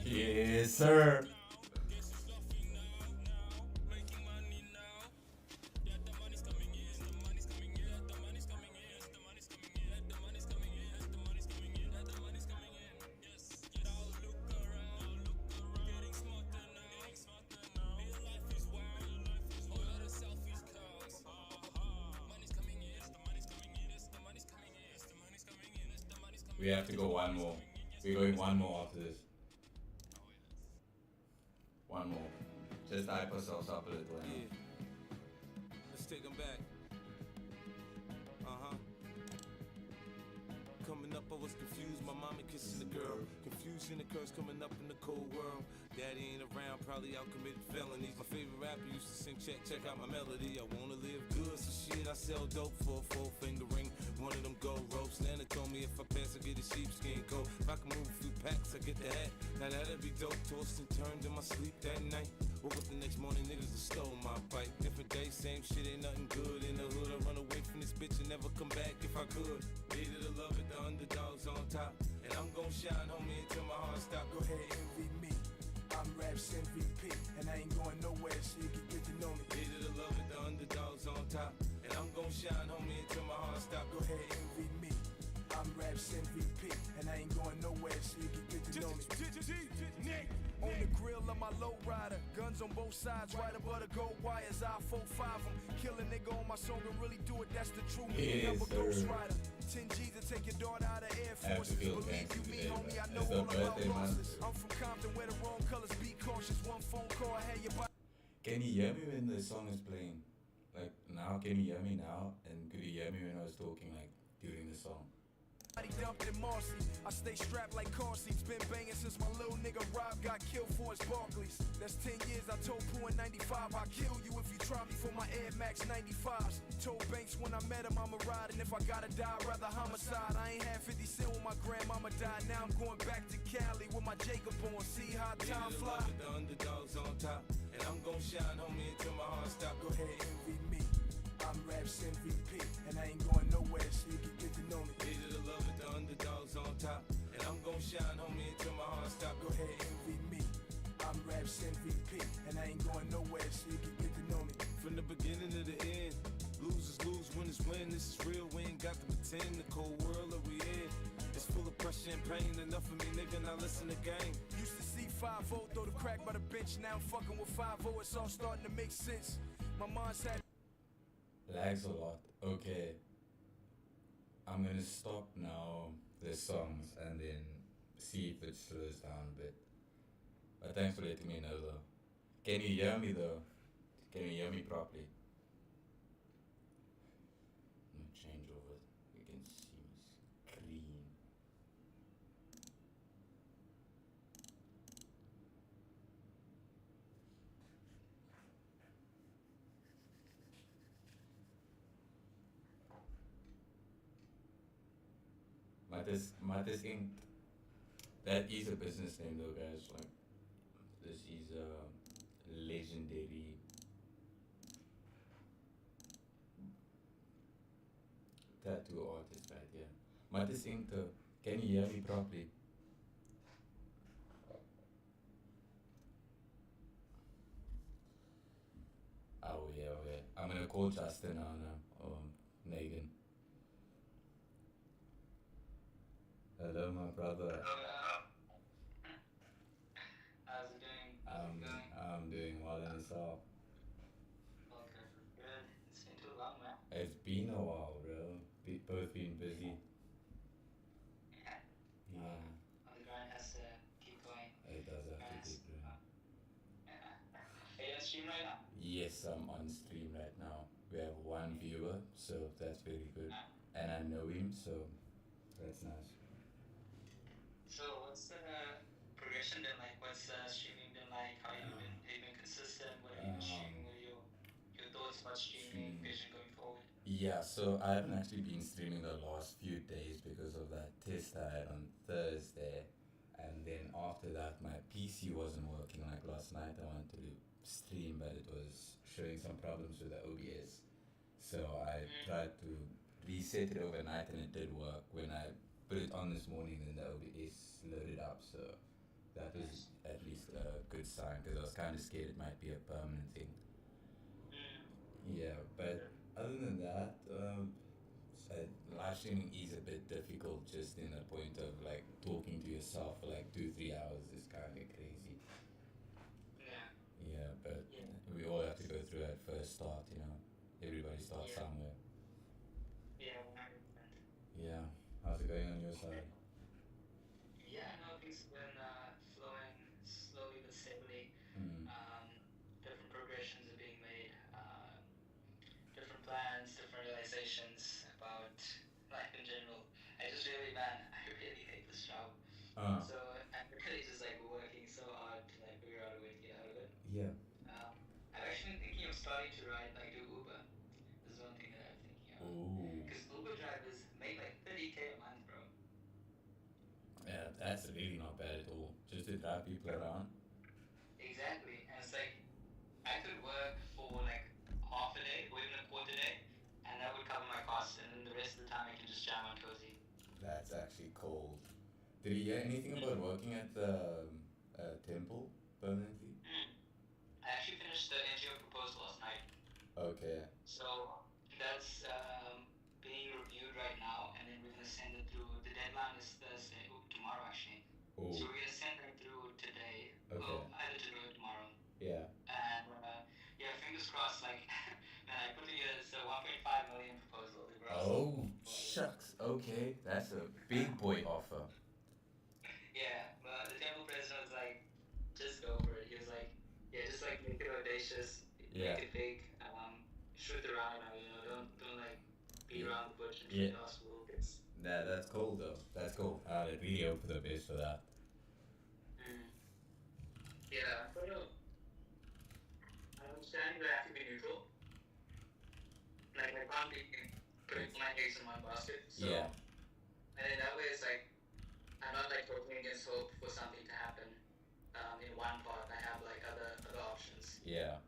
Yes, sir. We have to go one more. We're going one more after this. One more. Just hype ourselves up a little. Yeah, let's take them back. Uh-huh. Coming up, I was confused. My mama kissing the girl. Confusion occurs coming up in the cold world. Daddy ain't around, probably out committed felonies. My favorite rapper used to sing, check out my melody. I wanna live good, so shit, I sell dope for a 4-finger ring. One of them gold ropes. Nana told me if I pass, I get a sheepskin coat. If I can move a few packs, I get the hat. Now that'd be dope. Tossed and turned in my sleep that night. Woke up the next morning, niggas have stole my bike. Different day, same shit, ain't nothing good in the hood. I run away from this bitch and never come back if I could. Hated to love it, the underdogs on top. And I'm gon' shine, homie, until my heart stop. Go ahead, envy me. I'm Raps MVP, and I ain't going nowhere, so you can get to know me. Hated to love it, the underdogs on top. And I'm gon' shine, homie, until my heart stop. Go ahead, envy me. I'm Raps MVP, and I ain't going nowhere, so you can get to know me. On the grill of my low rider, guns on both sides, right above the gold wires. I 4-5 them, kill a nigga on my song and really do it. That's the true meaning of a ghost rider. 10 G's to take your daughter out of Air Force. Believe you me, homie, I know all about losses. I'm from Compton where the wrong colors be cautious. One phone call, I had your body. Can you hear me when the song is playing? Like now, can you hear me now? And could you hear me when I was talking like during the song? Dumped in Marcy. I stay strapped like car seats. Been banging since my little nigga Rob got killed for his Barclays. That's 10 years. I told Pooh in 95 I'll kill you if you try me for my Air Max 95s. Told Banks when I met him I'ma ride, and if I gotta die, I'd rather homicide. I ain't had 50 cent when my grandmama died. Now I'm going back to Cali with my Jacob on. See how time fly. The underdogs on top. And I'm gon' shine, homie, until my heart stop. Go ahead, envy me. I'm Raps MVP, and I ain't going nowhere, so you can get to know me. Hated to love it, the underdogs on top. And I'm gon' shine, homie, until my heart stop. Go ahead, envy me. I'm Raps MVP, and I ain't going nowhere, so you can get to know me. From the beginning to the end, losers lose, winners win. This is real, we ain't got to pretend. The cold world that we in, it's full of pressure and pain. Enough of me, nigga, now listen to game. Used to see 5-0, throw the crack by the bench. Now I'm fucking with 5-0, it's all starting to make sense. My mind's had Lags a lot. Okay. I'm gonna stop now the songs and then see if it slows down a bit. But thanks for letting me know though. Can you hear me though? Can you hear me properly? I'm gonna change over. You can see my screen. Matis Inc. That is a business name though, guys. Like, this is a legendary tattoo artist right here. Matis Inc. though. Can you hear me properly? Oh yeah, okay. I'm gonna call Justin now, or Megan. Hello, my brother. How's it doing? I'm doing well in yourself. Okay, good. It's been too long, man. It's been a while, bro. Both been busy. Yeah. Yeah, On the grind has to keep going. it does have to keep doing. Are you on stream right now? Yes, I'm on stream right now. We have one viewer, so that's very good. And I know him, so that's nice. So what's the progression been like? What's streaming been like? How you been consistent? What have you been streaming? What are your thoughts about streaming, vision going forward? Yeah, so I haven't actually been streaming the last few days because of that test I had on Thursday. And then after that, my PC wasn't working. Like last night, I wanted to stream, but it was showing some problems with the OBS. So I tried to reset it overnight, and it did work. When I put it on this morning, then the OBS loaded up. So that was good sign because I was kind of scared it might be a permanent thing. Yeah, but other than that, live streaming is a bit difficult just in the point of like talking to yourself for like 2-3 hours is kind of crazy. Yeah. Yeah, but Yeah. we all have to go through that first start, you know. Everybody starts Yeah. somewhere. Yeah, 100%. Yeah. How's it going on your side? Yeah, no, things have been flowing slowly but steadily. Mm. Different progressions are being made, different plans, different realizations about life in general. I just really, man, I really hate this job. So I'm really just like working so hard to like figure out a way to get out of it. Yeah. I've actually been thinking of starting to ride, like do Uber. This is one thing that I'm thinking of. Ooh. Because Uber drivers make like 30K a month, bro. Yeah, that's really not bad at all. Just to drive people around. Exactly. And it's like, I could work for like half a day or even a quarter day, and that would cover my costs, and then the rest of the time I can just jam on Cozy. That's actually cold. Did you hear anything about working at the temple permanently? I actually finished the NGO proposal last night. Okay. So that's being reviewed right now, and then we're gonna send it through. The deadline is Thursday, tomorrow actually. Ooh. So we're gonna send it through today. Okay. Well, either today or tomorrow. Yeah. And yeah, fingers crossed. Like, man, I put together this 1.5 million proposal. The gross. Oh, shucks. Okay, that's a big boy offer. Yeah, but the temple president was like, just go for it. He was like, yeah, just like make it audacious, Yeah. make it big, shoot around, you know, don't like beat around the bush and Yeah. shoot hospital. It's That's cool though. That's cool. I really hope for the best for that. yeah, but no, I understand that I have to be neutral. Like I can't be putting my eggs in one basket. So, Yeah. and then that way it's like I'm not like hoping against hope for something to happen. In one part, I have like other options. Yeah.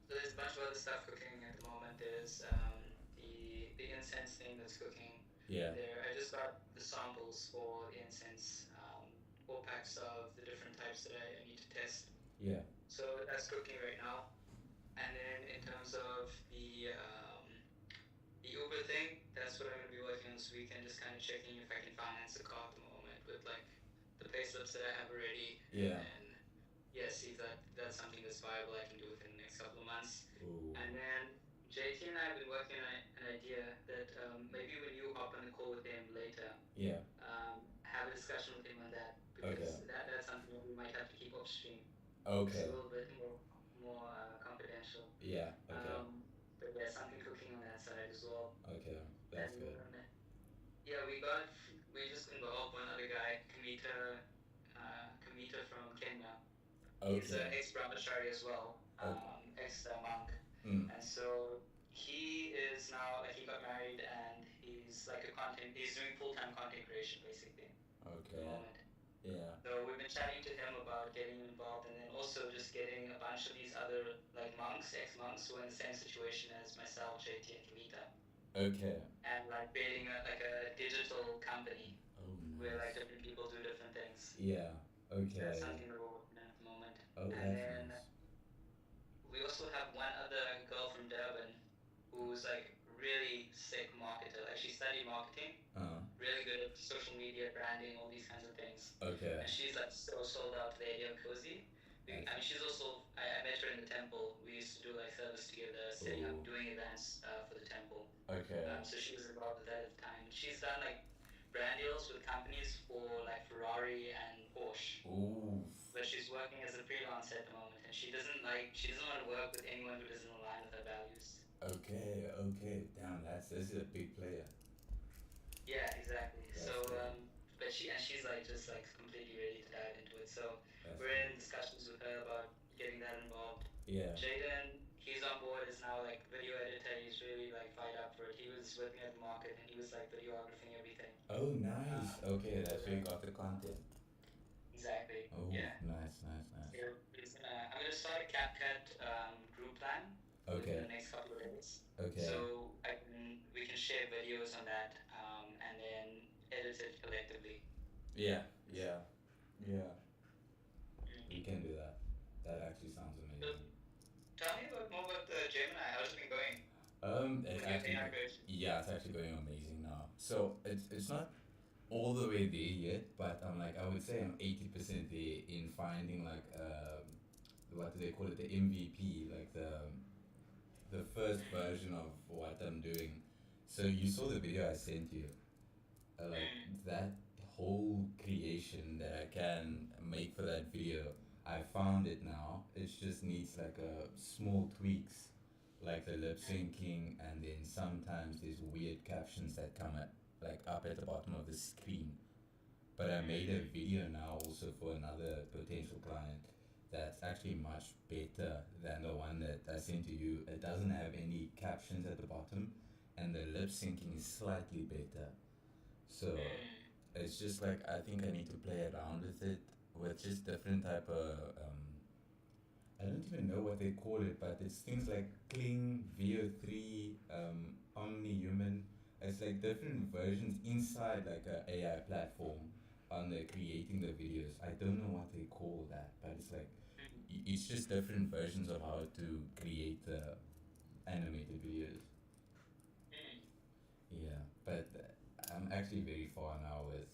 So there's a bunch of other stuff cooking at the moment. There's the incense thing that's cooking. Yeah. There, I just got the samples for the incense, 4 packs of the different types that I need to test. Yeah. So that's cooking right now. And then in terms of the Uber thing, that's what I'm gonna be working on this weekend. Just kind of checking if I can finance a car at the moment with like the pay slips that I have already. Yeah. And yeah, see if that's something that's viable I can do within the next couple of months. Ooh. And then JT and I have been working on an idea that maybe when you hop on the call with him later, Yeah. have a discussion with him on that because Okay. that's something that we might have to keep upstream. Okay. It's a little bit more confidential. Yeah. Okay. But yeah, something cooking on that side as well. Okay. That's And, good. yeah, we just involved one other guy, Kamita from Kenya. He's an Okay. ex-brahmachari as well, Okay. ex-monk. Mm. And so he is now, like, he got married and he's like he's doing full-time content creation basically at the Okay. moment. Yeah. So we've been chatting to him about getting involved and then also just getting a bunch of these other like monks, ex-monks who are in the same situation as myself, JT and Kamita. Okay. And like creating a digital company Oh, where like nice. different people do different things. Yeah. Okay. That's something that we're working on at the moment. Oh, And that's then nice. we also have one other girl from Durban who's like really sick marketer. Like she studied marketing, really good at social media, branding, all these kinds of things. Okay. And she's like so sold out to the idea of Cozy. I mean, she's also, I met her in the temple. We used to do like service together, setting up, Ooh. doing events for the temple. Okay. So she was involved with that at the time. She's done like brand deals with companies for like Ferrari and Porsche. Ooh. But she's working as a freelancer at the moment, and she doesn't want to work with anyone who doesn't align with her values. Okay. Okay. Damn. This is a big player. Yeah, exactly. That's So, good. but she's like just like completely ready to dive into it. So That's we're in discussions with her about getting that involved. Yeah. Jaden, he's on board, is now like video editor. He's really like fired up for it. He was working at the market and he was like videographing everything. Oh, nice. Okay, that's where you got the content. Exactly. Oh, Yeah. nice. So I'm gonna start a CapCut group plan Okay. within the next couple of days. Okay. So we can share videos on that and then edit it collectively. Yeah. You can do that. that actually sounds So, amazing. tell me more about the Gemini. How's it been going It's with your actually, AI creation? yeah, it's actually going amazing now. So it's not all the way there yet, but I'm like, I would say I'm 80% there in finding like, what do they call it, the MVP, like the first version of what I'm doing. So you saw the video I sent you, like Mm, that whole creation that I can make for that video. I found it now. It just needs like a small tweaks, like the lip syncing, and then sometimes there's weird captions that come at like up at the bottom of the screen. But I made a video now also for another potential client that's actually much better than the one that I sent to you. It doesn't have any captions at the bottom, and the lip syncing is slightly better. So mm, it's just like I think I need to play around with it with just different type of I don't even know what they call it, but it's things like Kling, VO3, OmniHuman. It's like different versions inside like a AI platform on the creating the videos. I don't know what they call that, but it's like it's just different versions of how to create the animated videos. mm. Yeah, but I'm actually very far now with.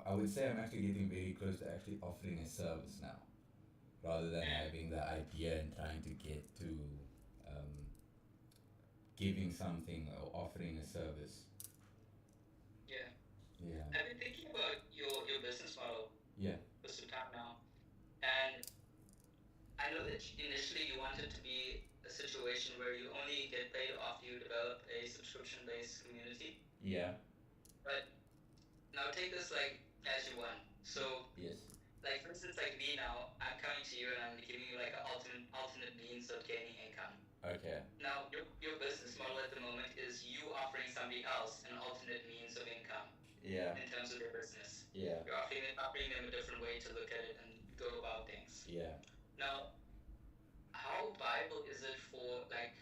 I would say I'm actually getting very close to actually offering a service now, rather than having the idea and trying to get to um, giving something or offering a service. Yeah. Yeah, I've been thinking about your business model yeah, for some time now, and I know that initially you wanted to be a situation where you only get paid after you develop a subscription-based community. yeah, But now take this like as you want. So, yes, like for instance, like me now, I'm coming to you and I'm giving you like an alternate means of gaining income. okay, Now, your business model at the moment is you offering somebody else an alternate means of income yeah, in terms of their business. yeah, You're offering them a different way to look at it and go about things. yeah, Now, how viable is it for like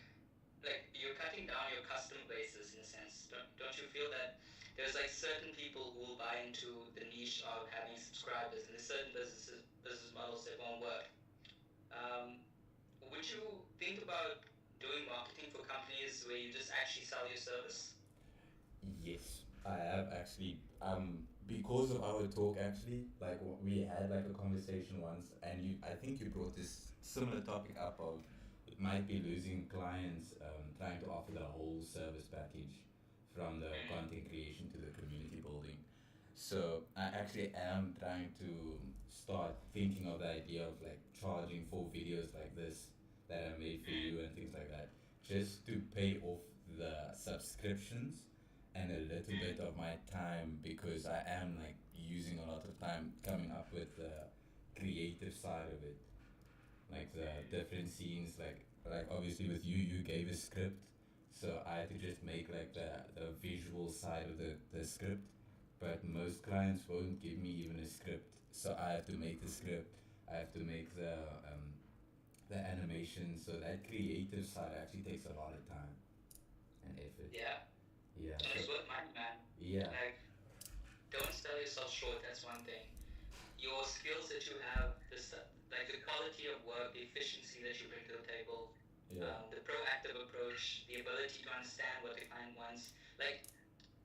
you're cutting down your customer bases in a sense? Don't you feel that there's like certain people who will buy into the niche of having subscribers, and there's certain business models that won't work? Um, would you think about doing marketing for companies where you just actually sell your service? yes. I have actually, because of our talk actually, like we had like a conversation once, and I think you brought this similar topic up of it might be losing clients, trying to offer the whole service package from the content creation to the community building. So I actually am trying to start thinking of the idea of like charging for videos like this that I made for you and things like that, just to pay off the subscriptions and a little bit of my time, because I am like using a lot of time coming up with the creative side of it, like the different scenes, like obviously with you, you gave a script, so I had to just make like the visual side of the script. But most clients won't give me even a script, so I have to make the script. I have to make the animation. So that creative side actually takes a lot of time and effort. Yeah, Yeah. and So it's worth money, man. yeah. Like, don't sell yourself short. That's one thing. Your skills that you have, like the quality of work, the efficiency that you bring to the table, Yeah. the proactive approach, the ability to understand what the client wants. Like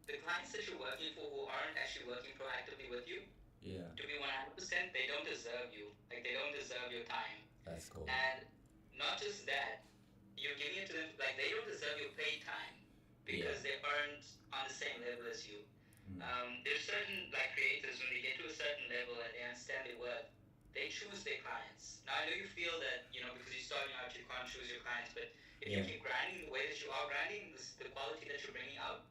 the clients that you're working for who aren't actually working proactively with you, Yeah. to be 100%, they don't deserve you. Like they don't deserve your time. That's cool. And not just that, you're giving it to them, like they don't deserve your paid time because they aren't on the same level as you. There's certain like creators when they get to a certain level and they understand their worth, they choose their clients. Now I know you feel that because you're starting out you can't choose your clients, but if you keep grinding the way that you are grinding, the quality that you're bringing out,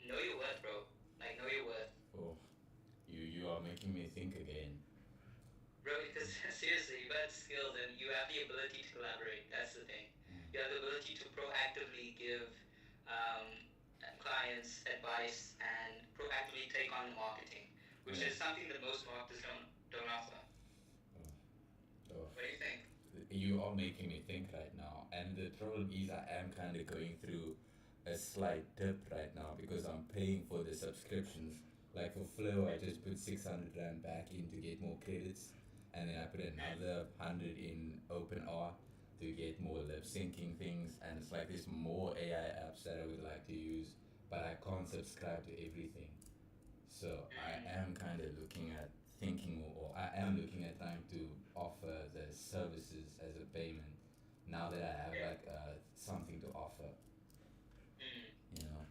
know your worth, bro. Like know your worth, Oh, you are making me think again. bro. Because seriously, you got skills and you have the ability to collaborate. That's the thing. You have the ability to proactively give um, clients advice and proactively take on marketing, which is something that most marketers don't offer. Oh, What do you think? you are making me think right now, and the trouble is I am kind of going through a slight dip right now because I'm paying for the subscriptions. Like for Flow, I just put 600 rand back in to get more credits, and then I put another 100 in OpenR to get more lip syncing things, and it's like there's more AI apps that I would like to use, but I can't subscribe to everything. So I am kind of looking at thinking, or I am looking at trying to offer the services as a payment now that I have like something to offer, you know.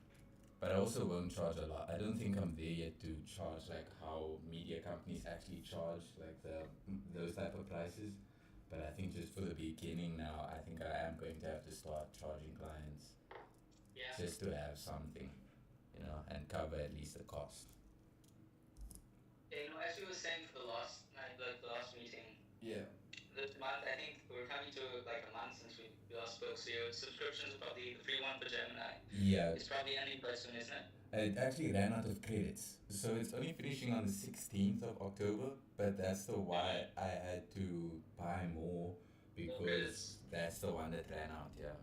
But I also won't charge a lot. I don't think I'm there yet to charge like how media companies actually charge like those type of prices. But I think just for the beginning now, I think I am going to have to start charging clients Yeah. just to have something, you know, and cover at least the cost. Yeah, as we were saying for the last night, like the last meeting, Yeah. this month, I think we're coming to like a month since we last spoke. So your subscriptions are probably the free one for Gemini. Yeah. It's probably ending quite soon, isn't it? It actually ran out of credits, so it's only finishing on the 16th of October. But that's the why I had to buy more because that's the one that ran out. Yeah.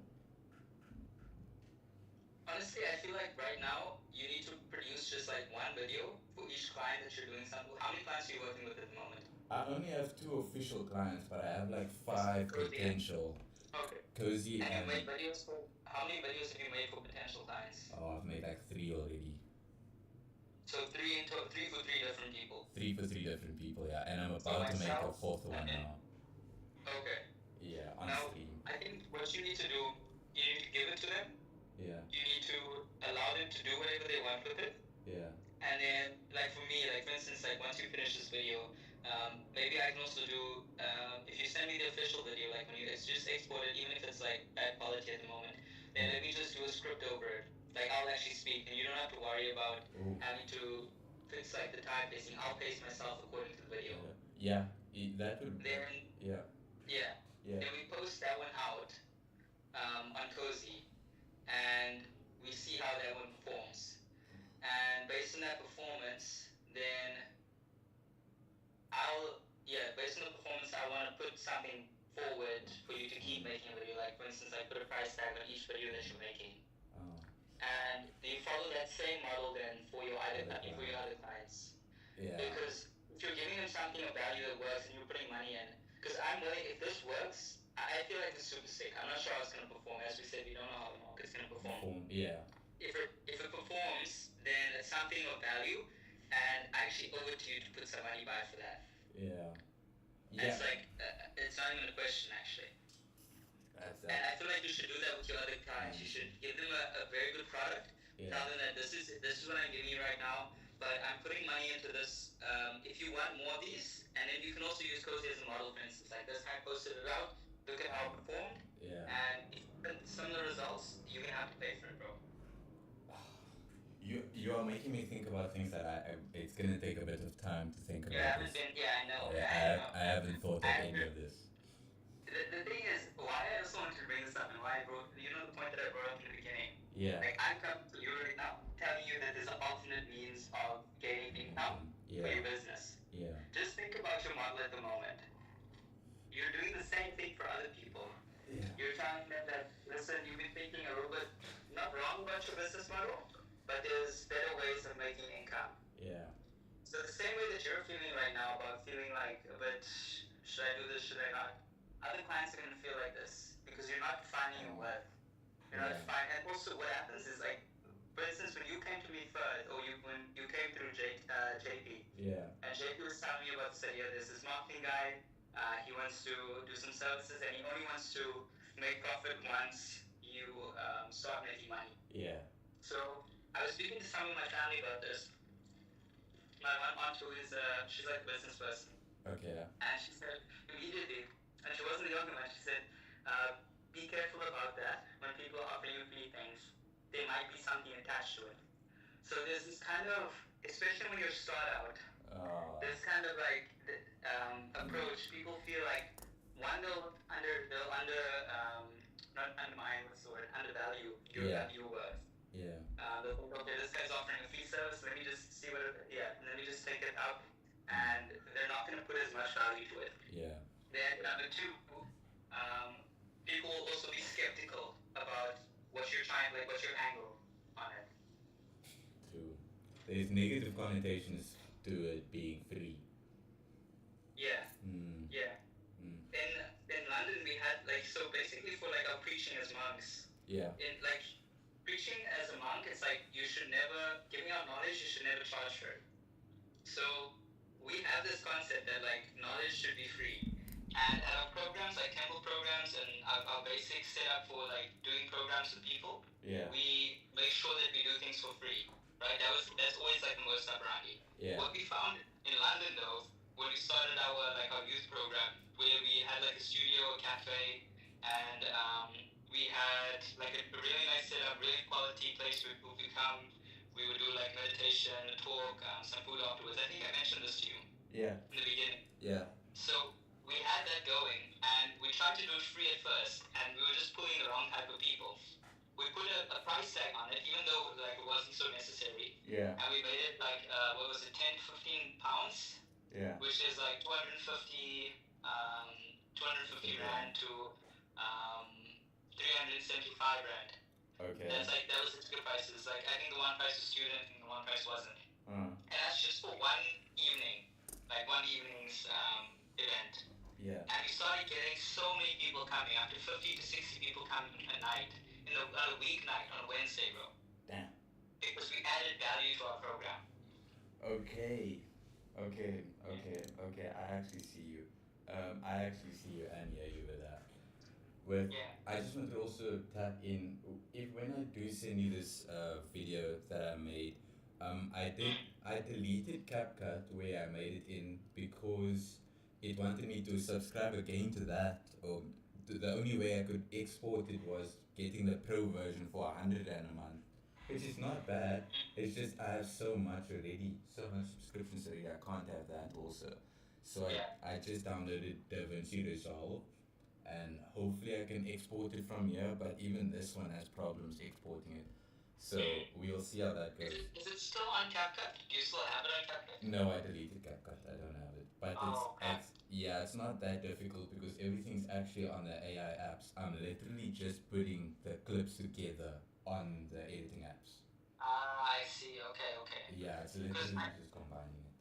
Honestly, I feel like right now you need to produce just like one video for each client that you're doing something. How many clients are you working with at the moment? I only have 2 official clients, but I have like 5 potential. Okay. Cozy And you and made videos for how many videos have you made for potential clients? I've made like 3 already. So three for 3 different people. 3 for 3 different people, yeah. And I'm about to make a 4th one now. Okay. Yeah, on Now stream. I think what you need to do, you need to give it to them. Yeah, You need to allow them to do whatever they want with it. yeah, And then, like for me, like for instance, like once you finish this video, maybe I can also do, if you send me the official video, like when you guys just export it, even if it's like bad quality at the moment, then let me just do a script over it. Like I'll actually speak, and you don't have to worry about Ooh. having to fix like the time pacing. I'll pace myself according to the video. yeah. That would. Then, Yeah, yeah, yeah, then we post that one out on Cozy, and we see how that one performs. And based on that performance, then based on the performance, I want to put something forward for you to keep making a video. Like for instance, I put a price tag on each video that you're making. oh, And you follow that same model then for your other clients. yeah, Because if you're giving them something of value that works and you're putting money in, because I'm willing, if this works, I feel like it's super sick. I'm not sure how it's going to perform. As we said, we don't know how the market's going to perform. yeah, If it performs, then it's something of value, and I actually owe it to you to put some money by for that. yeah, And yeah. it's like, it's not even a question actually. That's And I feel like you should do that with your other clients. You should give them a very good product. Yeah. Tell them that this is what I'm giving you right now, but I'm putting money into this. If you want more of these, and then you can also use Cozy as a model, for instance. Like this guy posted it out. Look at how it performed. Yeah. And if you get similar results, you're gonna have to pay for it, bro. You are making me think about things that it's gonna take a bit of time to think You about haven't this. been, yeah, I know. Yeah, I haven't thought of I any agree. of this. The thing is, why I also wanted to bring this up and why I brought, you know, the point that I brought up in the beginning. Yeah. Like I'm coming to you right now, telling you that there's an alternate means of gaining income for Yeah. your business. Yeah. Just think about your model at the moment. You're doing the same thing for other people. Yeah. You're telling them that, listen, you've been thinking a little bit not wrong about your business model, but there's better ways of making income. Yeah. So the same way that you're feeling right now about feeling like a bit, should I do this, should I not? Other clients are going to feel like this because you're not defining your worth. You're not Yeah. defining, and also what happens is like, for instance, when you came to me first, or when you came through JP, Yeah. and JP was telling me about this idea, there's this marketing guy, he wants to do some services and he only wants to make profit once you start making money. Yeah. So I was speaking to some of my family about this. My one aunt who is, she's like a business person, Okay. and she said immediately, and she wasn't the only one, she said, be careful about that. When people offer you free things, there might be something attached to it. So there's this kind of, especially when you start out, this kind of like approach, people feel like one they'll not undermine, what's the word, undervalue your Yeah. your worth. Yeah. They'll think, okay, this guy's offering a free service, let me just see what let me just take it up, and they're not going to put as much value to it. Yeah. Then number two, people will also be skeptical about what you're trying, like what's your angle on it. True. There's negative connotations to it being free. Yeah. Mm. so basically for like our preaching as monks, Yeah. in like preaching as a monk, it's like you should never giving out knowledge. You should never charge for it. So we have this concept that like knowledge should be free, and at our programs, like temple programs, and our basic setup for like doing programs with people, Yeah. we make sure that we do things for free, right? That's always like the most operandi. Yeah. What we found in London though, when we started our youth program, where we had like a studio, a cafe, and we had like a really nice setup, really quality place where people could come. We would do like meditation, a talk, some food afterwards. I think I mentioned this to you Yeah. in the beginning. Yeah. So we had that going, and we tried to do it free at first, and we were just pulling the wrong type of people. We put a price tag on it, even though like it wasn't so necessary, Yeah. and we made it like what was it, 10, 15 pounds, Yeah. which is like 250 rand to 375 rand. Okay. That was the two prices. Like I think the one price was student and the one price wasn't. Uh, And that's just for one evening, like one evening's event. yeah. And we started getting so many people coming, up to 50 to 60 people coming a night, on a weeknight, on a Wednesday, bro. Damn. Because we added value to our program. Okay. I actually see you. And hear you with that. With Yeah. I just want to also tap in. If when I do send you this video that I made, I deleted CapCut where I made it in because it wanted me to subscribe again to that, or the only way I could export it was getting the pro version for 100 rand a month, which is not bad. It's just I have so much subscriptions already. I can't have that also. So I just downloaded DaVinci Resolve, and hopefully I can export it from here. But even this one has problems exporting it. So we'll see how that goes. Is it still on CapCut? Do you still have it on CapCut? No, I deleted CapCut. I don't have it. But it's not that difficult because everything's actually on the AI apps. I'm literally just putting the clips together on the editing apps. I see. Okay. Yeah, it's literally just combining it.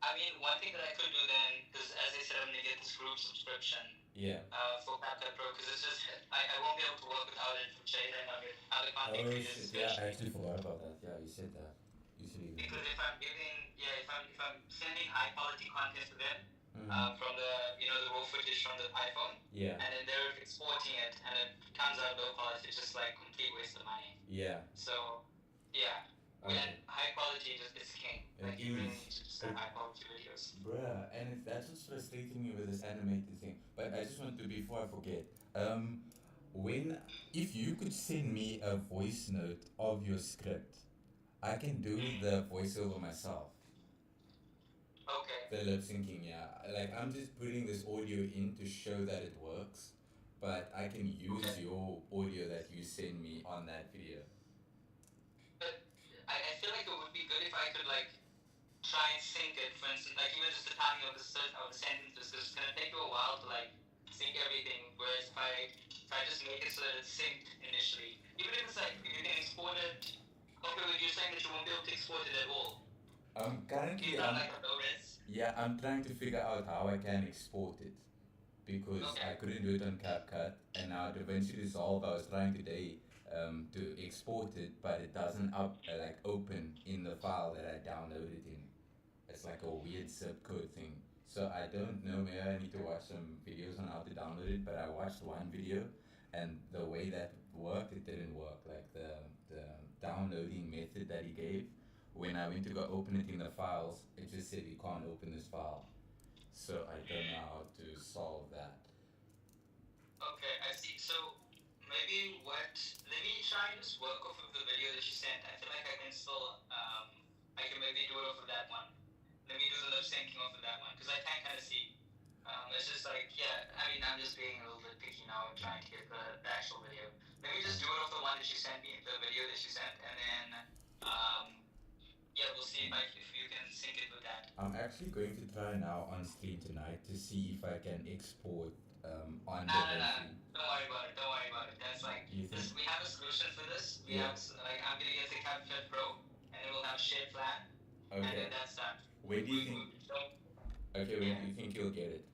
I mean, one thing that I could do then, because as I said, I'm gonna get this group subscription. Yeah. For CapCut Pro, because it's just I won't be able to work without it for Jay and other content creators. Yeah, I actually forgot about that. Yeah, you said that. Because if I'm sending high quality content to them from the the raw footage from the iPhone, Yeah. and then they're exporting it and it comes out low quality, it's just like complete waste of money. Yeah. So yeah, and high quality is king. Like you really need to just have high quality videos. Bruh, and that's what's frustrating me with this animated thing. But I just want to, before I forget, if you could send me a voice note of your script, I can do the voiceover myself. Okay. The lip syncing, yeah. Like I'm just putting this audio in to show that it works, but I can use your audio that you send me on that video. But I feel like it would be good if I could like try and sync it, for instance, like even just the timing of the sentences, it's gonna take you a while to like sync everything. Whereas if I just make it so that it's synced initially, even if it's like if you can export it. Okay, you're saying that you won't be able to export it at all. Currently, like a low res. Yeah, I'm trying to figure out how I can export it because I couldn't do it on CapCut, and now DaVinci Resolve I was trying today to export it, but it doesn't open in the file that I downloaded in. It's like a weird zip code thing. So I don't know, maybe I need to watch some videos on how to download it, but I watched one video and the way that worked, it didn't work. Like the downloading method that he gave, when I went to go open it in the files, it just said you can't open this file. So I don't know how to solve that. Okay, I see. So maybe let me try and just work off of the video that you sent. I feel like I can still, I can maybe do it off of that one. Let me do the lip syncing off of that one, because I can kind of see. It's just like, I'm just being a little bit picky now, trying to get the actual video. Let me just do it off the one that you sent me, the video that you sent, and then, we'll see if you can sync it with that. I'm actually going to try now on stream tonight to see if I can export on No. Don't worry about it. That's like, we have a solution for this. I'm gonna get the CapCut Pro, and it will have a shared plan, and then that's done. When do you think? When do you think you'll get it?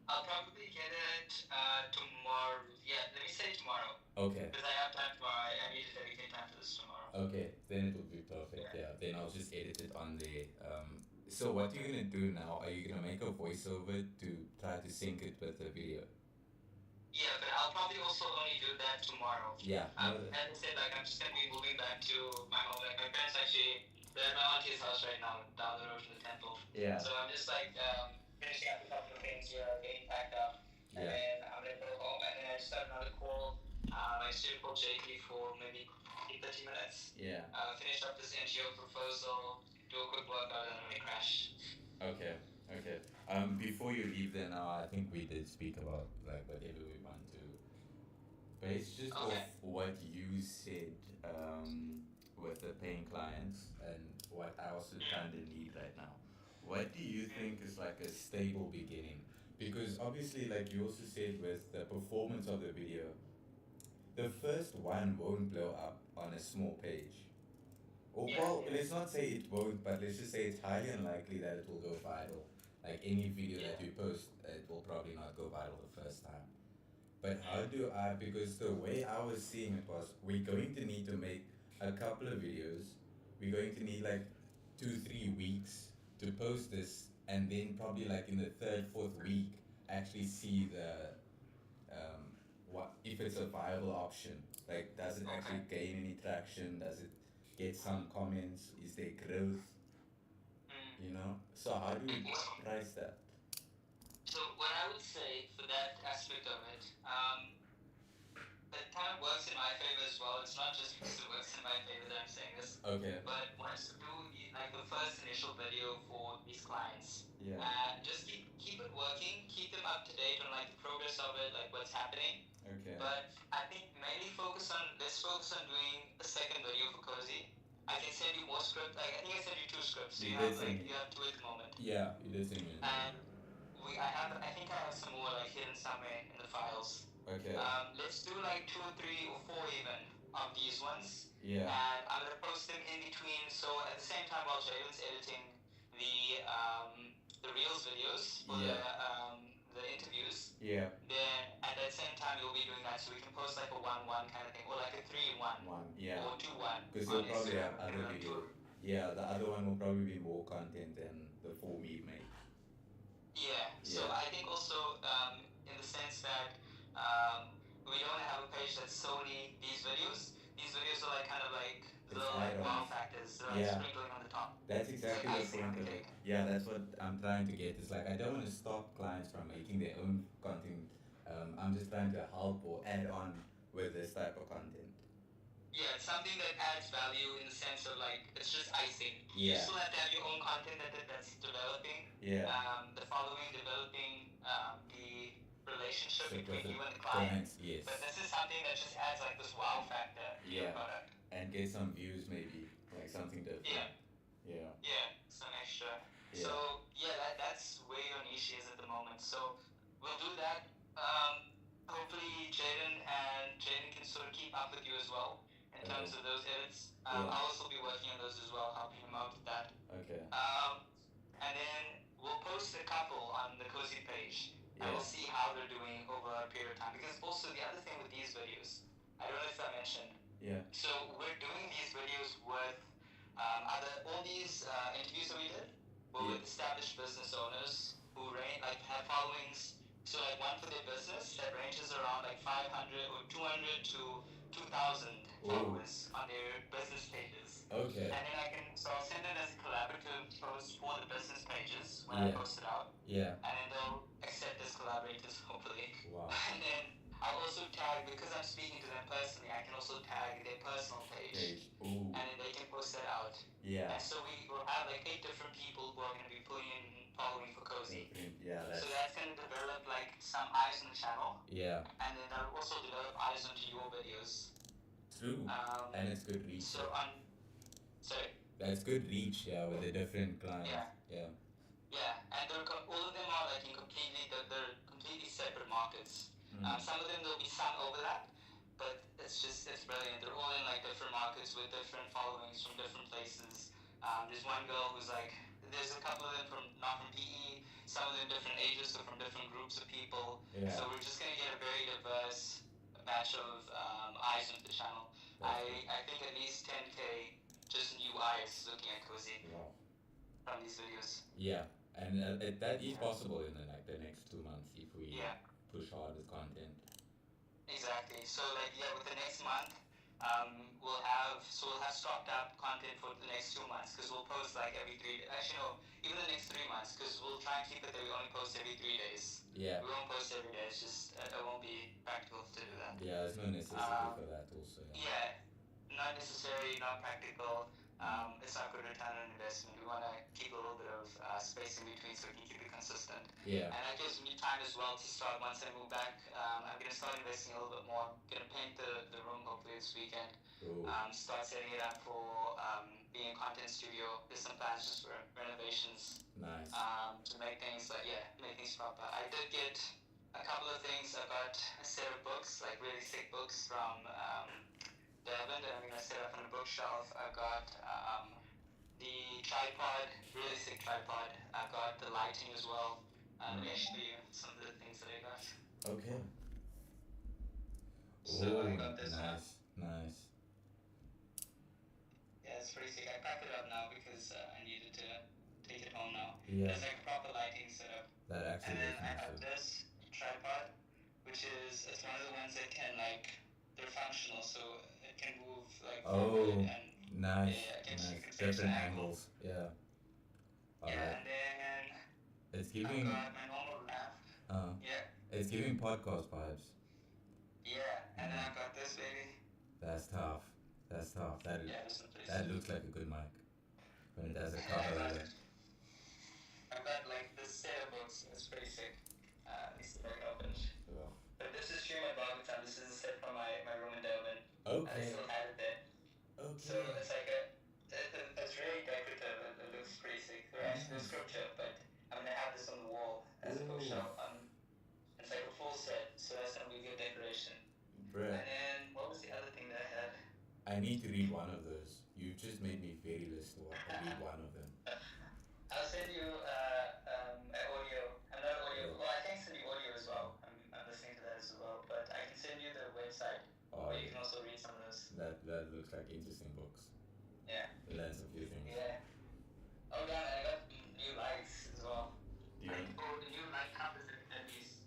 I'll probably get it it tomorrow. Yeah, let me say tomorrow. Okay. Because I have time tomorrow. I need to dedicate time to this tomorrow. Okay, then it will be perfect. Yeah. Then I'll just edit it on there. So what are you gonna do now? Are you gonna make a voiceover to try to sync it with the video? Yeah, but I'll probably also only do that tomorrow. Yeah. As I said, like, I'm just gonna be moving back to my home. Like, my parents actually, they're at my auntie's house right now, down the road from the temple. Yeah. So I'm just like finishing up a couple of things here, getting packed up, and Yeah. then I'm gonna go home. And then I just have another call. My student called JP for maybe 30 minutes. Yeah. Finish up this NGO proposal, do a quick workout, and then I crash. Okay. Okay. Before you leave, then I think we did speak about like whatever we want to. But it's just Okay. off what you said with the paying clients and what I also kind of need right now. What do you think is like a stable beginning? Because obviously, like you also said with the performance of the video, the first one won't blow up on a small page. Or, Yeah, well, yeah. let's not say it won't, but let's just say it's highly unlikely that it will go viral. Like any video that you post, it will probably not go viral the first time. But how do I, because the way I was seeing it was, we're going to need to make a couple of videos. We're going to need like 2-3 weeks to post this, and then probably like in the third, fourth week, actually see the what if it's a viable option. Like, does it actually gain any traction? Does it get some comments? Is there growth? You know. So how do we price that? So what I would say for that aspect of it, it kind of works in my favor as well. It's not just because it works in my favor that I'm saying this, Okay. but once you do like the first initial video for these clients, Yeah. just keep it working, keep them up to date on like the progress of it, like what's happening. Okay. But I think mainly let's focus on doing a second video for Cozy. I can send you more scripts. Like I think I sent you 2 scripts, so You you did have send me. you have 2 at the moment. Yeah, you did send me. And I think I have some more like hidden somewhere in the files. Okay. Let's do like 2 or 3 or 4 even of these ones. Yeah. And I'm gonna post them in between. So at the same time while Jaden's editing the Reels videos for the interviews, Yeah. then at that same time you'll be doing that, so we can post like a 1-1 kind of thing, or like a 3-1, One. Yeah. or 2-1. Because on you'll probably Instagram, have other and videos. Yeah, the other one will probably be more content than the 4 we made. Yeah. So Yeah. I think also in the sense that we don't have a page that's solely these videos. These videos are like kind of like It's little like wow add-ons. factors, they're like Yeah. sprinkling on the top. That's exactly like the icing on point the of it. cake. Yeah, that's what I'm trying to get. It's like I don't want to stop clients from making their own content. I'm just trying to help or add on with this type of content. Yeah, it's something that adds value in the sense of like it's just icing. You Yeah. still have to have your own content that's developing. Yeah. The following, developing the relationship So between with you the and the client. clients, yes. But this is something that just adds like this wow factor to your Yeah. product. And get some views maybe, like something different. Yeah. Yeah. Yeah, some extra. Yeah. So yeah, that's where your niche is at the moment. So we'll do that. Hopefully Jaden can sort of keep up with you as well in terms of those edits. Yeah. I'll also be working on those as well, helping him out with that. Okay. And then we'll post a couple on the Cozy page, and Yeah. we'll see how they're doing over a period of time. Because also the other thing with these videos, I don't know if I mentioned. Yeah. So we're doing these videos with all these interviews that we did were with established business owners who have followings. So like one for their business that ranges around like 500 or 200 to 2,000 followers on their business pages. Okay. And then I'll send it as a collaborative post for the business pages when I Yeah. post it out. Yeah. And then they'll accept as collaborators, hopefully. Wow. And then I'll also tag, because I'm speaking to them personally, I can also tag their personal page. Page. Ooh. And then they can post that out. Yeah. And so we will have like 8 different people who are going to be pulling in following for Cozy. Yeah. So that's going to develop like some eyes on the channel. Yeah. And then that'll also develop eyes onto your videos. True. And it's good reach. So sorry? That's good reach, yeah, with the different clients. Yeah. Yeah. Yeah, and all of them are like they're completely separate markets. Some of them there'll be some overlap, but it's brilliant. They're all in like different markets with different followings from different places. There's one girl who's like, there's a couple of them not from PE, some of them different ages, so from different groups of people. Yeah. So we're just eyes onto the channel. I think at least 10k just new eyes looking at Cozy Wow. from these videos. Yeah, and that is possible in the next 2 months if we Yeah. push hard with content. Exactly. So like with the next month, we'll have stocked up content for the next 2 months because we'll post like every 3 days. Actually no, even the next 3 months because we'll try and keep it that we only post every 3 days. Yeah. We won't post every day. It's just it won't be practical to do that. Yeah, there's no necessity for that also. Yeah, not necessary, not practical. It's not good return on investment. We want to keep a little bit of space in between so we can keep it consistent. Yeah. And that gives me time as well to start once I move back. I'm going to start investing a little bit more. I'm going to paint the room hopefully this weekend. Cool. Start setting it up for being a content studio. There's some plans just for renovations. Nice. To make things make things proper. I did get a couple of things. I got a set of books, like really thick books from Durban that I'm going to set up on a bookshelf. I've got the tripod, really thick tripod. I've got the lighting as well. Actually, some of the things that I got. Okay. So I got this one. Nice. Yeah, it's pretty sick. I packed it up now because I needed to take it home now. Yeah. There's like a proper lighting setup. That And actually then is I have nice. this tripod, which is it's one of the ones that can they're functional, so it can move like forward and Nice. yeah, it gives you Nice. different Different angles. angles. Yeah. Yeah, and then It's I've giving got my normal lamp. Yeah, it's giving podcast vibes. yeah, and then I've got this baby. That's tough. That Yeah, this one's pretty that sick. looks like a good mic. When it has a And cover like that. I've got like this set of books. It's pretty sick. At least the book opened. Yeah. But this is Srimad Bhagavatam. This is a set from my room in Durban. I Okay. still had it there. So Okay. it's like it's really decorative. It looks pretty sick. There's no scripture, but I'm gonna have this on the wall as a Ooh. bookshelf. It's like a full set, so that's gonna be good decoration. Bruh. And then what was the other thing that I had? I need to read one of those. You just made me very list to read one of them. I'll send you an audio. I'm not audio. Well, I can send you audio as well. I'm listening to that as well. But I can send you the website Oh, where you yeah. can also read some of those. That looks like interesting books. Yeah. Learns a few things. Yeah. Oh yeah, I got new lights as well. Do you The new light covers at least.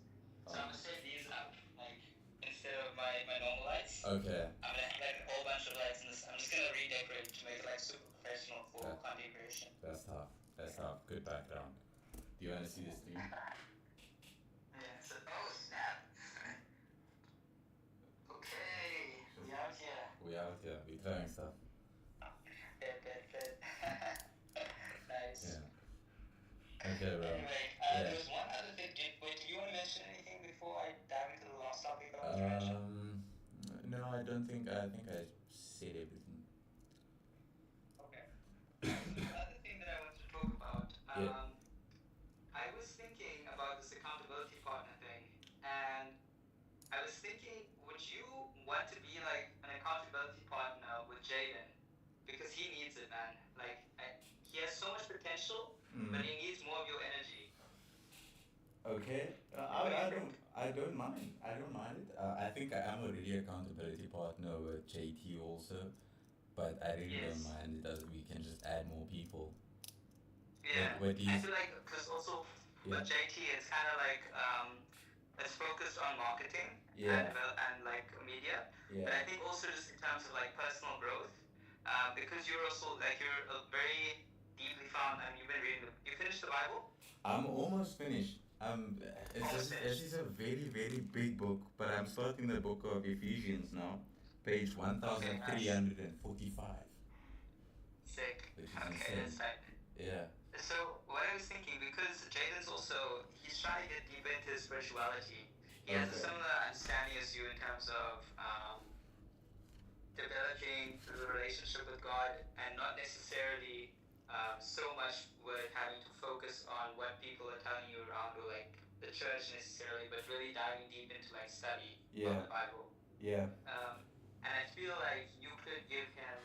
So I'm gonna set these up, like instead of my normal lights. Okay. I'm gonna have like a whole bunch of lights in this. I'm just gonna redecorate to make it like super professional for Yeah. content creation. That's tough. Good background. Do you wanna see this thing? Yeah, so snap. Okay, we out here. We out here. We trying stuff. Bet. Nice. Yeah. Okay, bro. Anyway, Yeah. there was one other thing. Wait, do you want to mention anything before I dive into the last topic I wanted to mention? No, I don't think. I think I said everything. Okay. The other thing that I wanted to talk about, Yeah. I was thinking about this accountability partner thing, and I was thinking, would you want to be like an accountability partner with Jaden? Because he needs it, man. Like, he has so much potential, but he needs more of your energy. Okay. I don't mind. I don't mind it. I think I am already accountability partner with JT also, but I really Yes. don't mind it. We can just add more people. Yeah. What do you- I feel like, because also Yeah. with JT, it's kind of like, it's focused on marketing Yeah. and like media. But Yeah. I think also just in terms of like personal growth, because you're also like you're a very deeply found. I mean, you've been reading. You finished the Bible? I'm almost finished. It's just a very, very big book, but I'm starting the book of Ephesians now, page 1345. Sick. Which is Okay, insane. that's tight. Yeah. So what I was thinking, because Jaden's also he's trying to get deeper into his spirituality. He has a Okay. similar understanding as you in terms of developing the relationship with God and not necessarily so much with having to focus on what people are telling you around or like the church necessarily, but really diving deep into like study Yeah. of the Bible. Yeah. And I feel like you could give him,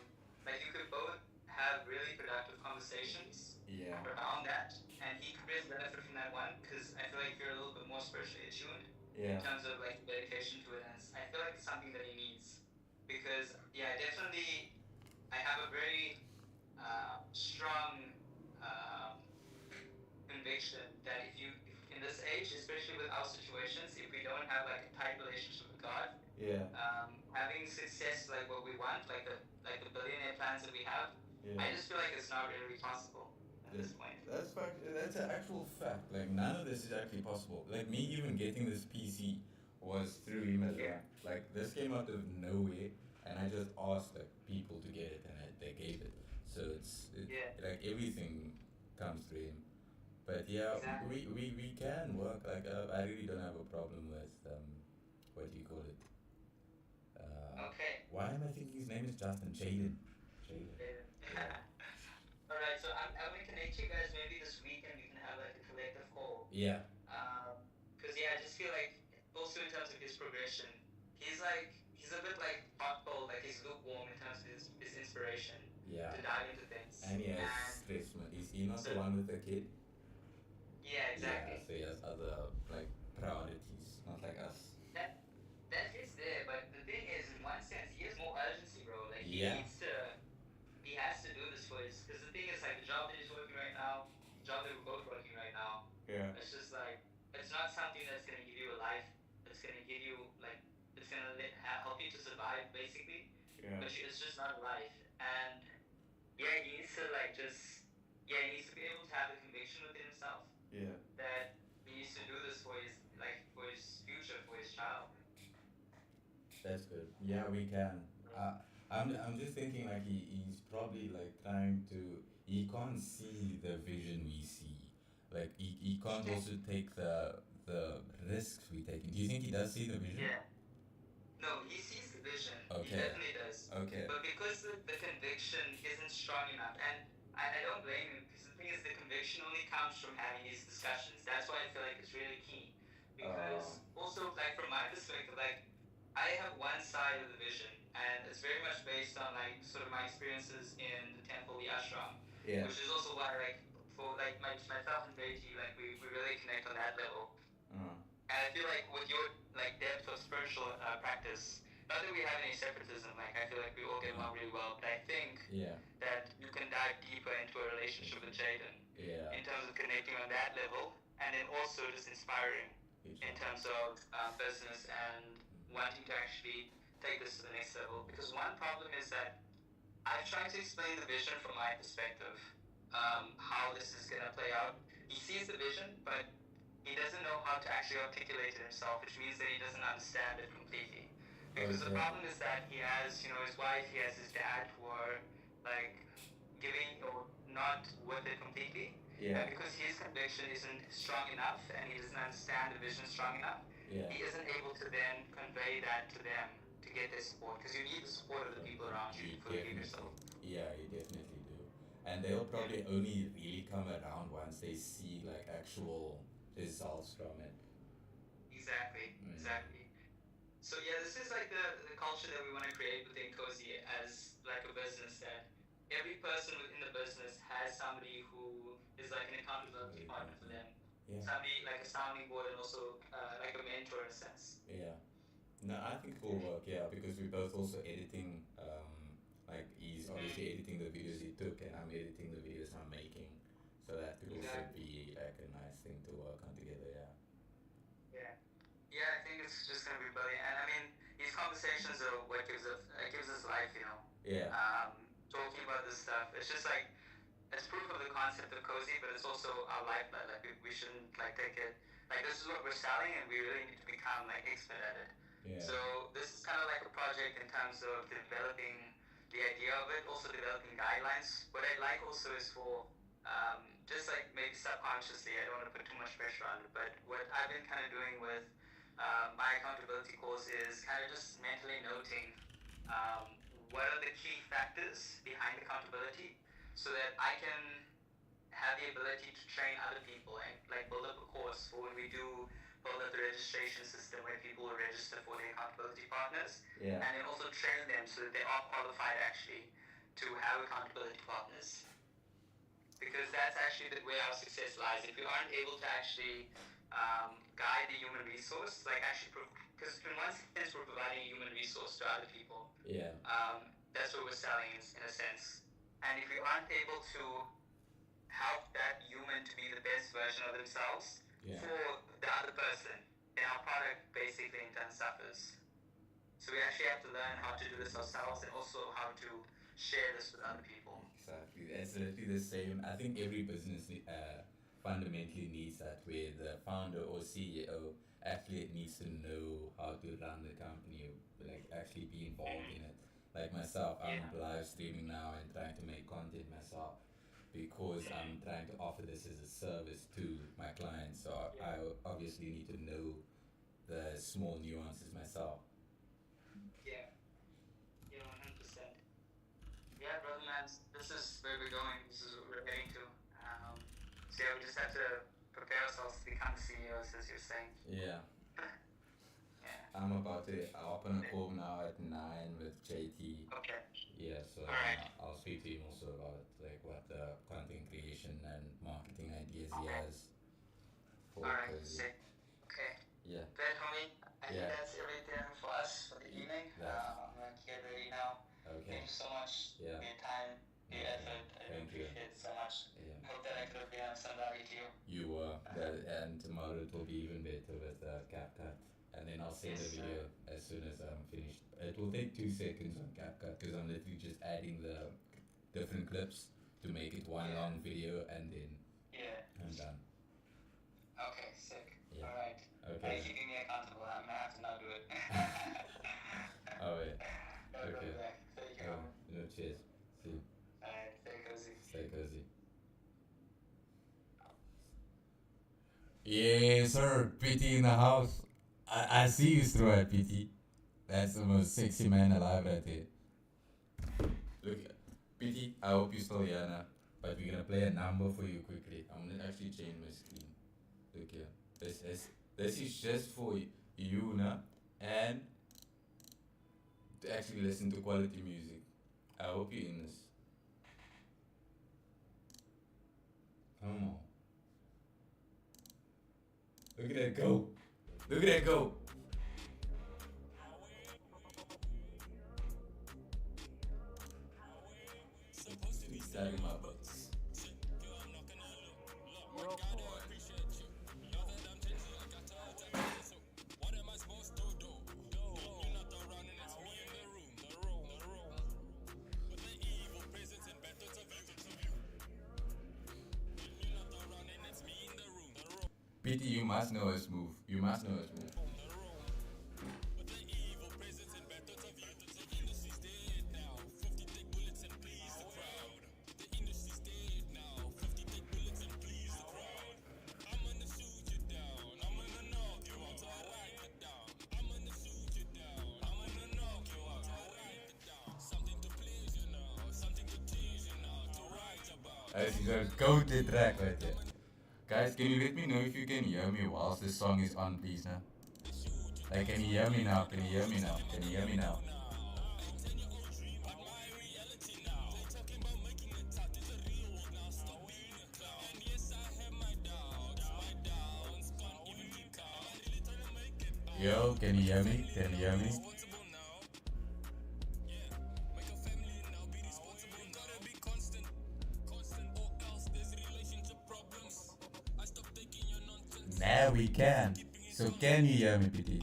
like you could both have really productive conversations Yeah. around that, and he could really benefit from that one because I feel like you're a little bit more spiritually attuned Yeah. in terms of like dedication to it, and I feel like it's something that he needs. because definitely I have a very strong um, conviction that if in this age, especially with our situations, if we don't have like a tight relationship with God, Yeah. having success like what we want, like the billionaire plans that we have, Yeah. I just feel like it's not really possible at this point. That's an actual fact. Like none of this is actually possible. Like me even getting this PC was through email. Yeah. Like this came out of nowhere, and I just asked like people to get it, and they gave it. So like everything comes through him. But yeah, Exactly. we can work. Like I really don't have a problem with what do you call it? Okay. Why am I thinking his name is Justin Jaden? Jaden. Yeah. All right. So I'm gonna connect you guys maybe this week, and we can have like a collective call. Yeah. Because I just feel like also in terms of his progression, he's a bit like hot cold, like he's lukewarm in terms of his inspiration Yeah. to dive into things. And he has stress. Is he not the one with the kid? Yeah, exactly. Yeah, so he has other like priorities, not like us. That is there, but the thing is, in one sense, he has more urgency, bro. Like Yeah. he has to do this for his. Because the thing is, like the job that he's working right now, the job that we're both working right now, Yeah. it's just like it's not something that's gonna give you a life. It's gonna give you like it's gonna help you to survive basically. Yeah. But it's just not life. And yeah, he needs to like just he needs to be able to have the conviction within himself Yeah. that he needs to do this for his future, for his child. That's good. Yeah, we can. I'm just thinking like he's probably like trying to. He can't see the vision we see. Like he can't also take the risks we take. Do you think he does see the vision? Yeah. No, he sees the vision. He Okay. definitely does. Okay. But because the conviction isn't strong enough, and I don't blame him, because the thing is, the conviction only comes from having these discussions. That's why I feel like it's really key. Because also, like from my perspective, like I have one side of the vision, and it's very much based on like sort of my experiences in the temple, the ashram, Yeah. which is also why like for like myself and Beatty, like we really connect on that level. And I feel like with your like depth of spiritual practice, not that we have any separatism, like I feel like we all get along really well, but I think Yeah. that you can dive deeper into a relationship with Jaden Yeah. in terms of connecting on that level, and then also just inspiring in terms of business and wanting to actually take this to the next level. Because one problem is that I've tried to explain the vision from my perspective, how this is going to play out. He sees the vision, but he doesn't know how to actually articulate it himself, which means that he doesn't understand it completely. Because the problem is that he has, his wife, he has his dad who are like giving or not with it completely. Yeah. And because his conviction isn't strong enough and he doesn't understand the vision strong enough, Yeah. he isn't able to then convey that to them to get their support. Because you need the support of the people around you before you give yourself. Yeah, you definitely do. And they'll probably only really come around once they see like actual results from it. Exactly. So yeah, this is like the culture that we want to create within Cozy as like a business, that every person within the business has somebody who is like an accountability partner for them. Yeah. Somebody like a sounding board and also like a mentor in a sense. Yeah. No, I think it will work, yeah, because we're both also editing, like he's obviously editing the videos he took and I'm editing the videos I'm making. So that could also be like a nice thing to work on together, yeah. Yeah, I think it's just gonna be brilliant. And I mean, these conversations are what gives us life, Yeah. Talking about this stuff. It's just like it's proof of the concept of Cozy, but it's also our lifeblood. Like we shouldn't like take it like this is what we're selling, and we really need to become like expert at it. Yeah. So this is kind of like a project in terms of developing the idea of it, also developing guidelines. What I'd like also is for just like maybe subconsciously, I don't want to put too much pressure on it, but what I've been kind of doing with my accountability course is kind of just mentally noting what are the key factors behind accountability, so that I can have the ability to train other people and like build up a course for when we do build up the registration system where people will register for their accountability partners, Yeah. and then also train them so that they are qualified actually to have accountability partners. Because that's actually where our success lies. If you aren't able to actually guide the human resources resource, like actually, because in one sense we're providing a human resource to other people. Yeah. That's what we're selling in a sense. And if we aren't able to help that human to be the best version of themselves for the other person, then our product basically in turn suffers. So we actually have to learn how to do this ourselves and also how to share this with other people. Exactly. It's literally the same. I think every business fundamentally needs that, where the founder or CEO actually needs to know how to run the company, like actually be involved in it. Like myself, I'm live streaming now and trying to make content myself because I'm trying to offer this as a service to my clients. So I obviously need to know the small nuances myself. Yeah. Yeah, 100%. Yeah, brother man, this is where we're going. This is what we're heading to. So yeah, we just have to prepare ourselves to become CEOs, as you're saying. Yeah. Yeah. I'm about to open a call now at 9 with JT. Okay. Yeah, so Alright. I'll speak to him also about like what the content creation and marketing ideas he has. Alright, sick. Okay. Yeah. Good, homie. I think Yeah. that's everything for us for the evening. I'm going to get ready now. Okay. Thank you so much Yeah. for your time, for your effort. I do Thank you. appreciate it so much. Yeah. Hope that I could have been of some value to you. You were, and tomorrow it will be even better with CapCut. And then I'll send the Yes, video as soon as I'm finished. It will take 2 seconds on CapCut because I'm literally just adding the different clips to make it one long video, and then I'm done. Okay, sick. Yeah. Alright. Okay. You're keeping me accountable. I'm going to have to now do it. Oh wait. I'll Okay. go back. Thank you. No, cheers. See you. Alright, stay cozy. Stay cozy. Yeah, sir. PT in the house. I see you through it, PT. That's the most sexy man alive right there. Look, PT, I hope you're still here now. But we're gonna play a number for you quickly. I'm gonna actually change my screen. Look here. This is just for you now, and to actually listen to quality music. I hope you're in this. Come on. Look at that go. Look at that go. Supposed to be starting my books. PT, you must know his move. You must know his move. This is a go-to track right there. Guys, can you let me know if you can hear me whilst this song is on, please, now? Like, can you hear me now? Can you hear me now? Can you hear me now? Yo, can you hear me? Can you hear me? Now we can. So can you hear me, PT?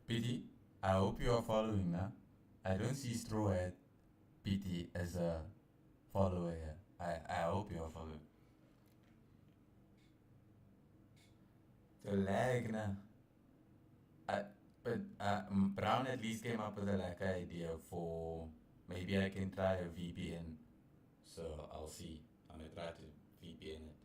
PT, I hope you are following now. I don't see Straw at PT as a follower here. I hope you are following. The lag now. But Brown at least came up with a like idea for maybe I can try a VPN. So I'll see. I'm gonna try to VPN it.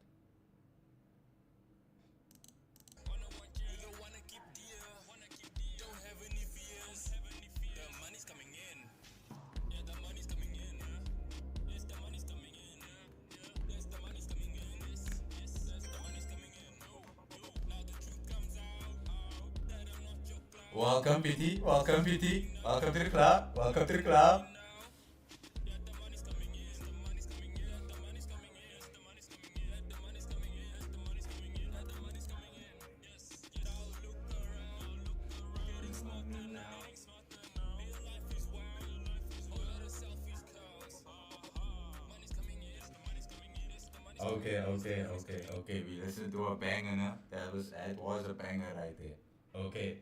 Welcome, PT. Welcome, PT. Welcome to the club. Welcome to the club. Okay. We listened to a banger, no? That was a banger right there. Okay,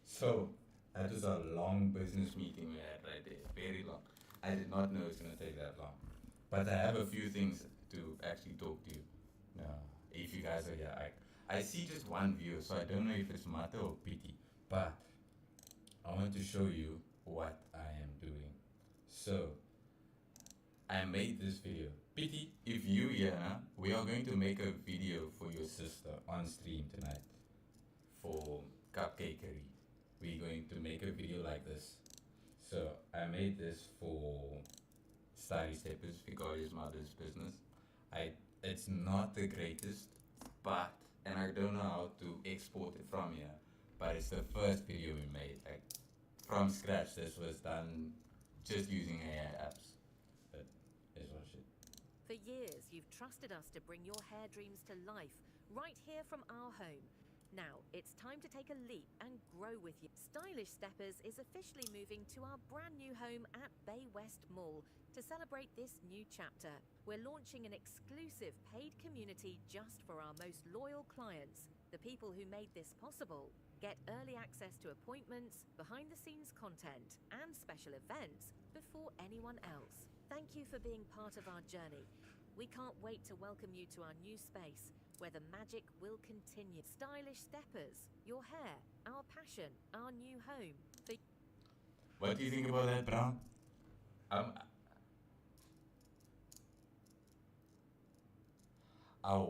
so that was a long business meeting we had right there. Very long. I did not know it's gonna take that long. But I have a few things to actually talk to you. If you guys are here, I see just one view, so I don't know if it's Mata or Pity. But I want to show you what I am doing. So I made this video. Pity, if you here, we are going to make a video for your sister on stream tonight for Cupcakery. We're going to make a video like this. So I made this for Study Steppers, Victoria's mother's business. It's not the greatest, but and I don't know how to export it from here. But it's the first video we made, like from scratch. This was done just using AI apps. But it's all shit. For years, you've trusted us to bring your hair dreams to life, right here from our home. Now, it's time to take a leap and grow with you. Stylish Steppers is officially moving to our brand new home at Bay West Mall. To celebrate this new chapter, we're launching an exclusive paid community just for our most loyal clients, the people who made this possible. Get early access to appointments, behind-the-scenes content, and special events before anyone else. Thank you for being part of our journey. We can't wait to welcome you to our new space, where the magic will continue. Stylish Steppers, your hair, our passion, our new home. What do you think about that, Brown?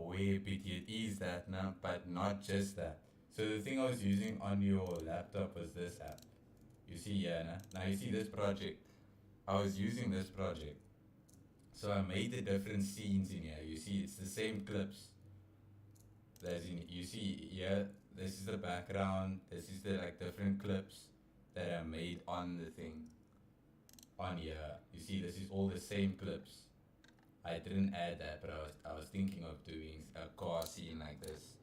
Way pity it is that now, but not just that. So the thing I was using on your laptop was this app. You see here, now you see this project. I was using this project. So I made the different scenes in here. You see, it's the same clips. You see here, this is the background. This is the like different clips that I made on the thing. On here, you see, this is all the same clips. I didn't add that, but I was thinking of doing a car scene like this.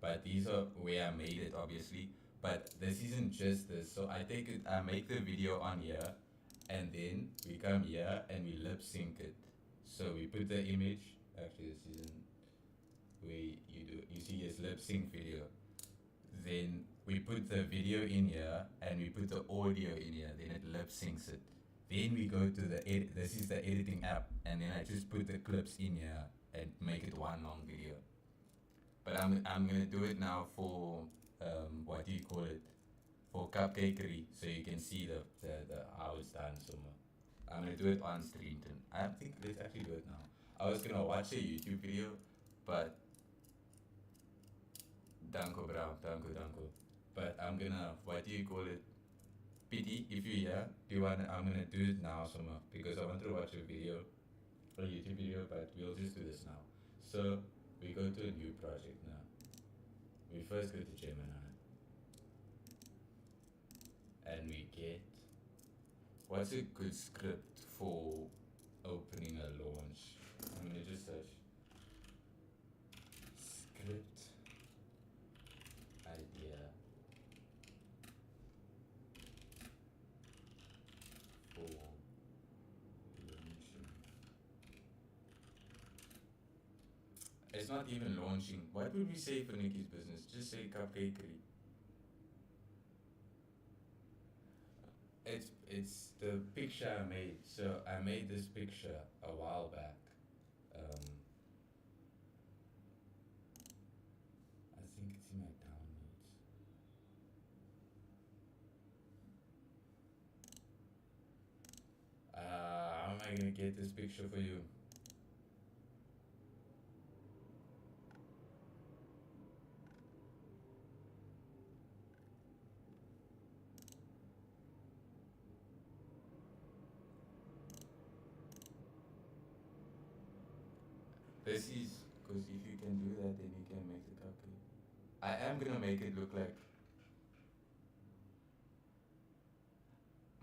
But these are where I made it, obviously. But this isn't just this. So I make the video on here, and then we come here and we lip sync it. So we put the image. Actually, this isn't. You see his lip sync video. Then we put the video in here, and we put the audio in here. Then it lip syncs it. Then we go to the edit. This is the editing app, and then I just put the clips in here and make it one long video. But I'm gonna do it now for what do you call it? For Cupcakery, so you can see the how it's done. So I'm gonna do it on stream. I think let's actually do it now. I was gonna watch a YouTube video, but danko bro, danko. But I'm gonna what do you call it? PD, if you're here, I'm gonna do it now somehow because I want to watch a video, a YouTube video, but we'll just do this now. So we go to a new project now. We first go to Gemini, and we get what's a good script for opening a launch. I'm gonna just search script idea. It's not even launching. What would we say for Nikki's business? Just say Cupcakery. It's the picture I made. So I made this picture a while back. I think it's in my downloads. How am I gonna get this picture for you? This is because if you can do that, then you can make the cupcake. I am gonna make it look like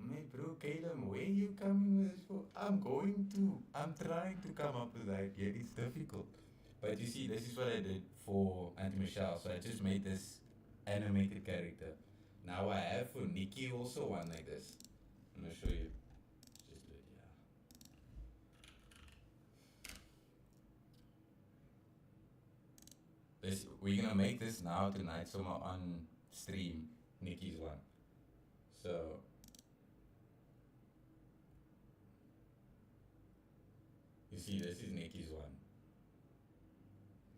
Mate, bro, Caleb, where you coming with this for? I'm trying to come up with the idea. It's difficult. But you see, this is what I did for Auntie Michelle. So I just made this animated character. Now I have for Nikki also one like this. I'm gonna show you. Just do it, yeah. We're gonna make this now tonight, so on stream, Nikki's one. So you see, this is Nikki's one.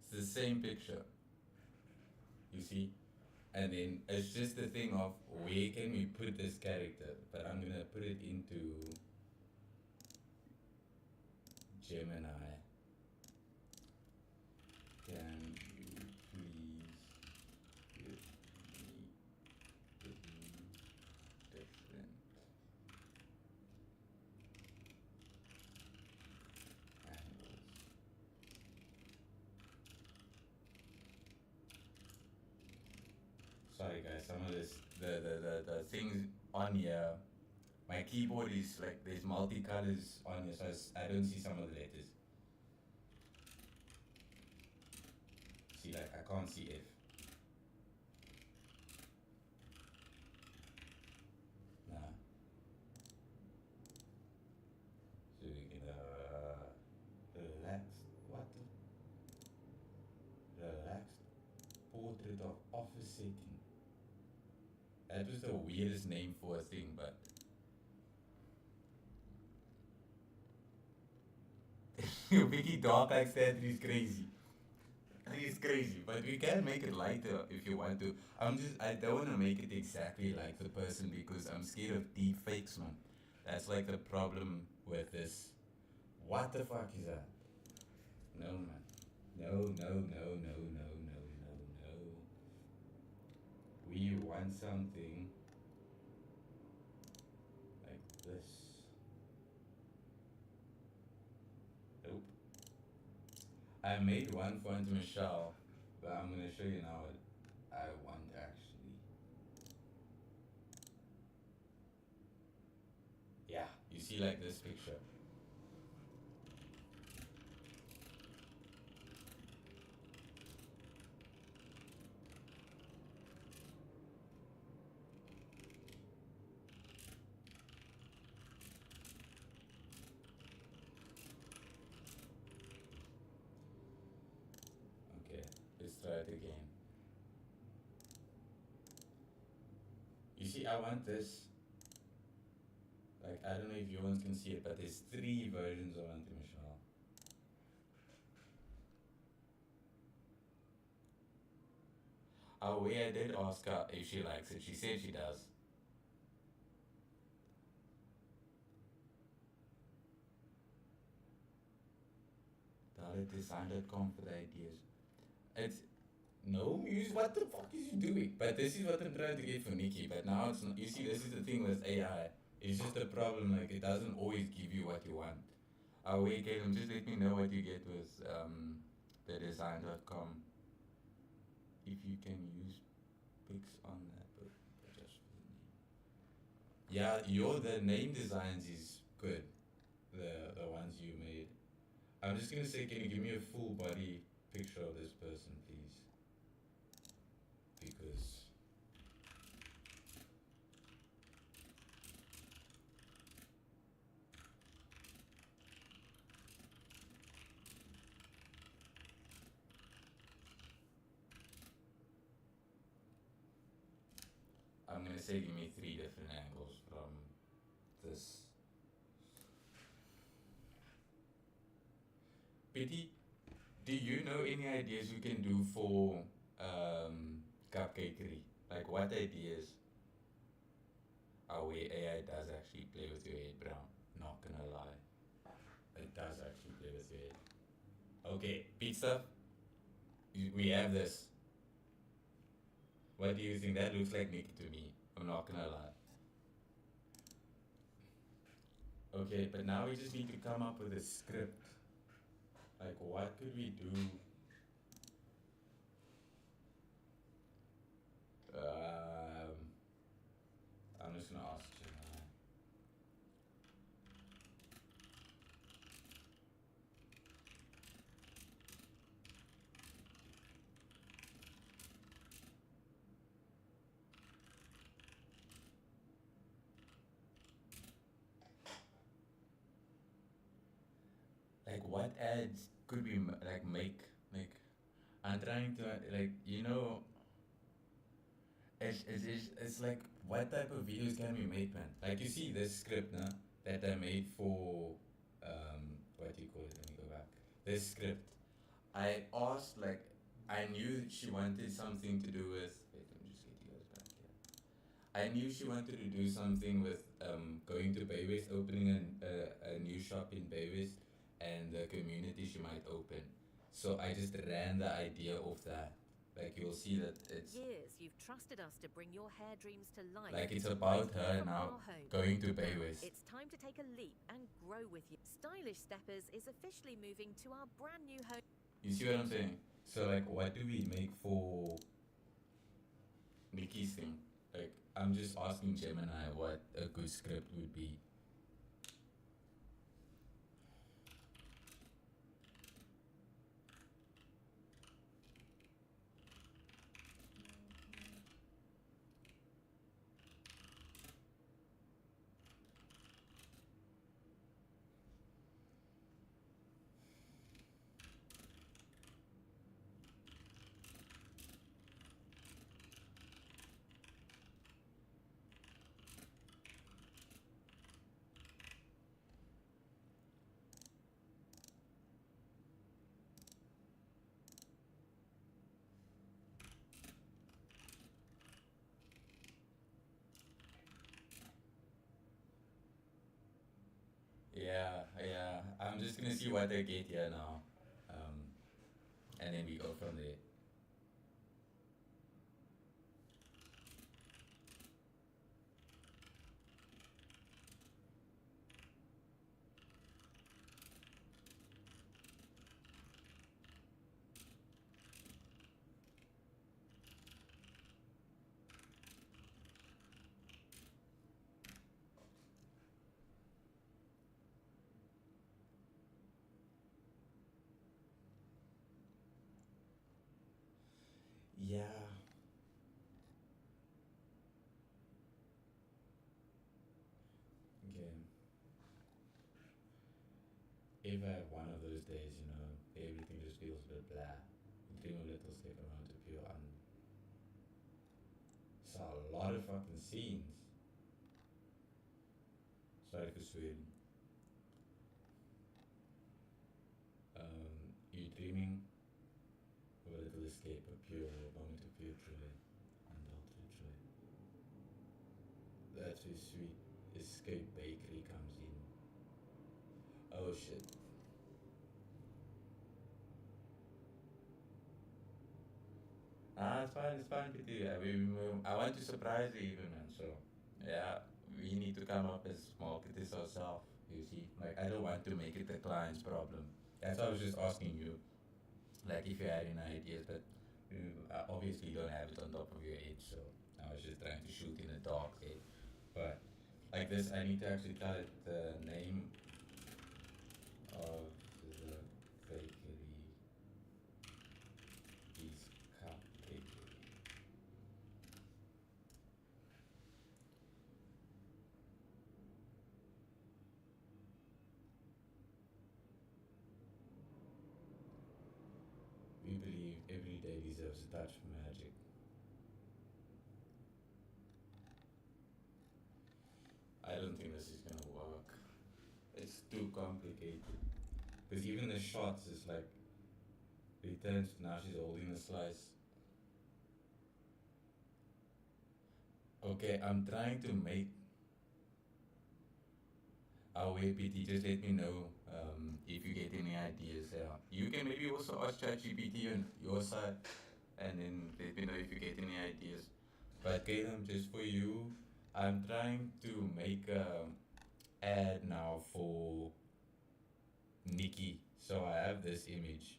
It's the same picture. You see? And then it's just the thing of where can we put this character? But I'm gonna put it into Gemini. Can you please give me different angles? Sorry guys, some of this, the things on here, my keyboard is like, there's multicolors on here, so I don't see some of the letters. See, like, I can't see F. Nah. So we can, relaxed, what the? Relaxed portrait of office setting. That was the weirdest name for a thing, but Vicky Dark like that is crazy. It's crazy, but we can make it lighter if you want to. I don't want to make it exactly like the person because I'm scared of deep fakes, man. That's like the problem with this. What the fuck is that? No, man. No. We want something like this. Nope. I made one for Auntie Michelle, but I'm gonna show you now what I want actually. Yeah, you see like this picture. Let's try it again. You see, I want this. Like, I don't know if you ones can see it, but there's 3 versions of Auntie Michelle. Oh, yeah, I did ask her if she likes it. She said she does. Design.com for the ideas. It's no use. What the fuck is you doing? But this is what I'm trying to get for Nikki. But now it's not. You see, this is the thing with AI. It's just a problem. Like it doesn't always give you what you want. Oh wait, Caleb, just let me know what you get with the design.com. If you can use pics on that, but just for the name. Yeah, the name designs is good. The ones you made. I'm just gonna say, can you give me a full body picture of this person, please? Because I'm gonna say give me 3 different angles from this. Pity, do you know any ideas you can do for cupcakery? Like what ideas? Oh wait, AI does actually play with your head, Brown. Not gonna lie. It does actually play with your head. Okay, pizza. We have this. What do you think? That looks like Nikki to me. I'm not gonna lie. Okay, but now we just need to come up with a script. Like, what could we do? I'm just gonna ask Gemini. what ads could we like make? Like, I'm trying to like, it's like what type of videos can we make, man? Like you see this script, nah, that I made for what do you call it? Let me go back. This script. I asked like I knew she wanted something to do with. Wait, let me just get you guys back here. I knew she wanted to do something with going to Baywest, opening a new shop in Baywest, and the community she might open. So I just ran the idea of that. Like you'll see that it's Years you've trusted us to bring your hair dreams to life. like it's about her From now our home. going to Now, Baywest. it's time to take a leap and grow with you. Stylish Steppers is officially moving to our brand new home. You see what I'm saying? So like, what do we make for Nikki's thing? Like, I'm just asking Gemini what a good script would be. Yeah, yeah. I'm just gonna see what they get here now, and then we go from there. Yeah. Okay. If I have one of those days, everything just feels a bit blah. Dream a little step around to pure it's a lot of fucking scenes. Sorry for swearing. You're dreaming of a little escape, a pure moment of pure joy, unadulterated joy. That's where sweet escape bakery comes in. Oh shit. Ah, it's fine, PT. I want to surprise you even, man. So, yeah, we need to come up as marketers ourselves. You see, like I don't want to make it the client's problem. That's why I was just asking you, like if you had any ideas, but obviously you don't have it on top of your head. So I was just trying to shoot in the dark there. But like this, I need to actually tell it the name of the bakery is Cupcake. We believe every day deserves a touch of magic. I don't think this is gonna work. It's too complicated. Because even the shots is like returns now she's holding the slice. Okay, I'm trying to make our APT. Just let me know if you get any ideas. You can maybe also ask ChatGPT on your side, and then let me know if you get any ideas. But Caleb, just for you, I'm trying to make a ad now for Nikki. So I have this image.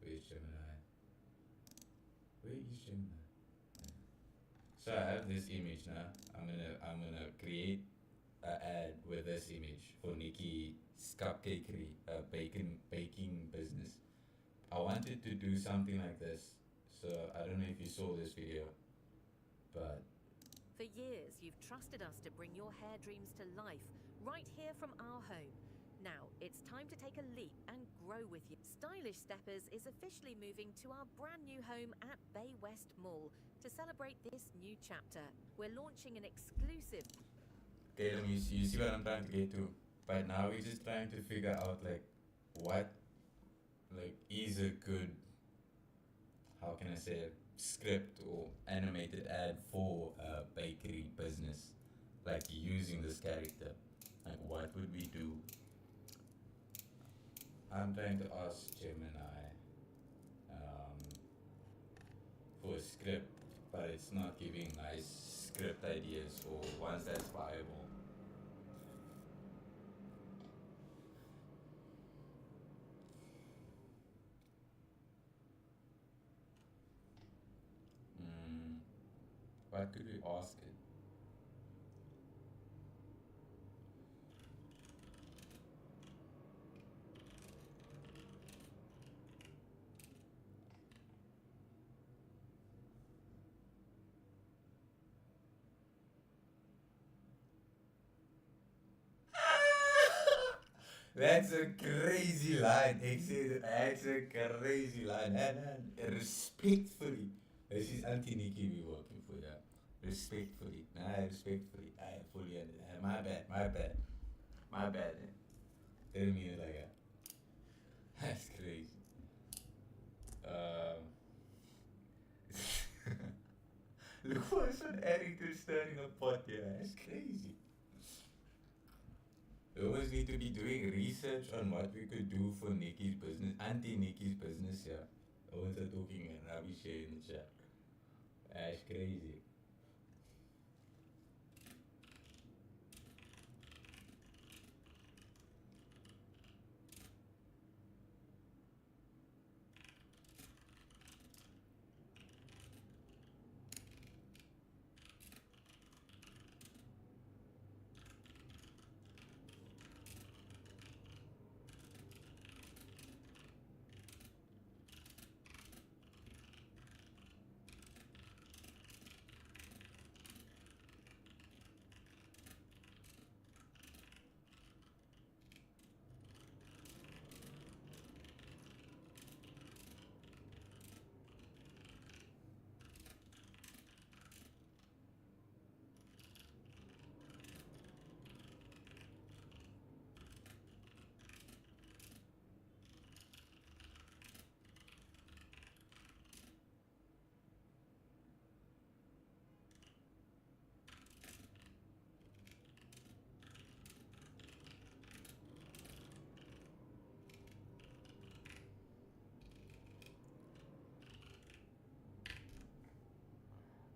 Where's Gemini? Where is Gemini? So I have this image now. I'm gonna create an ad with this image for Nikki's cupcakery, baking business. I wanted to do something like this. So I don't know if you saw this video, but For years, you've trusted us to bring your hair dreams to life right here from our home. Now, it's time to take a leap and grow with you. Stylish Steppers is officially moving to our brand new home at Bay West Mall to celebrate this new chapter. We're launching an exclusive... Caleb, you see what I'm trying to get to? But now we're just trying to figure out, like, what, like, is a good, how can I say it, script or animated ad for a bakery business, like using this character. Like, what would we do? I'm trying to ask Gemini for a script, but it's not giving nice script ideas or ones that's viable. What could we ask it? That's a crazy line. That's a crazy line. And respectfully, this is Auntie Nikki we working for, yeah. Respectfully. Nah, respectfully. I fully understand. My bad. Didn't mean it like that. That's crazy. Look for some editor stirring a pot here. That's crazy. We always need to be doing research on what we could do for Nikki's business, Auntie Nikki's business, yeah. Always are talking rubbish here in the chat. That's crazy.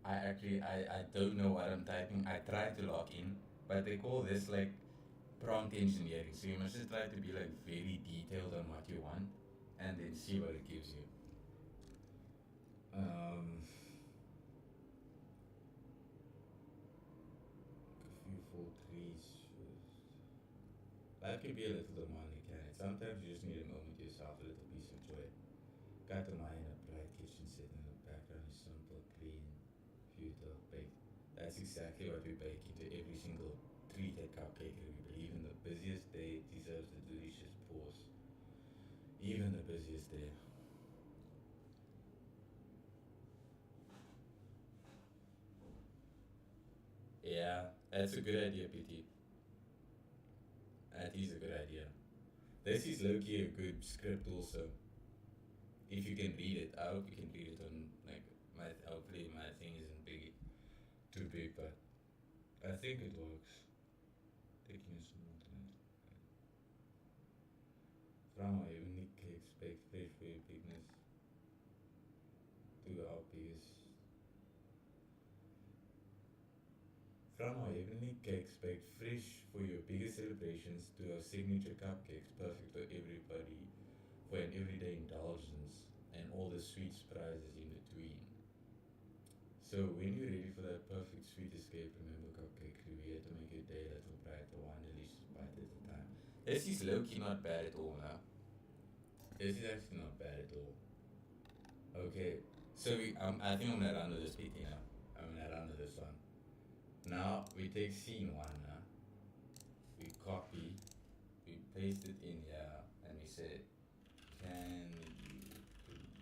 I don't know what I'm typing. I tried to log in, but they call this like prompt engineering. So you must just try to be like very detailed on what you want and then see what it gives you. A few full trees. Life can be a little demanding, can it? Sometimes you just need a moment to yourself, a little piece of joy. Got to mind a bright kitchen set in the background is simple, clean, beautiful, baked. That's exactly what we bake into every single treated cupcake. We believe in the busiest day deserves the delicious pause. Even the busiest day. Yeah, that's a good idea, PT. That is a good idea. This is low-key a good script also. If you can read it, I hope you can read it on like hopefully my thing isn't too big, but I think it works. Taking a small time. From our unique cakes baked fresh for your bigness to our biggest. From our unique cakes baked fresh for your biggest celebrations to our signature cupcakes perfect for everybody, for an everyday indulgence and all the sweet surprises in between. So when you're ready for that perfect sweet escape, remember Cupcake Crew here to make your day a little brighter, one delicious bite at a time. This is low-key not bad at all now. This is actually not bad at all. Okay, so I think I'm gonna run with this PT now. I'm gonna run with this one. Now we take scene one now. We copy, we paste it in here and we say, can you please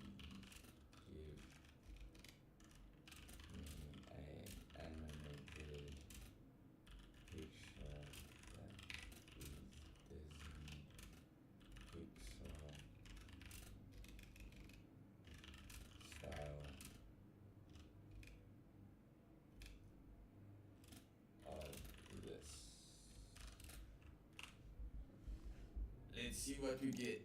give me an animated picture that is Disney Pixar style of this. Let's see what we get.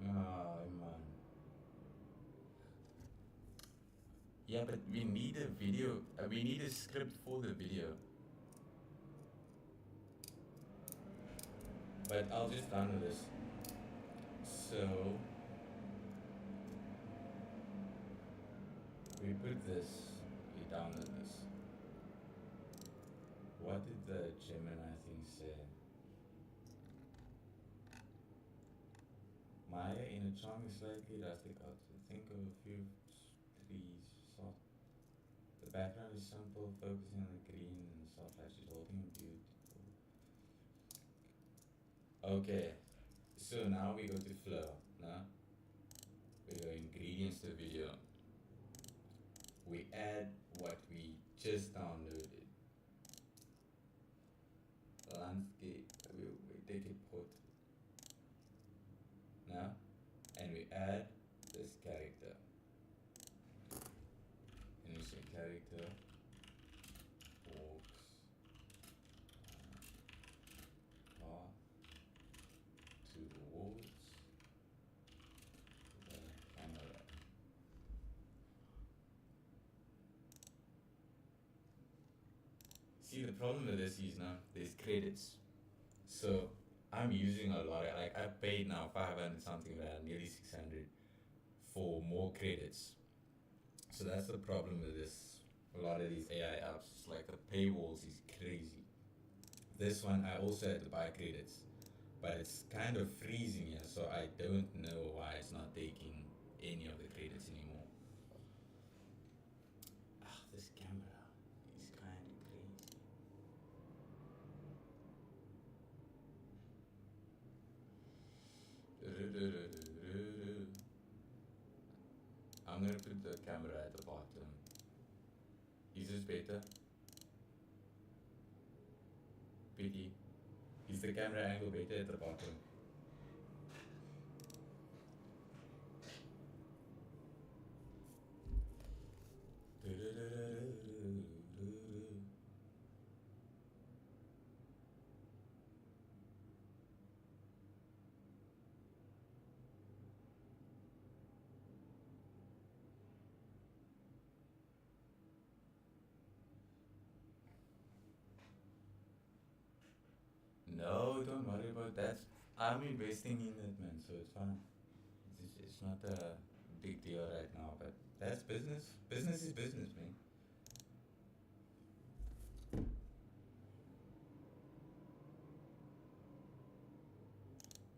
Oh man. Yeah, but we need a video. We need a script for the video. But I'll just download this. So we put this. We download this. What did the Gemini thing say? Maya in a charming, slightly rustic outfit. Think of a few trees, soft. The background is simple, focusing on the green and soft light. She's holding a beautiful. Okay, so now we go to flow. Now we go ingredients to video. We add what we just downloaded. Landscape. We take a portrait. Now, and we add this character. And we say character walks path towards the camera. See, the problem with this is now there's credits. So I'm using a lot of, like I paid now 500 something rand, nearly 600 for more credits. So that's the problem with this. A lot of these AI apps, it's like the paywalls is crazy. This one I also had to buy credits, but it's kind of freezing here, so I don't know why it's not taking any of the credits anymore. Ah, this camera is kind of crazy. I'm gonna put the camera at the bottom. Is this better? Pity. Is the camera angle better at the bottom? No, don't worry about that. I'm investing in it, man, so it's fine. It's not a big deal right now, but that's business. Business is business, man.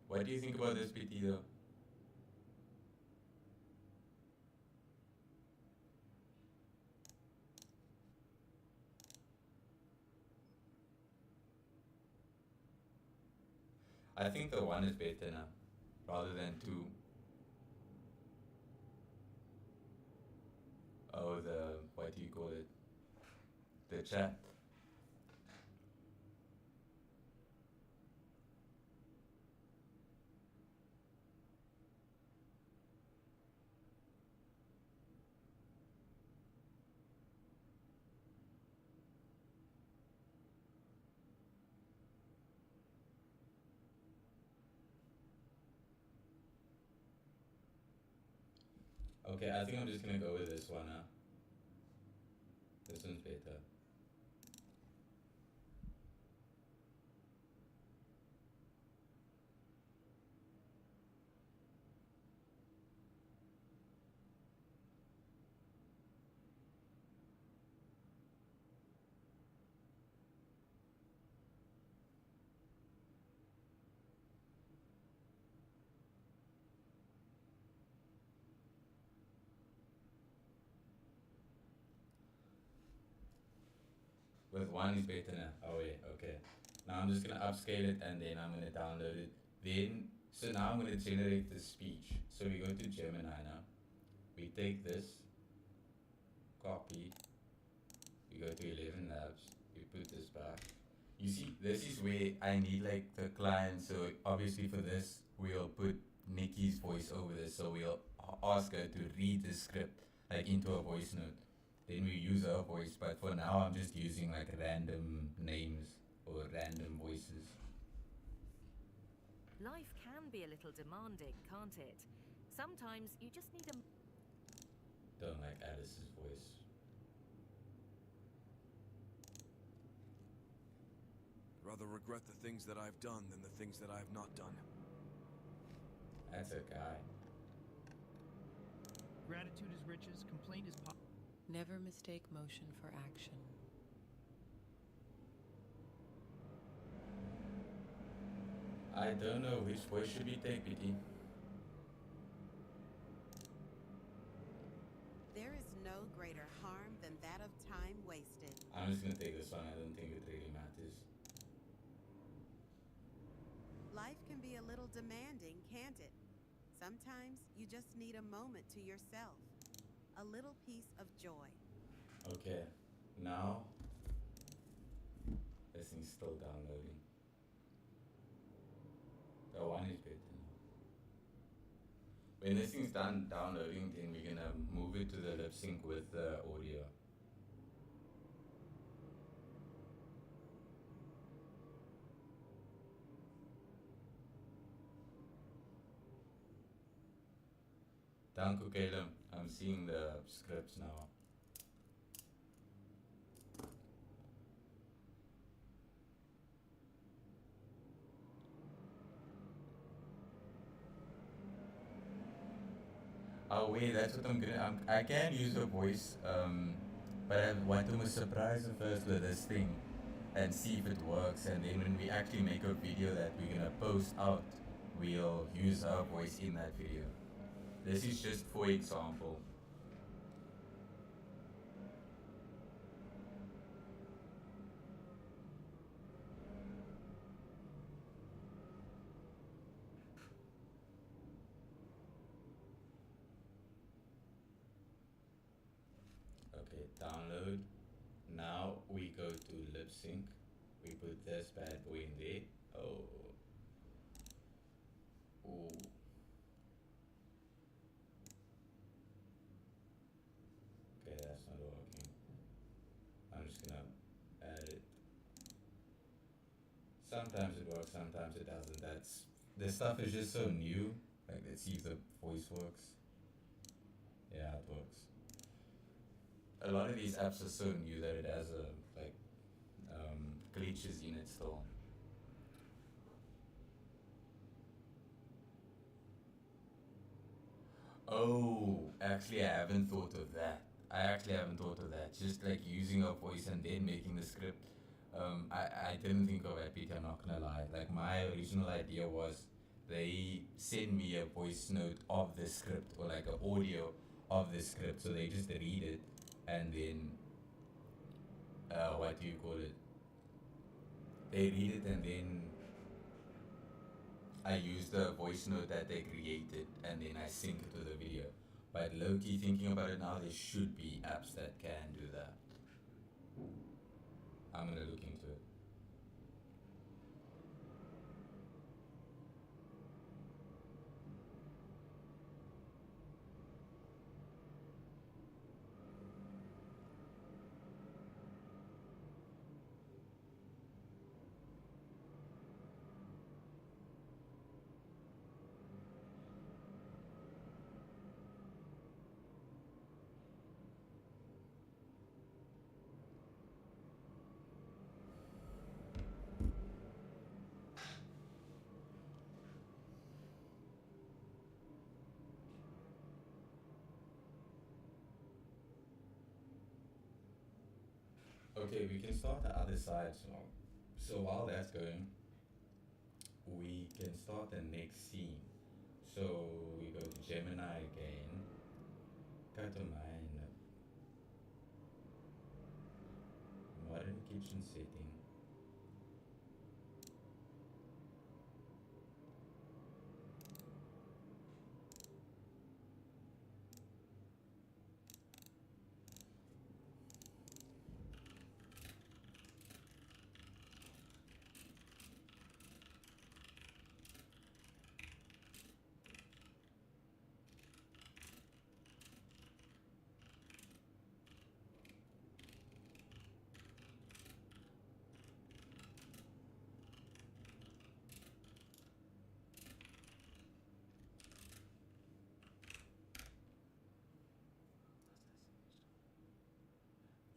What do you think about this PT though? I think the one is better now, rather than two. Oh, what do you call it? The chat. Okay, I think I'm just gonna go with this one now. This one's better. With one is better now. Oh wait, okay. Now I'm just gonna upscale it and then I'm gonna download it. Then, so now I'm gonna generate the speech. So we go to Gemini now. We take this, copy, we go to 11 Labs, we put this back. You see, this is where I need like the client. So obviously for this, we'll put Nikki's voice over this. So we'll ask her to read the script like into a voice note. Then we use her voice, but for now I'm just using like random names or random voices. Life can be a little demanding, can't it? Sometimes you just need a... Don't like Alice's voice. Rather regret the things that I've done than the things that I have not done. That's a guy. Gratitude is riches, complaint is poverty. Never mistake motion for action. I don't know which voice should we take, BT. There is no greater harm than that of time wasted. I'm just gonna take this one. I don't think it really matters. Life can be a little demanding, can't it? Sometimes you just need a moment to yourself. A little piece of joy. Okay, now this thing's still downloading. The one is better now. When this thing's done downloading, then we're gonna move it to the lip sync with the audio. Danku Caleb, I'm seeing the scripts now. Oh wait, that's what I'm gonna. I can use a voice, but I want to surprise her first with this thing, and see if it works. And then when we actually make a video that we're gonna post out, we'll use our voice in that video. This is just for example. Okay, download. Now we go to lip sync. We put this bad boy in there. Oh. Ooh. Okay, that's not working. I'm just gonna add it. Sometimes it works, sometimes it doesn't. This stuff is just so new. Like, let's see if the voice works. Yeah, it works. A lot of these apps are so new that it has glitches in it still. Oh, actually I haven't thought of that. Just like using a voice and then making the script. I didn't think of it, Peter, I'm not gonna lie. Like, my original idea was they send me a voice note of the script or like an audio of the script, so they just read it and then what do you call it? They read it and then I use the voice note that they created and then I sync it to the video. But low-key thinking about it now, there should be apps that can do that. I'm gonna look into it. Okay, we can start the other side. So while that's going, we can start the next scene. So we go to Gemini again. Go to mine. Modern kitchen setting.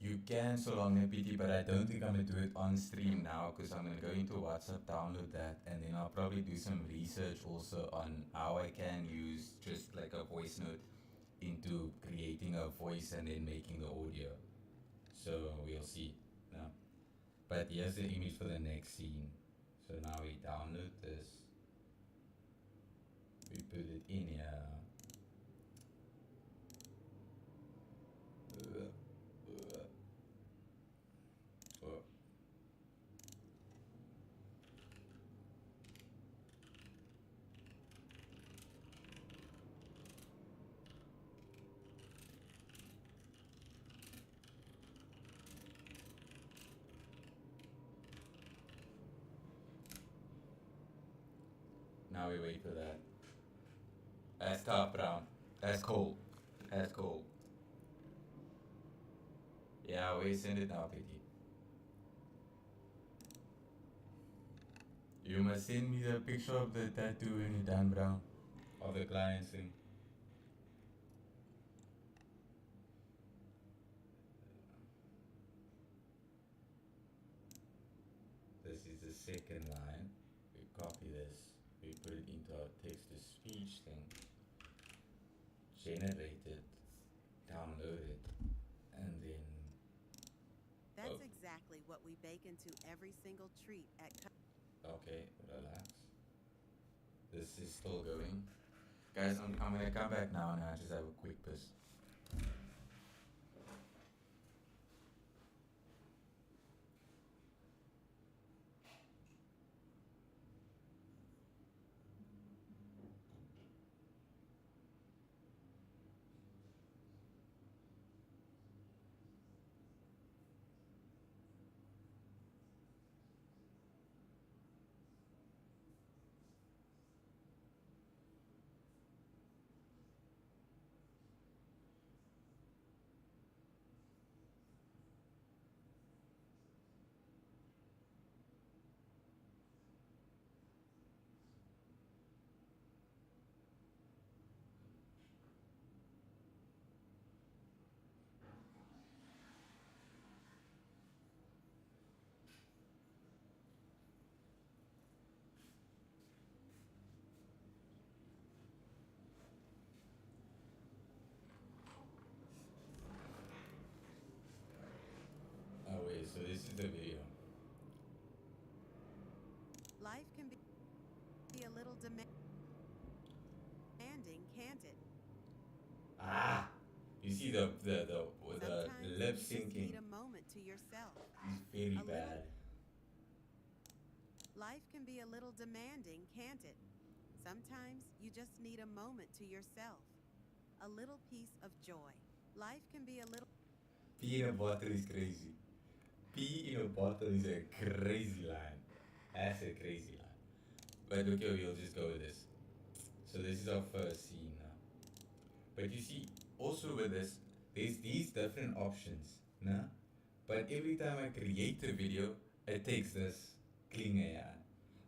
You can so long APT, but I don't think I'm gonna do it on stream now because I'm gonna go into WhatsApp, download that, and then I'll probably do some research also on how I can use just like a voice note into creating a voice and then making the audio. So we'll see now. But here's the image for the next scene. So now we download this. We put it in here. Oh. Now we wait for that. That's top brown. That's cold. That's cold. Yeah, we send it now, Pity. You must send me the picture of the tattoo when you're done, brown. Of the client's thing. This is the second line. We copy this. We put it into our text to speech thing. Generate it. Download it. And then. That's exactly what we bake into every single treat at Okay, relax. This is still going. Guys, I'm gonna come back now and I just have a quick piss. Oh wait, so this is the video. Life can be a little demanding, can't it? Ah! You see the Sometimes lip you just syncing need a moment to yourself. is very a little- bad. Life can be a little demanding, can't it? Sometimes you just need a moment to yourself. A little piece of joy. Life can be a little... Pee in a bottle is crazy. Pee in a bottle is a crazy line. That's a crazy line. But okay, we'll just go with this. So this is our first scene now. But you see, also with this, there's these different options, nah? But every time I create a video, it takes this Kling AI.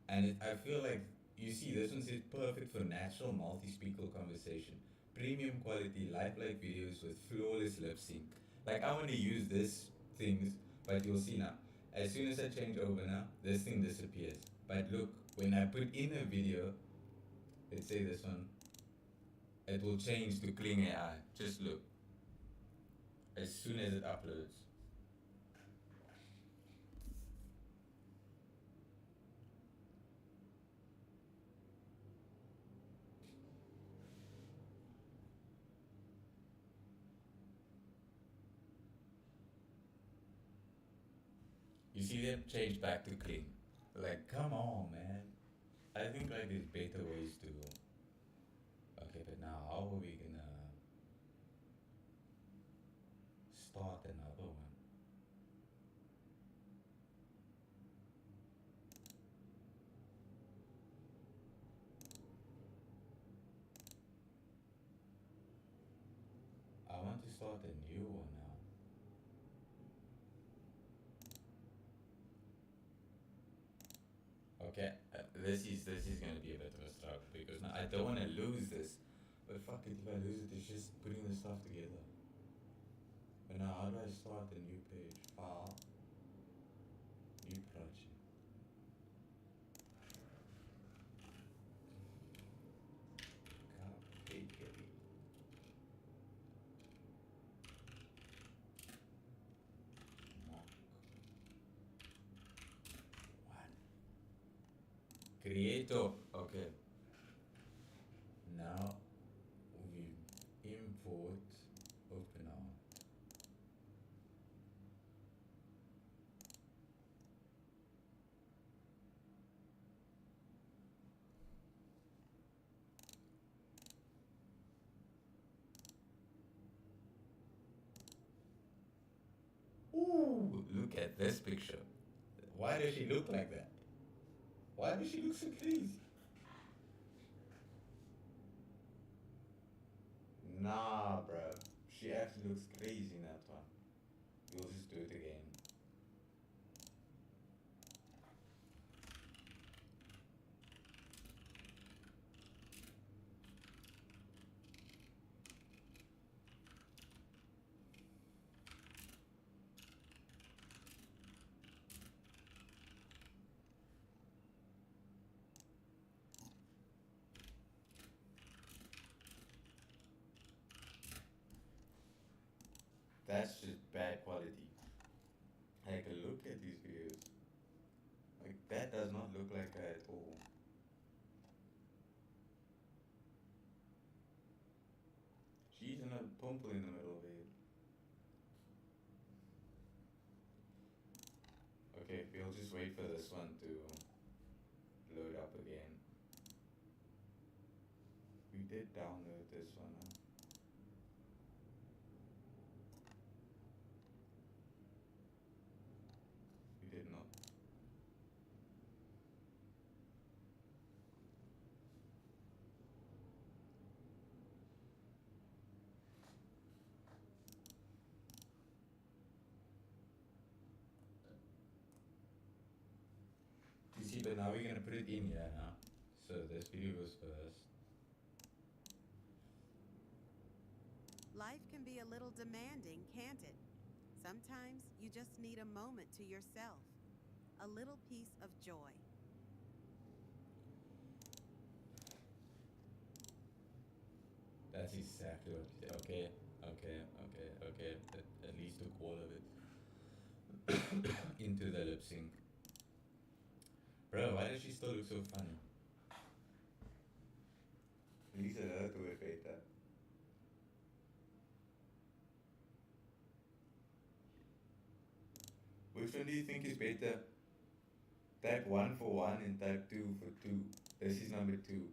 And I feel like, you see, this one says perfect for natural multi-speaker conversation. Premium quality, lifelike videos with flawless lip sync. Like, I want to use this things, but you'll see now. As soon as I change over now, this thing disappears. But look, when I put in a video, let's say this one, it will change to Kling AI. Just look. As soon as it uploads. You see them change back to clean. Like, come on, man. I think like there's better ways to. Okay, but now how are we gonna start another one? I want to start a new one now. Okay, this is gonna be a bit of a struggle because now I don't want to lose this. But fuck it, if I lose it, it's just putting the stuff together. But now, how do I start a new page? File, new project. Copy. Mock one. Creator. Okay. Now we import OpenArt. Ooh, look at this picture. Why does she look like that? Why does she look so crazy? Nah, bro. She actually looks crazy in that one. We'll just do it again. That's just bad quality. Like, look at these videos. Like, that does not look like her at all. She's in a pimple in the middle of it. Okay, we'll just wait for this one to load up again. We did download this one. Huh? We did not. You see, but now we're gonna put it in here now. So this video goes first. Life can be a little demanding, can't it? Sometimes you just need a moment to yourself, a little piece of joy. That's exactly what you said. Okay. At least took all of it into the lip sync. Bro, why does she still look so funny? Lisa had to repeat that. Which one do you think is better? Type 1 for 1 and type 2 for 2. This is number 2.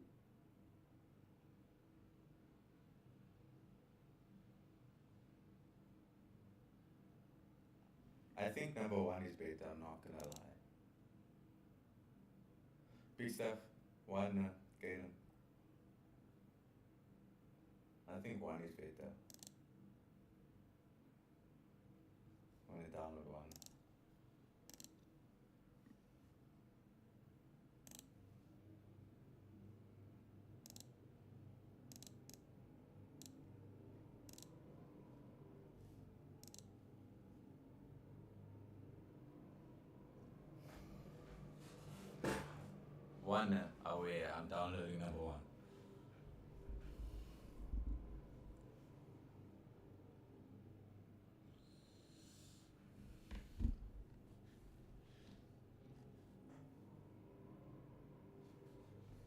I think number 1 is better, I'm not gonna lie. Big stuff, 1, Galen. I think 1 is better. I'm gonna download 1. One, oh yeah, I'm downloading number 1.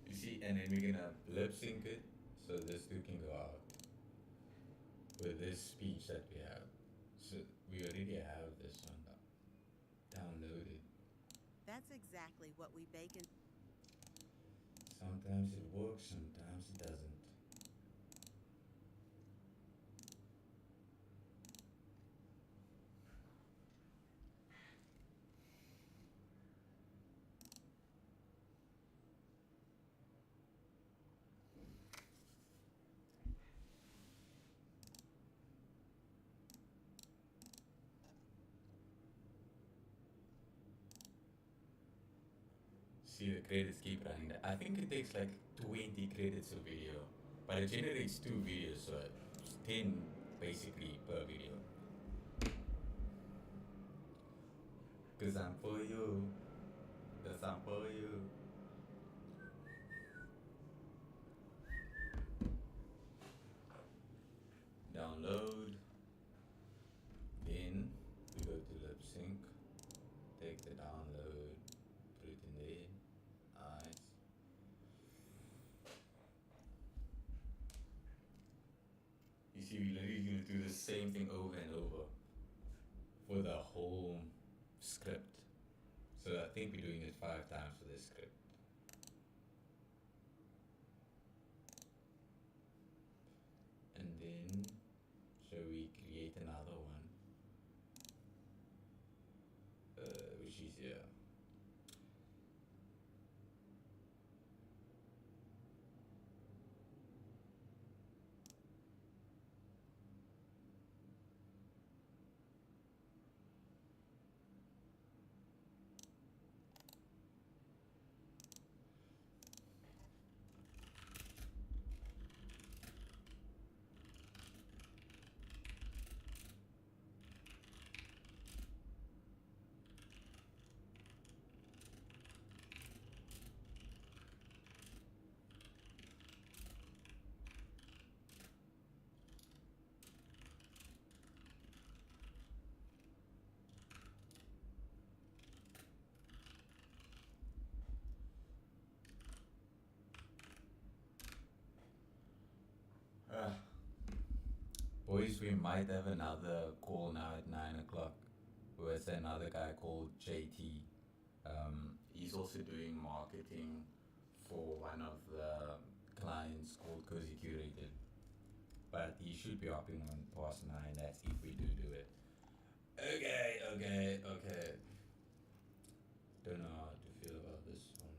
You see, and then we're gonna lip sync it so this two can go out with this speech that we have. So we already have this one downloaded. That's exactly what we bake in. Sometimes it works, sometimes it doesn't. See, the credits keep running. I think it takes like 20 credits a video, but it generates 2 videos, so it's 10 basically per video. Cause I'm for you. Cause I'm for you. Download. Then we go to lip sync. Take the download. Put it in there. Nice. You see, we're literally gonna do the same thing over and over for the whole script. So I think we're doing it 5 times for this script. And then, shall we create another one? Which is here. Boys, we might have another call now at 9 o'clock with another guy called JT. He's also doing marketing for one of the clients called Cozy Curated. But he should be hopping on past 9, that's if we do it. Okay. Don't know how to feel about this one.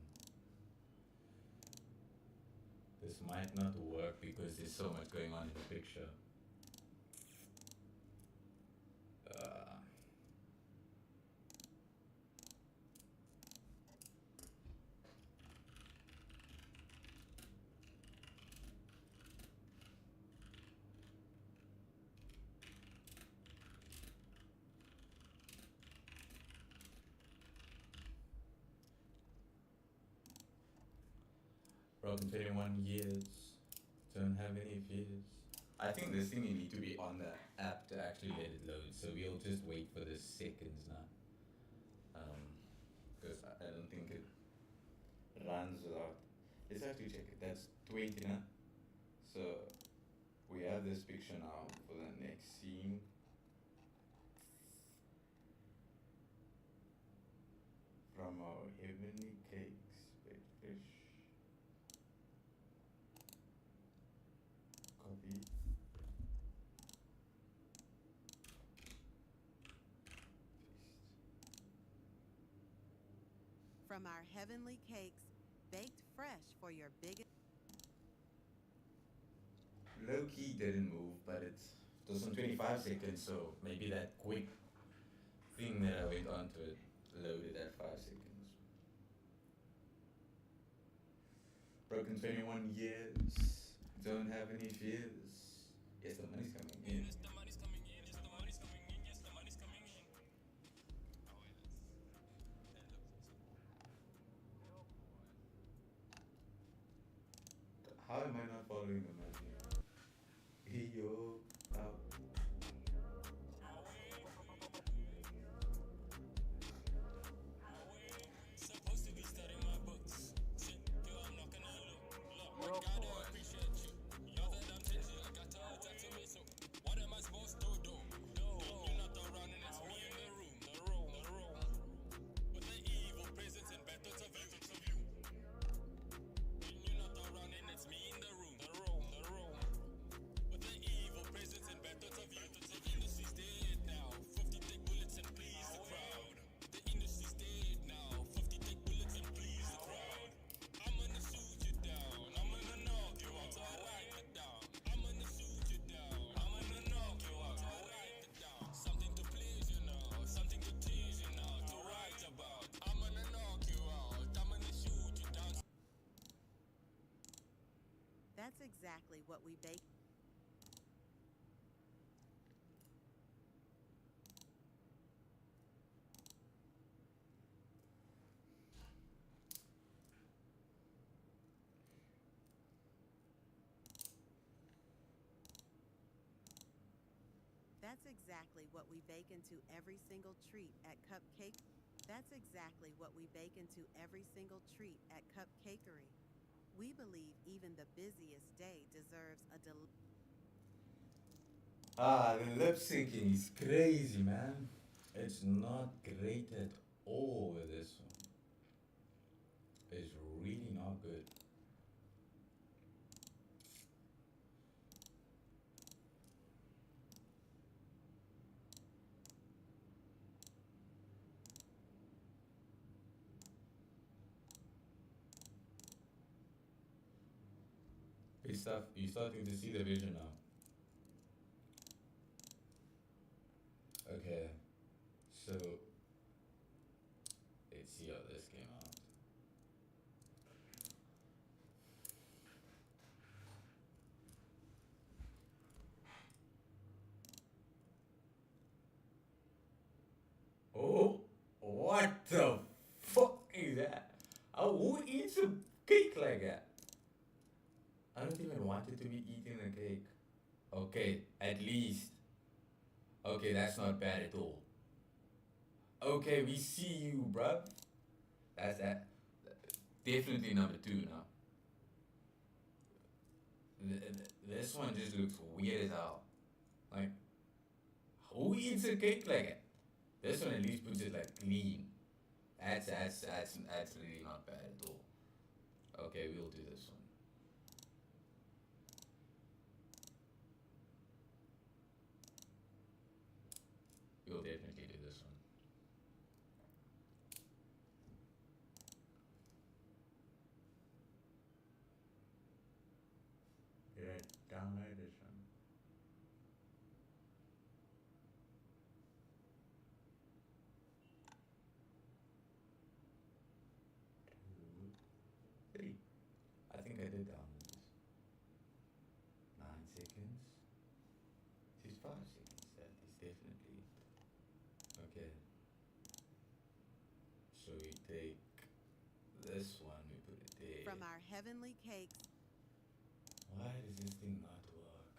This might not work because there's so much going on in the picture. From 21 years, don't have any fears. I think this thing you need to be on the app to actually let it load, so we'll just wait for the seconds now. Because I don't think it runs without. Let's actually check it. That's 20 now. So we have this picture now for the next scene. From our heavenly cakes, baked fish. Copy. From our heavenly cakes, baked fresh for your biggest. Low key didn't move, but it was on 25 seconds, so maybe that quick thing that I went onto it loaded at 5 seconds. Broken 21 years, don't have any fears. Yes, the money's coming in. How am I not following the money? Yo, out. exactly what we bake. That's exactly what we bake into every single treat at Cupcake. That's exactly what we bake into every single treat at Cupcakery. We believe even the busiest day deserves a The lip syncing is crazy, man. It's not great at all with this one. It's really not good. You're starting to see the vision now. Okay, so let's see how this came out. Oh, what the fuck is that? Oh, who eats a cake like that? I don't even want it to be eating a cake. Okay, at least. Okay, that's not bad at all. Okay, we see you, bruh. That's that. Definitely number 2 now. This one just looks weird as hell. Like, who eats a cake like that? This one at least puts it like clean. That's really not bad at all. Okay, we'll do this one. We'll definitely do this one. Did I download this one? Two, three. I think I did download this. 9 seconds. This is 5 seconds. That is definitely okay. So we take this one, we put it there. From our heavenly cakes. Why does this thing not work?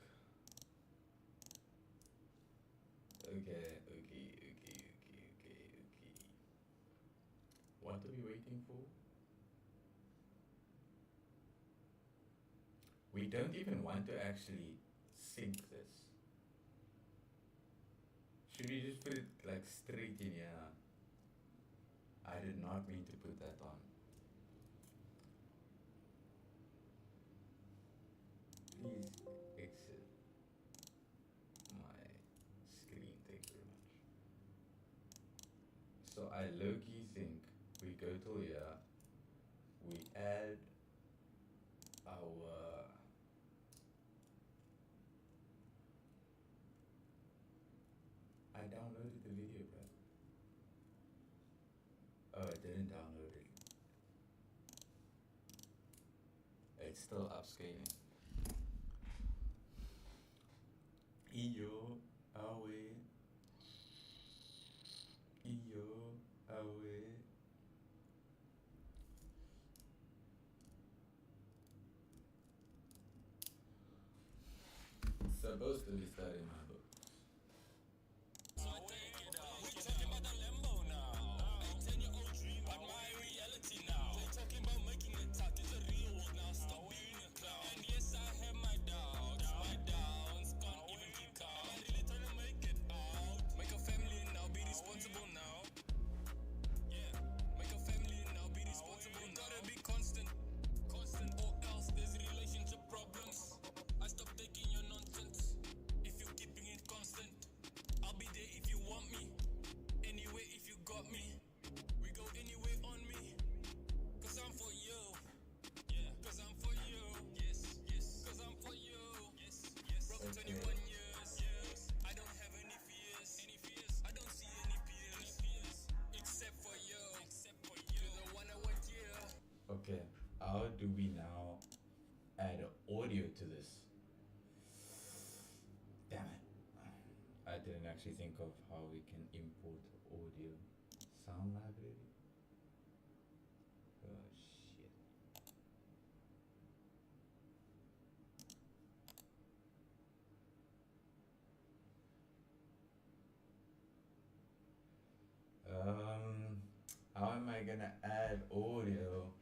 Okay. What are we waiting for? We don't even want to actually sync this. Should we just put it like straight in here? I did not mean to put that on. Please exit my screen, thank you very much. So I low-key think we go to here, we add our I downloaded the video, bro. Oh, I didn't download it. It's still upscaling. Iyo, awe. Supposed to be studying my book. Constant or else there's relationship problems. I stopped taking your nonsense. If you're keeping it didn't actually think of how we can import audio. Sound library? Oh shit. How am I gonna add audio?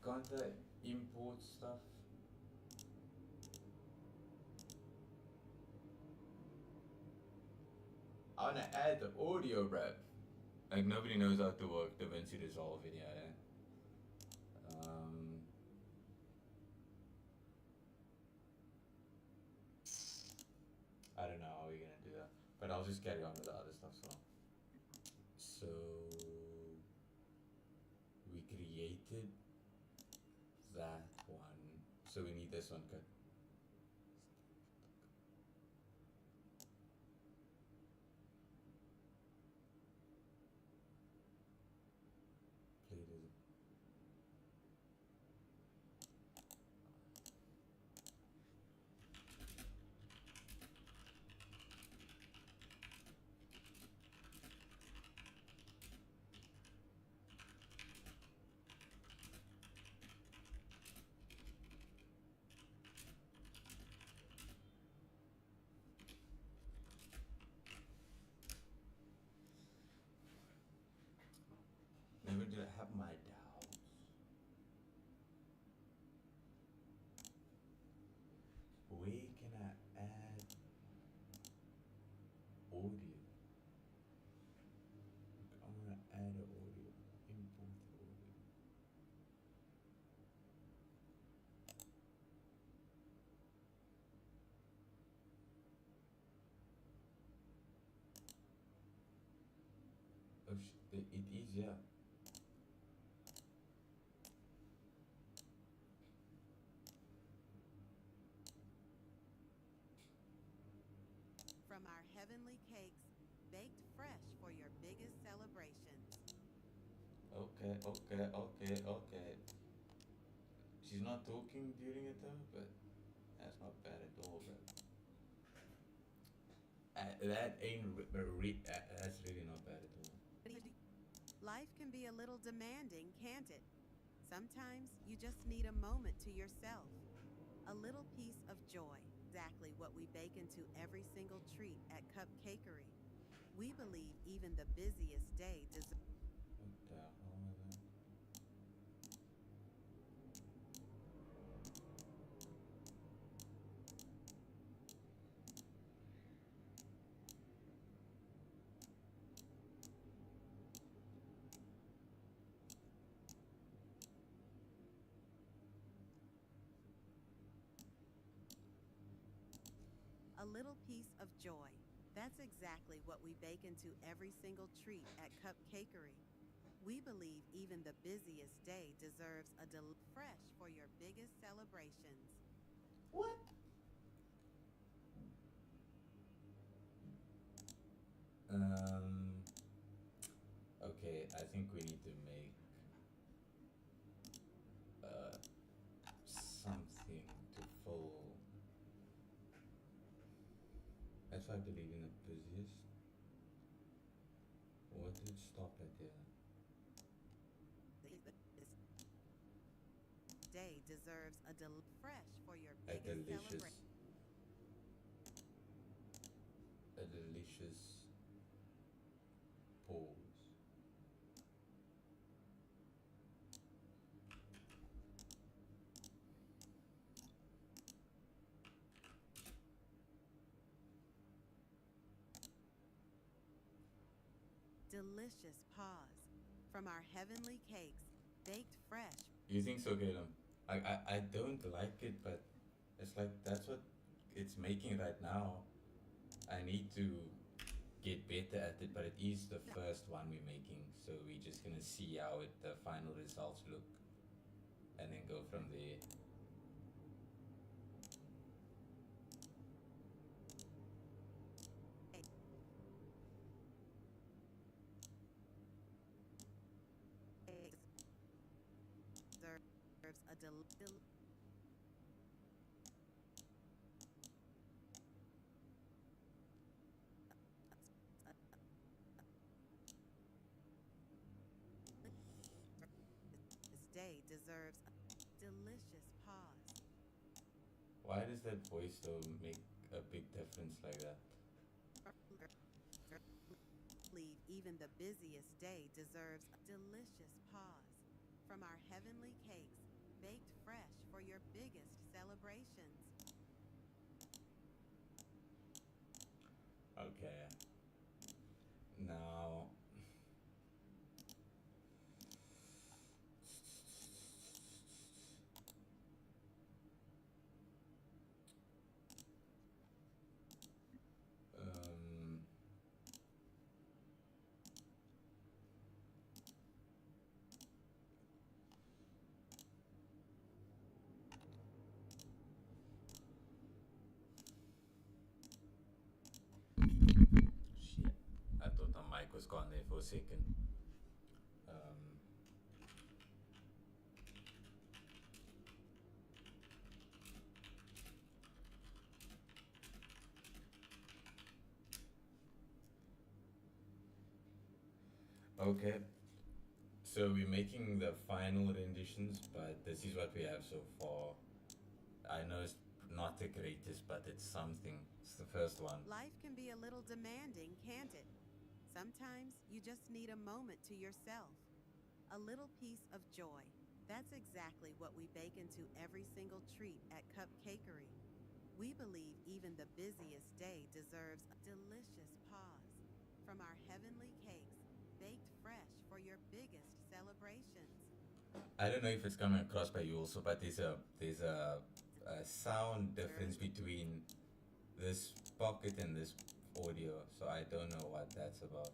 Can't I import stuff? I wanna add the audio, bruh. Like nobody knows how to work DaVinci Resolve video. I don't know how we're gonna do that, but I'll just carry on with the other stuff. So we created that one. So we need this one cut. Play this. Never did I have my doubts. Where can I add audio? I want to add audio. Import audio. Oh shit, it is, yeah. From our heavenly cakes, baked fresh for your biggest celebrations. Okay. She's not talking during it though, but that's not bad at all, bro. That ain't that's really not bad at all. Life can be a little demanding, can't it? Sometimes you just need a moment to yourself. A little piece of joy. Exactly what we bake into every single treat at Cupcakery. We believe even the busiest day deserves. What the hell is that? A little piece of joy. That's exactly what we bake into every single treat at Cupcakery. We believe even the busiest day deserves a fresh for your biggest celebrations. What? Okay, I think we need to make something to fill. That's why I believe in the busiest. What did it stop at there? Day deserves a fresh for your A biggest delicious, celebration. a delicious pause. Delicious pause from our heavenly cakes, baked fresh. You think so, Caleb? I don't like it, but it's like that's what it's making right now. I need to get better at it, but it is the first one we're making, so we're just gonna see how the final results look, and then go from there. Deserves a deserves a delicious pause. Why does that voice though make a big difference like that? Believe even the busiest day deserves a delicious pause. From our heavenly cakes, baked fresh for your biggest celebrations. Okay. Now. Um, Shit. I thought the mic was gone there for a second. Um, okay. So we're making the final renditions, but this is what we have so far. I know it's not the greatest, but it's something. It's the first one. Life can be a little demanding, can't it? Sometimes you just need a moment to yourself. A little piece of joy. That's exactly what we bake into every single treat at Cupcakery. We believe even the busiest day deserves a delicious pause. From our heavenly cakes, baked fresh for your biggest celebrations. I don't know if it's coming across by you also, but there's a sound difference between this pocket and this audio, so I don't know what that's about.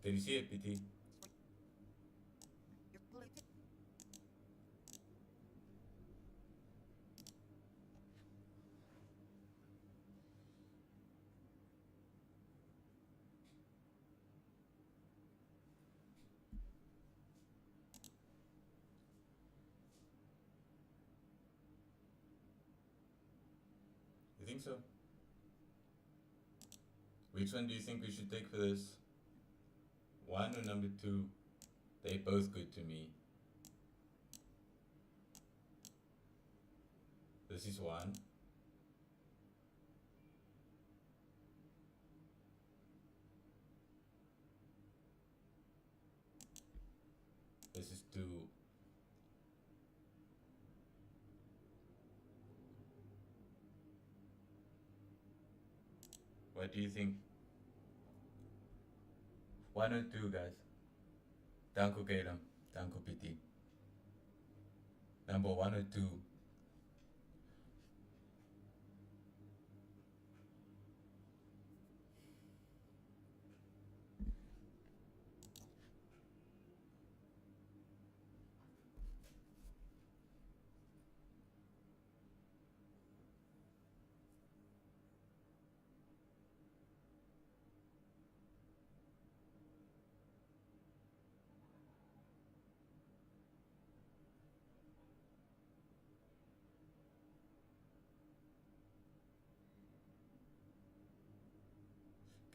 Did you see it, PT? You think so? Which one do you think we should take for this? One or number two? They both good to me. This is one. This is two. What do you think? One or two, guys? Danko Caleb. Danko PT. Number one or two?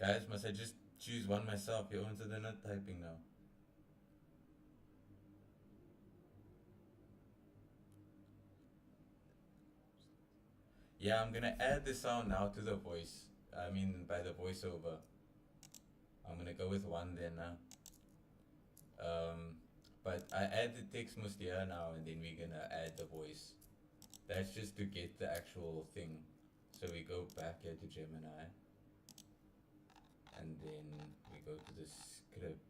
Guys, must I just choose one myself? You're onto the not typing now. Yeah, I'm gonna add the sound now to the voice. I mean, by the voiceover. I'm gonna go with one then now. But I add the text mostly here now, and then we're gonna add the voice. That's just to get the actual thing. So we go back here to Gemini. And then we go to the script.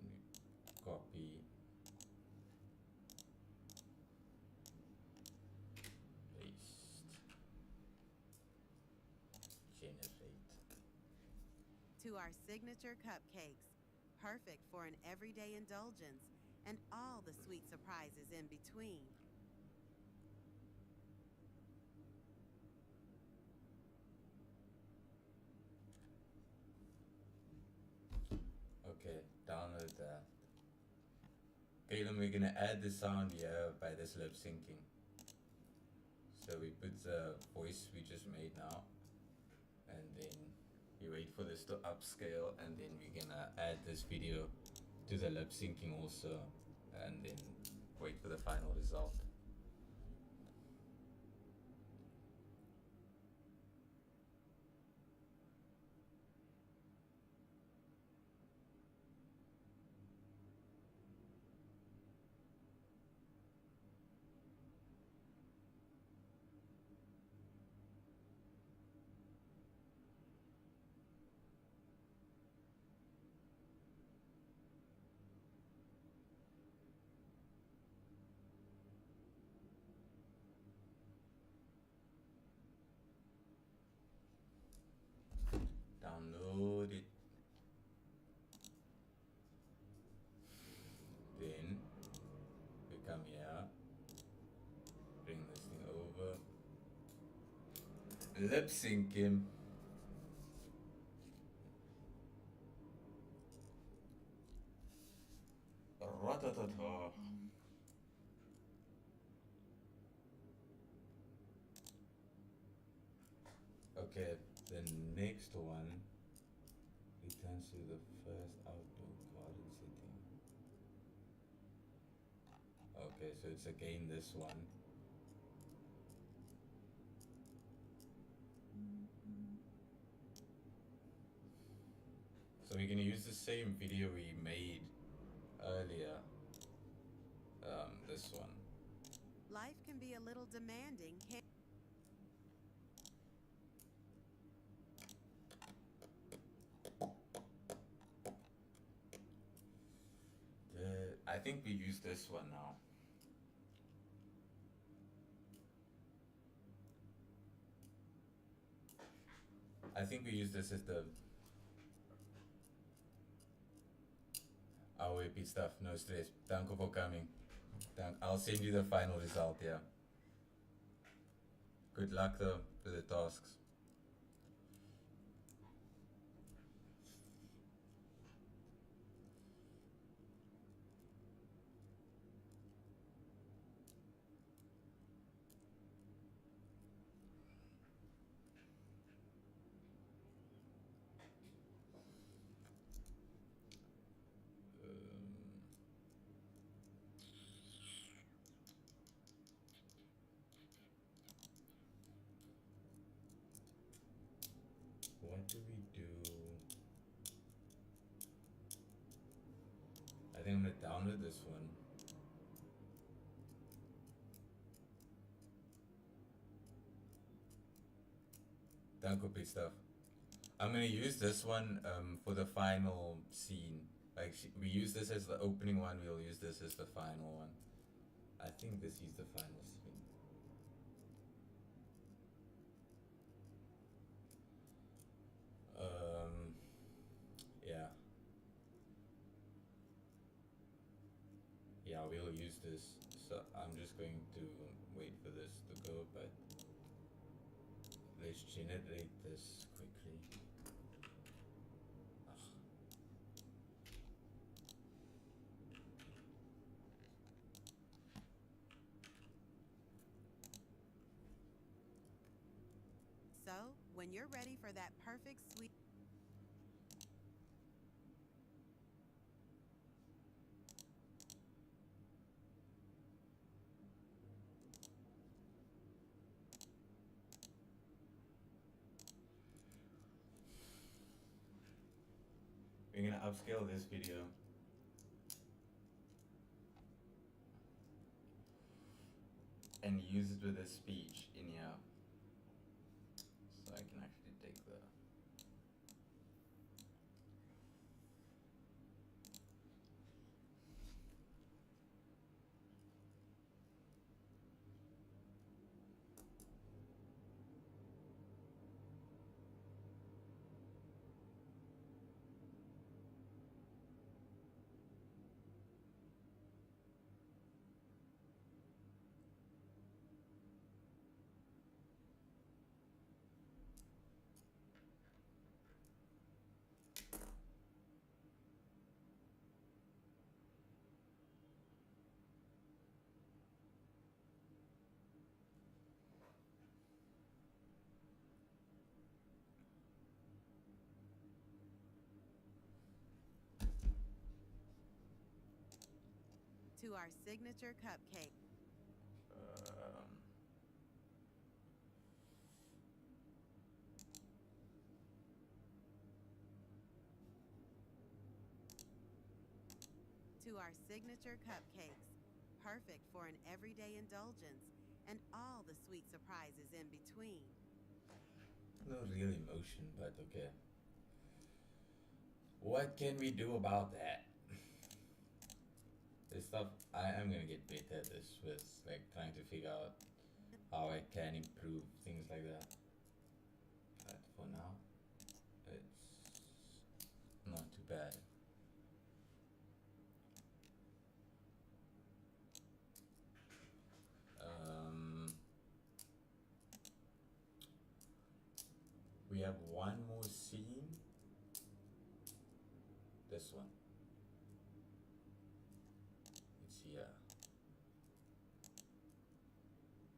And we copy. Paste. Generate. To our signature cupcakes, perfect for an everyday indulgence and all the sweet surprises in between. Okay, download that. Okay, then we're gonna add the sound here by this lip syncing. So we put the voice we just made now, and then you wait for this to upscale, and then we're gonna add this video to the lip syncing also, and then wait for the final result. Download it. Then we come here, bring this thing over, lip sync him. Ratatata. Okay, the next one returns to the first outdoor garden setting. Okay, so it's again this one. So we're gonna use the same video we made earlier. This one. Life can be a little demanding, can't I think we use this one now. I think we use this as the our AP stuff, no stress. Thank you for coming. I'll send you the final result, yeah. Good luck though with the tasks. What do we do? I think I'm gonna download this one. Thank you, stuff. I'm gonna use this one for the final scene. Like we use this as the opening one. We'll use this as the final one. I think this is the final scene. Yeah. Yeah, we'll use this. So I'm just going to wait for this to go, but let's generate this quickly. So, when you're ready for that perfect sweet We're gonna upscale this video. And use it with a speech in here. So I can actually take the To our signature cupcake. To our signature cupcakes, perfect for an everyday indulgence and all the sweet surprises in between. No real emotion, but okay. What can we do about that? This stuff, I am gonna get better at this with like trying to figure out how I can improve things like that. But for now, it's not too bad. We have one more scene. This one. It's here.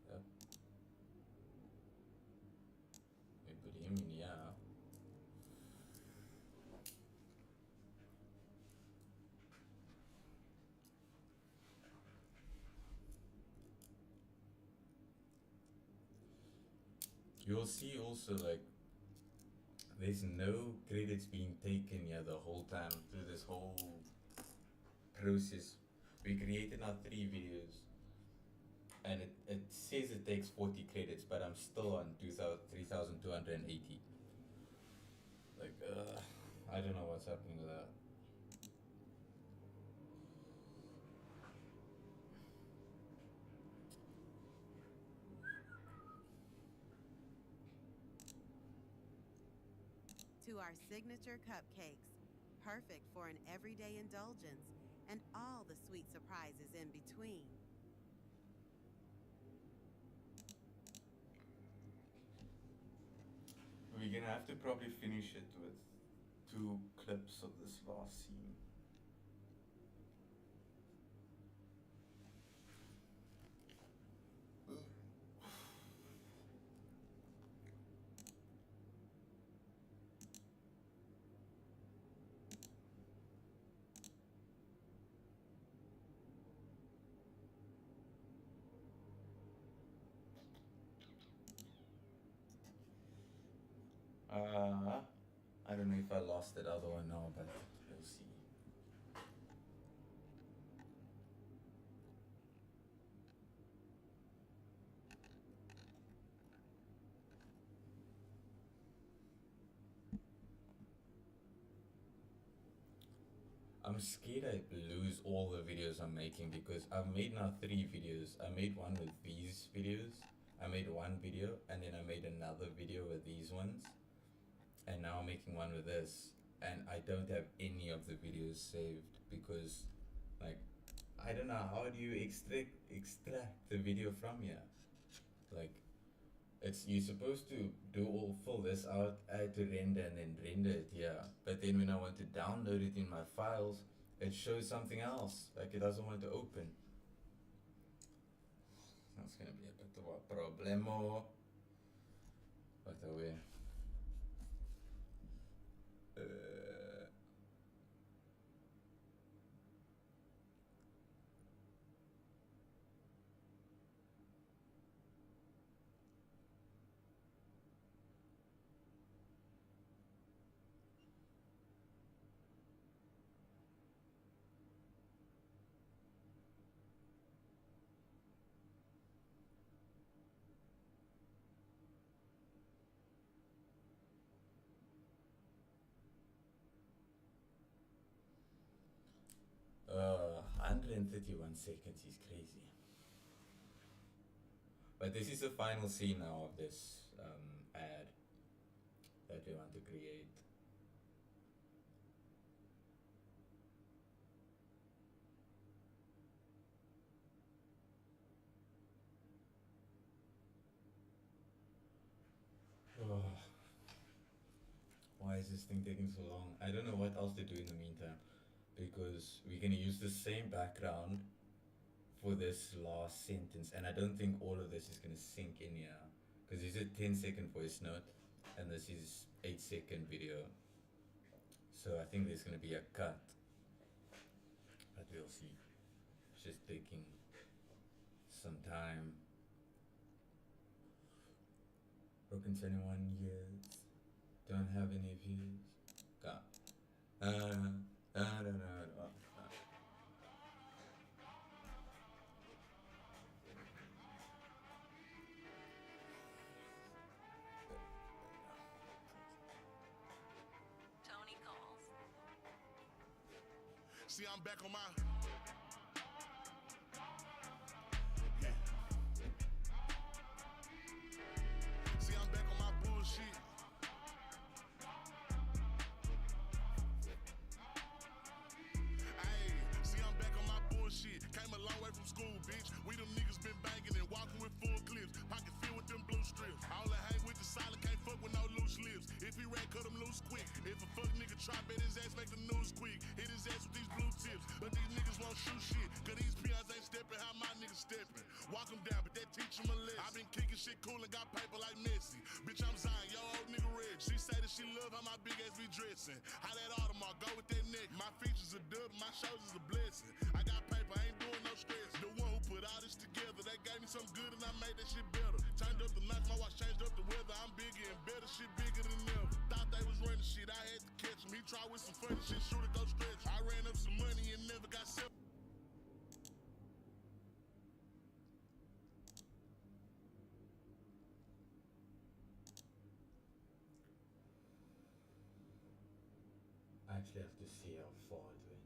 Yep. We put him in here. You'll see also like there's no credits being taken here the whole time through this whole process. We created our 3 videos and it says it takes 40 credits, but I'm still on 3,280. Like, I don't know what's happening with that. To our signature cupcakes, perfect for an everyday indulgence and all the sweet surprises in between. We're gonna have to probably finish it with 2 clips of this last scene. I don't know if I lost that other one now, but we'll see. I'm scared I lose all the videos I'm making because I've made now 3 videos. I made one with these videos, I made one video, and then I made another video with these ones. And now I'm making one with this, and I don't have any of the videos saved because, like, I don't know, how do you extract the video from here? Like, you're supposed to fill this out, add to render, and then render it here. But then when I want to download it in my files, it shows something else. Like, it doesn't want to open. That's gonna be a bit of a problemo. But away. Uh, 131 seconds is crazy. But this is the final scene now of this ad that we want to create. Why is this thing taking so long? I don't know what else to do in the meantime, because we're gonna use the same background for this last sentence, and I don't think all of this is gonna sink in here, because this is a 10-second voice note and this is 8-second video, so I think there's gonna be a cut, but we'll see. just taking some time. Broken 21 years. Don't have any views. God. I don't know. Tony calls. See, I'm back on my. See, I'm back on my bullshit. Ayy, see, I'm back on my bullshit. Came a long way from school, bitch. We them niggas been banging and walking with full clips. Pocket filled with them blue strips. All I hang with the solid, can't fuck with no loose lips. If he ran, cut him loose quick. If a fuck nigga try, bet his ass make the news quick. Hit his ass with these blue tips. But these niggas won't shoot shit. Cause these peons ain't stepping how my niggas stepping. Walk them down, but that teach them a lesson. I been kicking shit cool and got paper like Messi. Bitch, I'm Zion, yo old nigga red. She say that she love how my big ass be dressing. How that Audemars go with that neck. My features are dub, my shoulders a blessing. I got paper, I ain't doing no stress. The one who put all this together, they gave me some good and I made that shit better. Turned up the knife, my watch changed up the weather. I'm bigger and better, shit bigger than ever. Thought they was running shit, I had to catch him. He tried with some funny shit, shoot it, go stretch. I ran up some money and never got self. I actually have to see how far it went.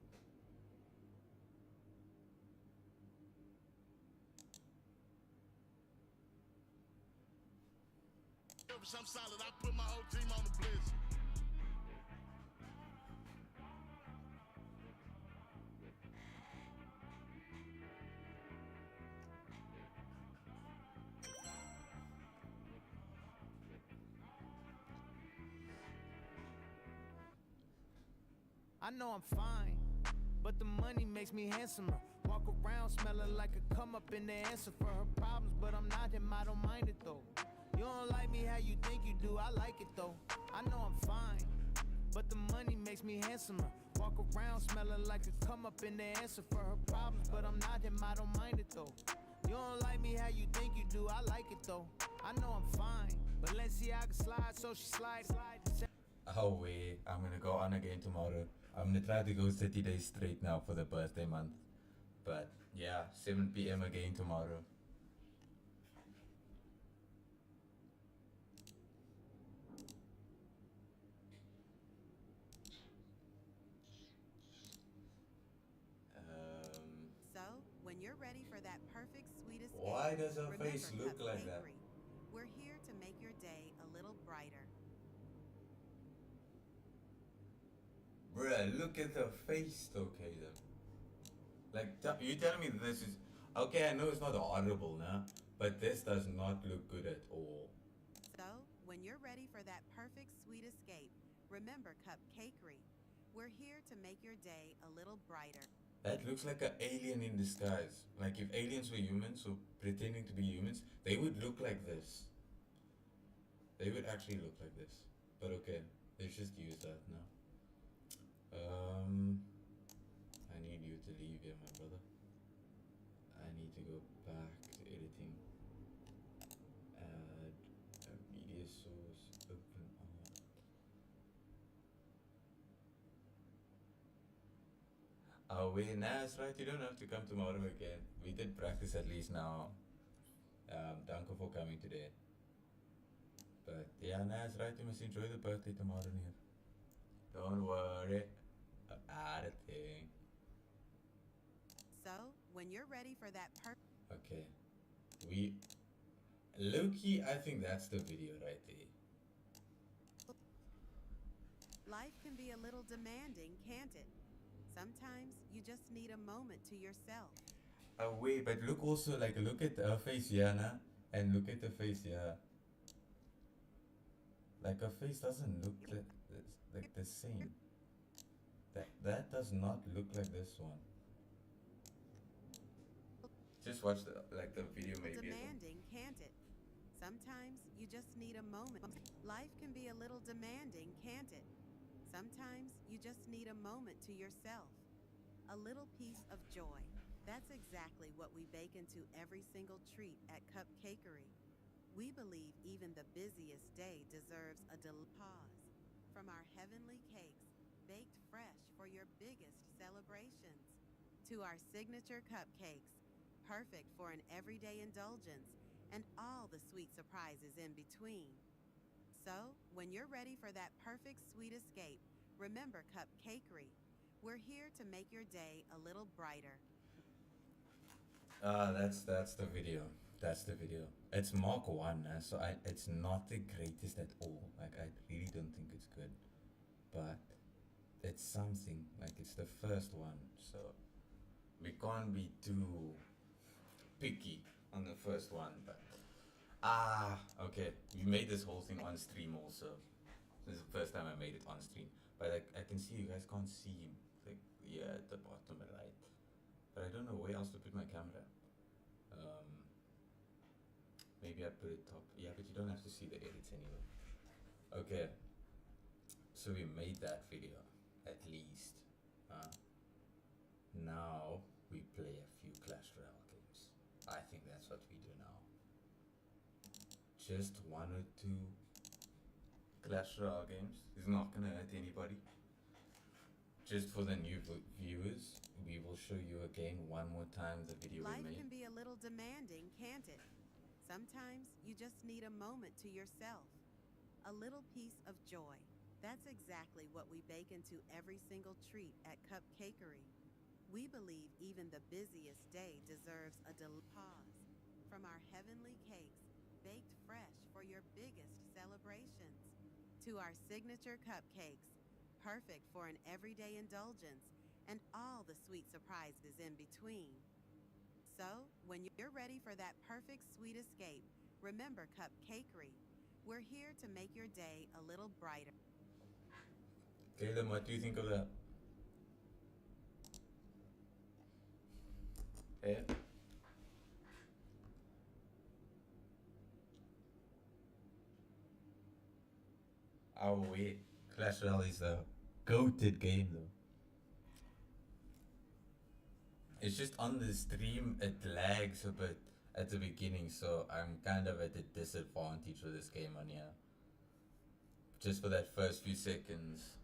I'm solid, I put my whole team on the blitz. I know I'm fine, but the money makes me handsomer. Walk around smelling like a come up in the answer for her problems, but I'm not him, I don't mind it though. You don't like me how you think you do, I like it though. I know I'm fine, but the money makes me handsomer. Walk around smelling like a come up in the answer for her problems, but I'm not him, I don't mind it though. You don't like me how you think you do, I like it though. I know I'm fine, but Balenciaga slide, so she slide. Oh wait, I'm gonna go on again tomorrow. I'm gonna try to go 30 days straight now for the birthday month. But yeah, 7 p.m. again tomorrow. So, when you're ready for that perfect sweet escape, Why does her remember face look Cup like that? Bakery. We're here to make your day a little brighter. Bruh, look at the face though, Caleb. Like, you telling me this is... Okay, I know it's not horrible now, but this does not look good at all. So, when you're ready for that perfect sweet escape, remember Cupcakery. We're here to make your day a little brighter. That looks like an alien in disguise. Like if aliens were humans or pretending to be humans, they would look like this. They would actually look like this. But okay, let's just use that now. I need you to leave here, my brother. I need to go back to editing. Add a media source, open art. Oh wait, nah, that's right, you don't have to come tomorrow again. We did practice at least now. Danke for coming today. But yeah, nah, that's right, you must enjoy the birthday tomorrow here. Don't worry about a thing. So, when you're ready for that Okay. Low-key, I think that's the video right there. life can be a little demanding, can't it? Sometimes you just need a moment to yourself. Wait, but look also, like, look at her face here, nah? And look at the face here. Like, her face doesn't look like the same. That does not look like this one. Just watch the video maybe. Demanding, can't it? Sometimes you just need a moment. Life can be a little demanding, can't it? Sometimes you just need a moment to yourself. A little piece of joy. That's exactly what we bake into every single treat at Cupcakery. We believe even the busiest day deserves a pause. From our heavenly cakes, baked fresh for your biggest celebrations, to our signature cupcakes, perfect for an everyday indulgence, and all the sweet surprises in between. So, when you're ready for that perfect sweet escape, remember Cupcakery. We're here to make your day a little brighter. That's the video. That's the video. It's Mark 1, so it's not the greatest at all. Like, I really don't think it's good. But it's something. Like, it's the first one, so we can't be too picky on the first one. But okay. We made this whole thing on stream also. This is the first time I made it on stream. But I can see you guys can't see him. Like, yeah, at the bottom right. But I don't know where else to put my camera. Maybe I put it top. Yeah, but you don't have to see the edits anyway. Okay. So we made that video, at least. Now we play a few Clash Royale games. I think that's what we do now. Just 1 or 2 Clash Royale games. It's not gonna hurt anybody. Just for the new viewers, we will show you again one more time the video Life we made. can be a little demanding, can't it? Sometimes you just need a moment to yourself. A little piece of joy. That's exactly what we bake into every single treat at Cupcakery. We believe even the busiest day deserves a pause. From our heavenly cakes, baked fresh for your biggest celebrations, to our signature cupcakes, perfect for an everyday indulgence, and all the sweet surprises in between. So, when you're ready for that perfect sweet escape, remember Cupcakery. We're here to make your day a little brighter. Caleb, what do you think of that? Eh? Oh wait, Clash Royale is a goated game though. It's just on the stream it lags a bit at the beginning, so I'm kind of at a disadvantage with this game on here. Just for that first few seconds.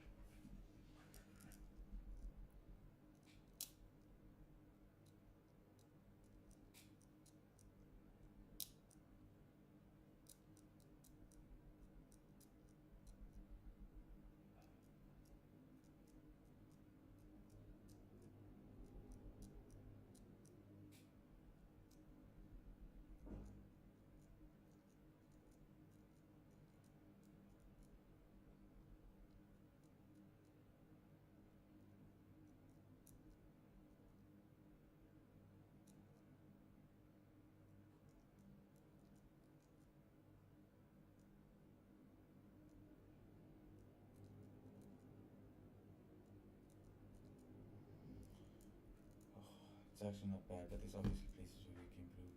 It's actually not bad, but there's obviously places where we can improve.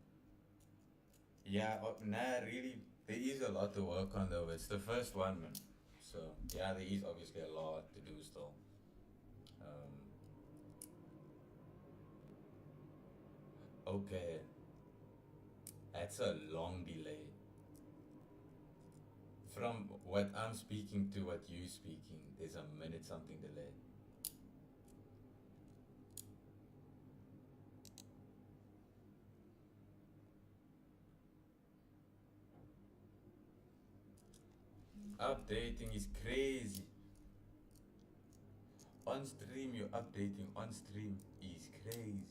Yeah, nah, really, there is a lot to work on though. It's the first one, man. So, yeah, there is obviously a lot to do still. Okay. That's a long delay. From what I'm speaking to what you speaking, there's a minute something delay. Updating is crazy. On stream, you're updating on stream is crazy.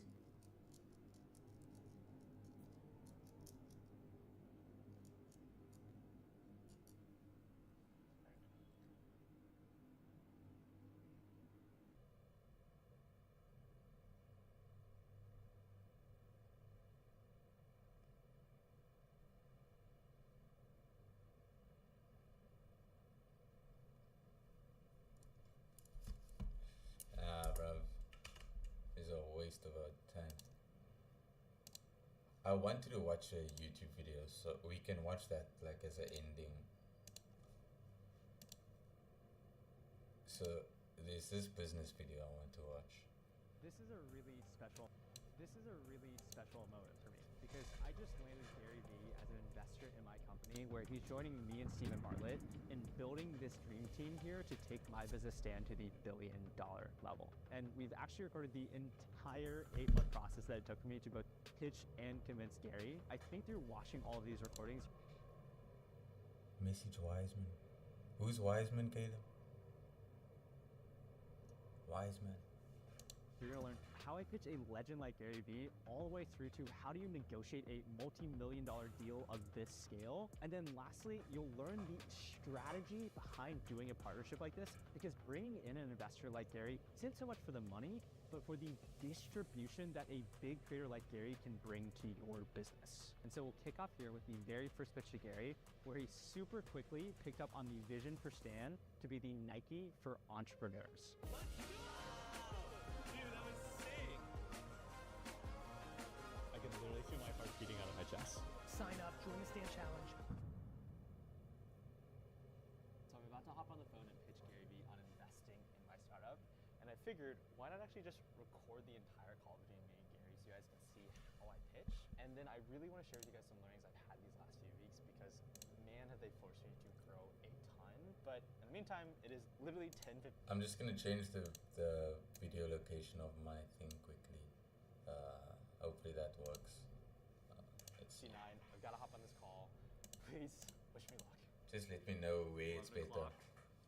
Bruv. It's a waste of our time. I wanted to watch a YouTube video, so we can watch that like as an ending. So there's this business video I want to watch. This is a really special. This is a really special moment for me because I just landed Gary Vee as an investor in my company where he's joining me and Stephen Bartlett in building this dream team here to take my business Stan to the $1 billion level. And we've actually recorded the entire 8-month process that it took for me to both pitch and convince Gary. I think through watching all of these recordings. Message Wiseman. Who's Wiseman, Caleb? Wiseman. You're gonna learn how I pitch a legend like Gary Vee all the way through to how do you negotiate a multi-million-dollar deal of this scale. And then lastly, you'll learn the strategy behind doing a partnership like this, because bringing in an investor like Gary isn't so much for the money, but for the distribution that a big creator like Gary can bring to your business. And so we'll kick off here with the very first pitch to Gary, where he super quickly picked up on the vision for Stan to be the Nike for entrepreneurs. Literally feel my heart beating out of my chest. Sign up, join the Stan Challenge. So I'm about to hop on the phone and pitch Gary Vee on investing in my startup. And I figured, why not actually just record the entire call between me and Gary so you guys can see how I pitch. And then I really want to share with you guys some learnings I've had these last few weeks because man, have they forced me to grow a ton. But in the meantime, it is literally 10:50. I'm just gonna change the video location of my thing quickly. Hopefully that works. It's C9. I've got to hop on this call. Please wish me luck. Just let me know where it's better. Clock.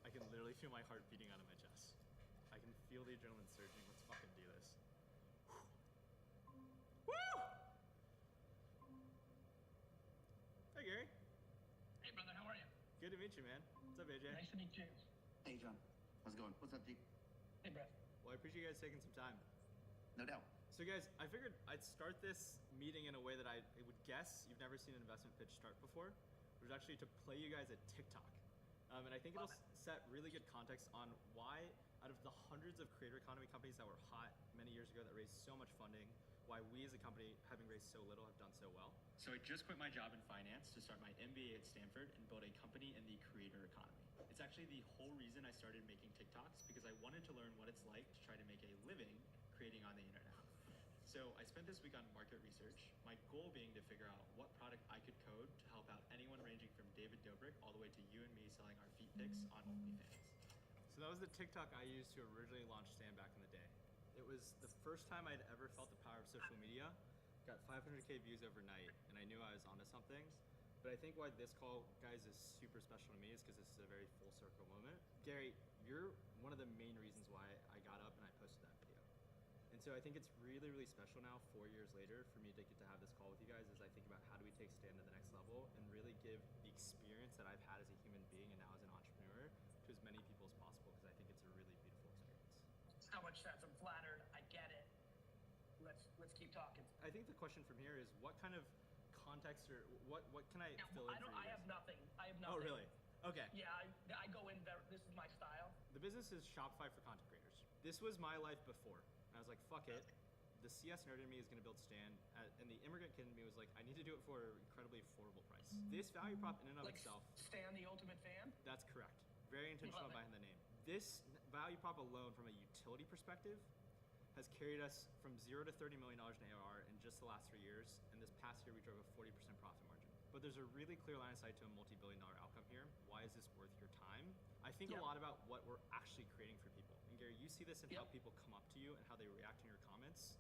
I can literally feel my heart beating out of my chest. I can feel the adrenaline surging. Let's fucking do this. Woo! Hey, Gary. Hey, brother, how are you? Good to meet you, man. What's up, AJ? Nice to meet you. Hey, John. How's it going? What's up, G? Hey, Brett. Well, I appreciate you guys taking some time. No doubt. So guys, I figured I'd start this meeting in a way that I would guess you've never seen an investment pitch start before, which is actually to play you guys a TikTok. And I think it'll set really good context on why, out of the hundreds of creator economy companies that were hot many years ago that raised so much funding, why we as a company, having raised so little, have done so well. So I just quit my job in finance to start my MBA at Stanford and build a company in the creator economy. It's actually the whole reason I started making TikToks because I wanted to learn what it's like to try to make a living creating on the internet. So I spent this week on market research, my goal being to figure out what product I could code to help out anyone ranging from David Dobrik all the way to you and me selling our feet pics on OnlyFans. So that was the TikTok I used to originally launch Stan back in the day. It was the first time I'd ever felt the power of social media. Got 500K views overnight, and I knew I was onto something. But I think why this call, guys, is super special to me is because this is a very full circle moment. Gary, you're one of the main reasons why I got up and I posted that video. And so I think it's really, really special now, 4 years later, for me to get to have this call with you guys as I think about how do we take Stan to the next level and really give the experience that I've had as a human being and now as an entrepreneur to as many people as possible, because I think it's a really beautiful experience. So much sense. I'm flattered. I get it. Let's keep talking. I think the question from here is what kind of context or what can I fill in for you? I have nothing. I have nothing. Oh, really? Okay. Yeah, I go in there. This is my style. The business is Shopify for content creators. This was my life before. And I was like, fuck it. The CS nerd in me is going to build Stan. And the immigrant kid in me was like, I need to do it for an incredibly affordable price. This value prop in and of itself. Stan the ultimate fan? That's correct. Very intentional behind the name. This value prop alone from a utility perspective has carried us from 0 to $30 million in ARR in just the last 3 years. And this past year, we drove a 40% profit margin. But there's a really clear line of sight to a multi-billion-dollar outcome here. Why is this worth your time? I think a lot about what we're actually creating for people. And Gary, you see this in how people come up to you and how they react in your comments.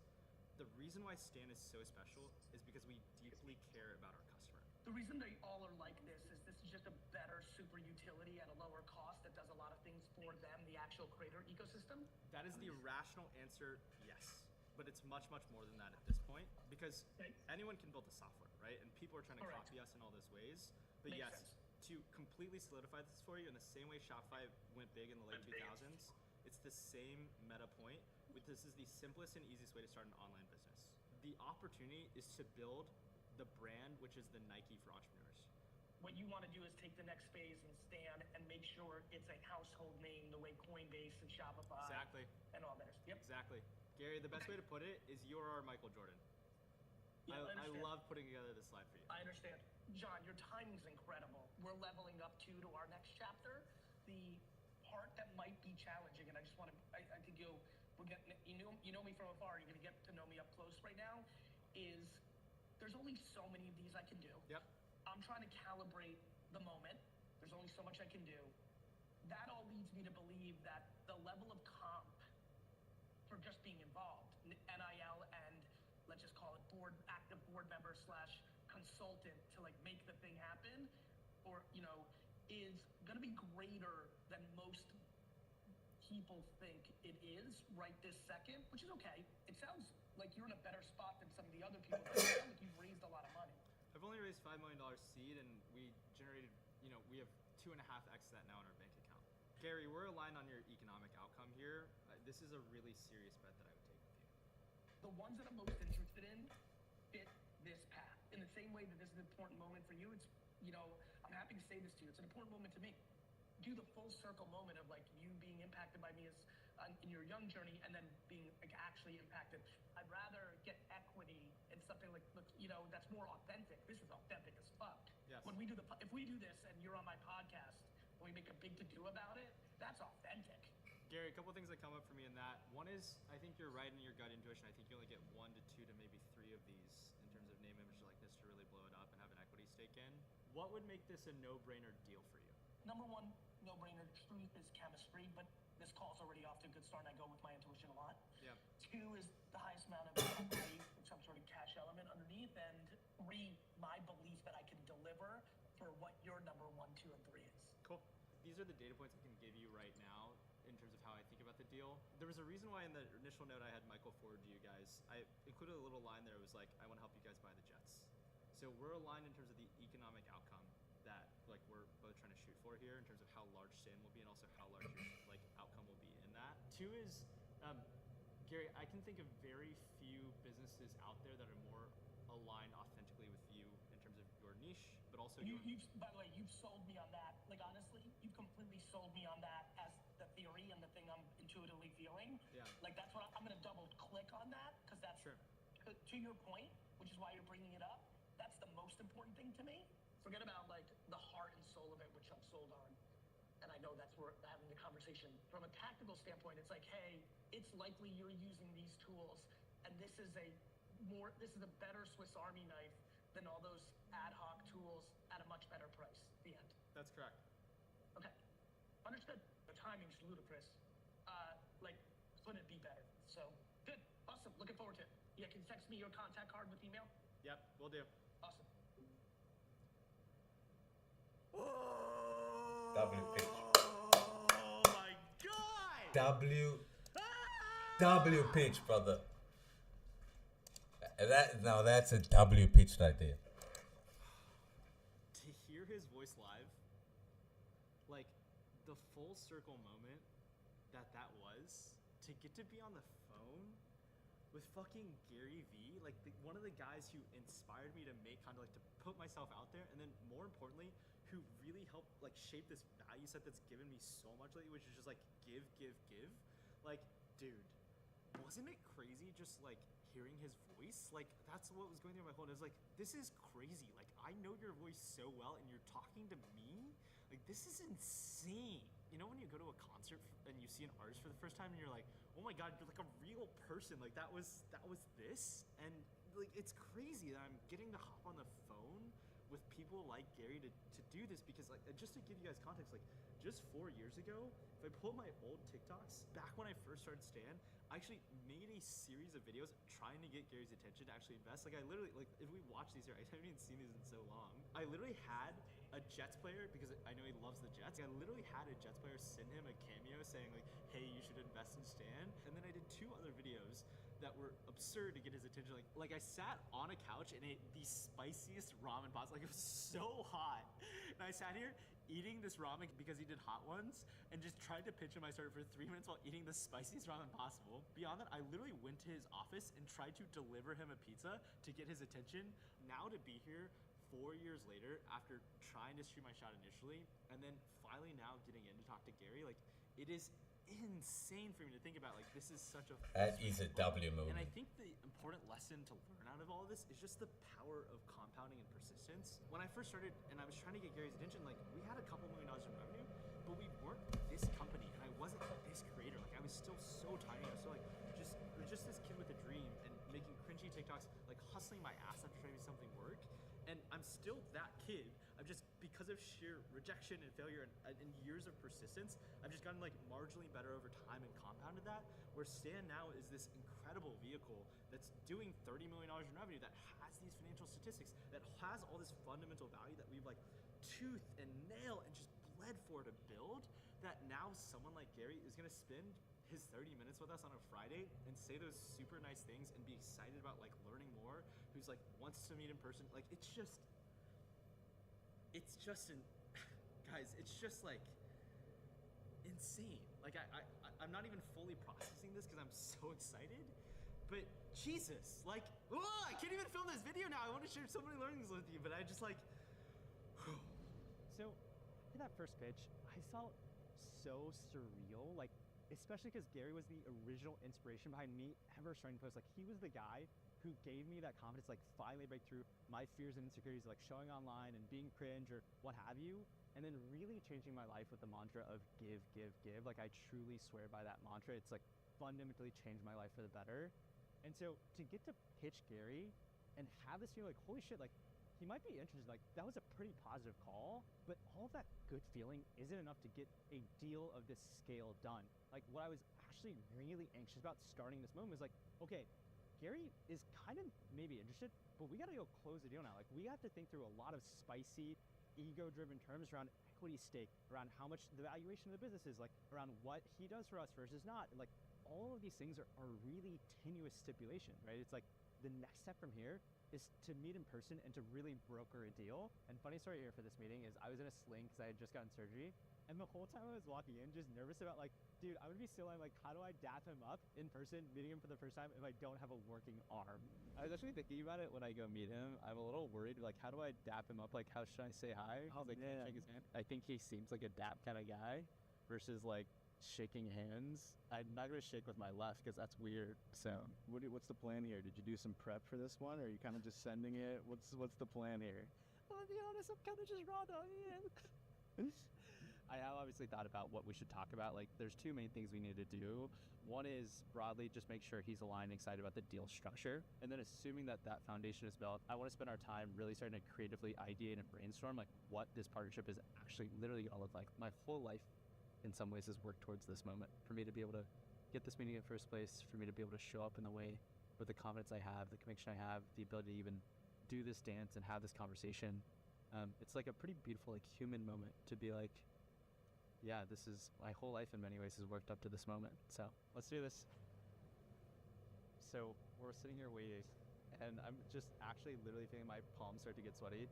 The reason why Stan is so special is because we deeply care about our customer. The reason they all are like this is just a better super utility at a lower cost that does a lot of things for them, the actual creator ecosystem. That is the rational answer, yes. But it's much, much more than that at this point, because anyone can build the software, right? And people are trying to copy us in all those ways. But Makes yes, sense. to completely solidify this for you, in the same way Shopify went big in the late 2000s, it's the same meta point. This is the simplest and easiest way to start an online business. The opportunity is to build the brand, which is the Nike for entrepreneurs. What you want to do is take the next phase and Stan and make sure it's a household name the way Coinbase and Shopify and all that. Yep. Exactly. Gary, the best way to put it is you're our Michael Jordan. Yeah, I love putting together this slide for you. I understand. John, your timing's incredible. We're leveling up to our next chapter. The part that might be challenging, and I just want to, I think you'll you know me from afar, you're gonna get to know me up close right now, is there's only so many of these I can do. Yep. I'm trying to calibrate the moment. There's only so much I can do. That all leads me to believe that the level of comp for just being involved, NIL and let's just call it active board member / consultant to like make the thing happen, or is gonna be greater than most people think it is right this second, which is okay. It sounds like you're in a better spot than some of the other people. It sounds like you've raised a lot of money. I've only raised $5 million seed, and we generated, we have 2.5x that now in our bank account. Gary, we're aligned on your economic outcome here. This is a really serious bet that I would take with you. The ones that I'm most interested in fit this path. In the same way that this is an important moment for you, it's, I'm happy to say this to you, it's an important moment to me. Do the full circle moment of like you being impacted by me as in your young journey and then being like actually impacted. I'd rather get equity in something like that's more authentic. This is authentic as fuck. Yes. When we do if we do this and you're on my podcast and we make a big to do about it, that's authentic. Gary, a couple things that come up for me in that. One is, I think you're right in your gut intuition. I think you only get 1 to 2 to maybe 3 of these in terms of name, image, likeness to really blow it up and have an equity stake in. What would make this a no-brainer deal for you? Number one, no-brainer truth is chemistry, but this call's already off to a good start and I go with my intuition a lot. Yeah. 2 is the highest amount of equity with some sort of cash element underneath, and 3, my belief that I can deliver for what your number 1, 2, and 3 is. Cool. These are the data points I can give you right now in terms of how I think about the deal. There was a reason why in the initial note I had Michael forward to you guys. I included a little line there. It was like, I want to help you guys buy the Jets. So we're aligned in terms of the economic outcome that like we're both trying to shoot for here in terms of how large Stan will be and also how large your like outcome will be in that. 2 is, Gary, I can think of very few businesses out there that are more aligned authentically with you in terms of your niche, but also by the way, you've sold me on that. Like honestly, you've completely sold me on that as the theory and the thing I'm intuitively feeling. Yeah. Like that's what I'm gonna double click on that because that's sure. To your point, which is why you're bringing it up. That's the most important thing to me. Forget about like the heart and soul of it, which I'm sold on. And I know that's where we're having the conversation. From a tactical standpoint, it's like, hey, it's likely you're using these tools, and this is a better Swiss Army knife than all those ad hoc tools at a much better price. The end. That's correct. Okay. Understood. The timing's ludicrous. Like, couldn't it be better? So, good. Awesome. Looking forward to it. Yeah, can you text me your contact card with email? Yep, will do. Awesome. W pitch. Oh my god! W pitch, brother. That's a W pitch right there. To hear his voice live, like the full circle moment that was, to get to be on the phone with fucking Gary Vee, like one of the guys who inspired me to make content, like to put myself out there, and then more importantly, who really helped like shape this value set that's given me so much lately, which is just like give. Like, dude, wasn't it crazy just like hearing his voice? Like that's what was going through my phone. It was like, this is crazy. Like I know your voice so well and you're talking to me? Like this is insane. You know when you go to a concert and you see an artist for the first time and you're like, oh my god, you're like a real person. Like that was this, and like it's crazy that I'm getting to hop on the phone with people like Gary to do this, because like just to give you guys context, like just 4 years ago, if I pull up my old TikToks, back when I first started Stan, I actually made a series of videos trying to get Gary's attention to actually invest. Like I literally, like if we watch these here, I haven't even seen these in so long. I literally had a Jets player, because I know he loves the Jets, I literally had a Jets player send him a cameo saying like, hey, you should invest in Stan. And then I did 2 other videos that were absurd to get his attention. Like I sat on a couch and ate the spiciest ramen pasta. Like it was so hot. And I sat here eating this ramen because he did hot ones, and just tried to pitch him. I started for 3 minutes while eating the spiciest ramen possible. Beyond that, I literally went to his office and tried to deliver him a pizza to get his attention. Now to be here 4 years later, after trying to shoot my shot initially, and then finally now getting in to talk to Gary, like it is insane for me to think about. Like this is such a That is a W moment. And I think the important lesson to learn out of all of this is just the power of compounding and persistence. When I first started and I was trying to get Gary's attention, like we had a couple $1 million in revenue, but we weren't this company, and I wasn't this creator. Like, I was still so tiny. I was still like, just this kid with a dream and making cringy TikToks, like hustling my ass after trying to make something work. And I'm still that kid. I've just, because of sheer rejection and failure and years of persistence, I've just gotten like marginally better over time and compounded that. Where Stan now is this incredible vehicle that's doing $30 million in revenue, that has these financial statistics, that has all this fundamental value that we've like tooth and nail and just bled for to build, that now someone like Gary is gonna spend his 30 minutes with us on a Friday and say those super nice things and be excited about like learning more, who's like wants to meet in person. Like, it's just guys, it's just like insane. Like, I'm not even fully processing this because I'm so excited, but Jesus, like, I can't even film this video now. I want to share so many learnings with you, but I just like, So, in that first pitch, I felt so surreal, like, especially because Gary was the original inspiration behind me ever starting to post. Like, he was the guy who gave me that confidence, like, finally break through my fears and insecurities, like showing online and being cringe or what have you, and then really changing my life with the mantra of give, give, give. Like, I truly swear by that mantra. It's like fundamentally changed my life for the better. And so to get to pitch Gary and have this feeling like, holy shit, like, he might be interested, like, that was a pretty positive call, but all of that good feeling isn't enough to get a deal of this scale done. Like, what I was actually really anxious about starting this moment was like, okay, Gary is kind of maybe interested, but we gotta go close the deal now. Like, we have to think through a lot of spicy, ego-driven terms around equity stake, around how much the valuation of the business is, like, around what he does for us versus not. Like, all of these things are really tenuous stipulation, right? It's like, the next step from here is to meet in person and to really broker a deal. And funny story here for this meeting is I was in a sling because I had just gotten surgery. And the whole time I was walking in, just nervous about like, dude, I'm gonna be so, I'm like, how do I dap him up in person, meeting him for the first time if I don't have a working arm? I was actually thinking about it when I go meet him. I'm a little worried, like, how do I dap him up? Like, how should I say hi? Oh, Like, man. shake his hand. I think he seems like a dap kind of guy versus like shaking hands. I'm not gonna shake with my left because that's weird. So What's the plan here? Did you do some prep for this one, or are you kind of just sending it? What's the plan here? I'll be honest, I'm kind of just raw dogging it. I have obviously thought about what we should talk about. Like, there's two main things we need to do. One is broadly just make sure he's aligned and excited about the deal structure. And then assuming that that foundation is built, I want to spend our time really starting to creatively ideate and brainstorm like what this partnership is actually literally going to look like. My whole life in some ways has worked towards this moment. For me to be able to get this meeting in the first place, for me to be able to show up in the way with the confidence I have, the conviction I have, the ability to even do this dance and have this conversation. It's like a pretty beautiful, like, human moment to be like, yeah, this is my whole life in many ways has worked up to this moment. So let's do this. So we're sitting here waiting, and I'm just actually literally feeling my palms start to get sweaty.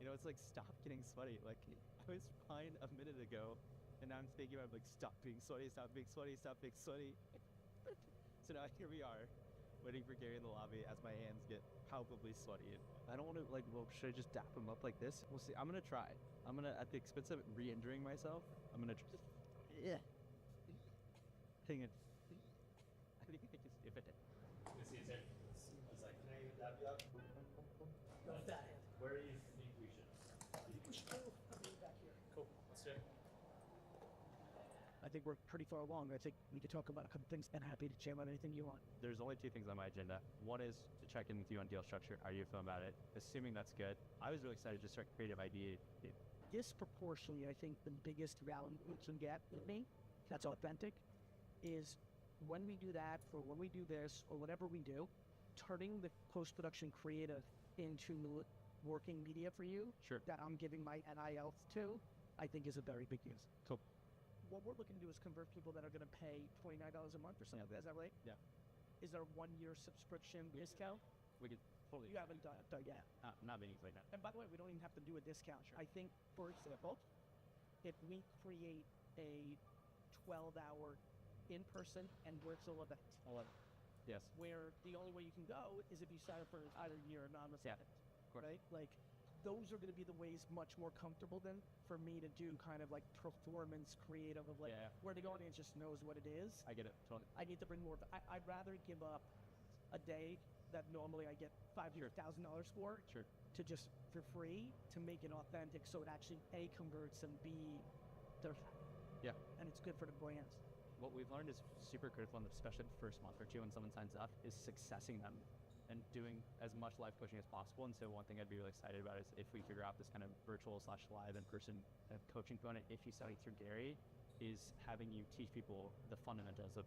You know, it's like, stop getting sweaty. Like, I was fine a minute ago, and now I'm thinking about like, stop being sweaty, stop being sweaty, stop being sweaty. So now here we are, waiting for Gary in the lobby as my hands get palpably sweaty. I don't want to, like, well, should I just dap him up like this? We'll see. I'm gonna try. I'm gonna, at the expense of re-injuring myself, I'm gonna just, yeah. Hang it. I think I can if it. This is it. I was like, can I dab you up? Go with that hand. Where do you think we should? I think we should go. I'll be back here. Cool. Let's do it. I think we're pretty far along. I think we could talk about a couple things, and happy to chat about anything you want. There's only two things on my agenda. One is to check in with you on deal structure. How are you feeling about it? Assuming that's good. I was really excited to start creative idea. Disproportionately, I think the biggest value you can get with me, that's authentic, is when we do that, or when we do this, or whatever we do, turning the post-production creative into working media for you, Sure. that I'm giving my NIL to, I think is a very big use. Cool. What we're looking to do is convert people that are going to pay $29 a month or something like that. Is that right? Yeah. Is there a 1-year subscription discount? We could totally. You haven't done yet. Not being explained now. And by the way, we don't even have to do a discount. I think, for example, if we create a 12-hour in-person and virtual event, Yes. where the only way you can go is if you sign up for either year anonymous Yeah, event, of course. right? Like, those are going to be the ways much more comfortable than for me to do kind of like performance creative of like Yeah. where the audience just knows what it is. I get it. Totally. I need to bring more. I'd rather give up a day that normally I get $500,000 for Sure. to just for free to make it authentic, so it actually A, converts, and B, there's Yeah. And it's good for the brands. What we've learned is super critical, especially the first month or two when someone signs up, is successing them and doing as much live coaching as possible. And so one thing I'd be really excited about is if we figure out this kind of virtual/live in-person kind of coaching component, if you study through Gary, is having you teach people the fundamentals of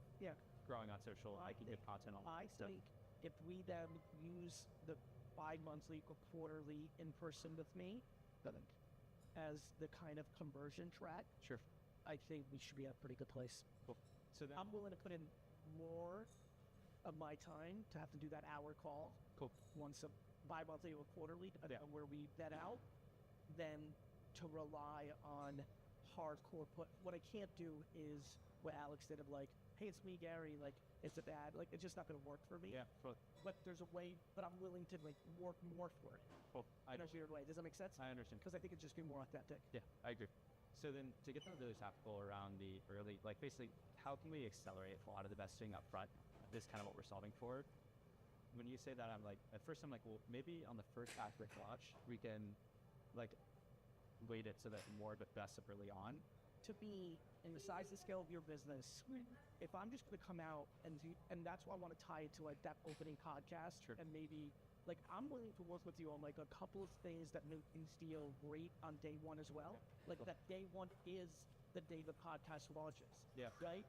growing on social, making good content, all I that stuff. think if we then use the bi-monthly or quarterly in-person with me as the kind of conversion track, sure, I think we should be at a pretty good place. Cool. So then I'm willing to put in more of my time to have to do that hour call. Cool. Once a bi-monthly or quarterly, where we vet out, than to rely on hardcore put. What I can't do is what Alex did of like, hey, it's me, Gary, like, it's a bad, like, it's just not going to work for me. Yeah, totally. But there's a way, but I'm willing to like work more for it. Cool. In a weird way. Does that make sense? I understand. Because I think it'd just be more authentic. Yeah, I agree. So then to get them really tactical around the early, like basically, how can we accelerate a lot of the besting up front? This is kind of what we're solving for. When you say that, I'm like, at first I'm like, well, maybe on the first Backward launch, we can like weight it so that more of it bests up early on. To be in the size and scale of your business, if I'm just going to come out and that's why I want to tie it to like that opening podcast, and maybe like I'm willing to work with you on like a couple of things that make things feel great on day one as well. Like that day one is the day the podcast launches. Yeah. Right?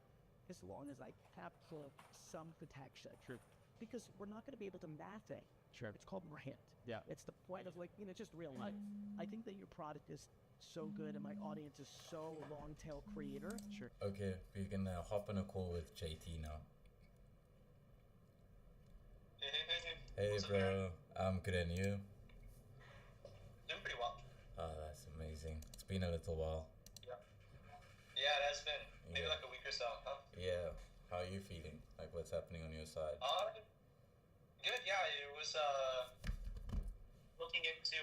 As long as I capture some protection. True. Because we're not going to be able to math it. Sure. It's called brand. Yeah. It's the point of like, just real life. I think that your product is so good and my audience is so long tail creator. Sure. Okay, we can hop on a call with JT now. Hey bro, I'm good, and you? Doing pretty well. Oh, that's amazing. It's been a little while. Yeah, it has been. Maybe like a week or so, huh? Yeah, how are you feeling? Like, what's happening on your side? Good, yeah, it was, looking into,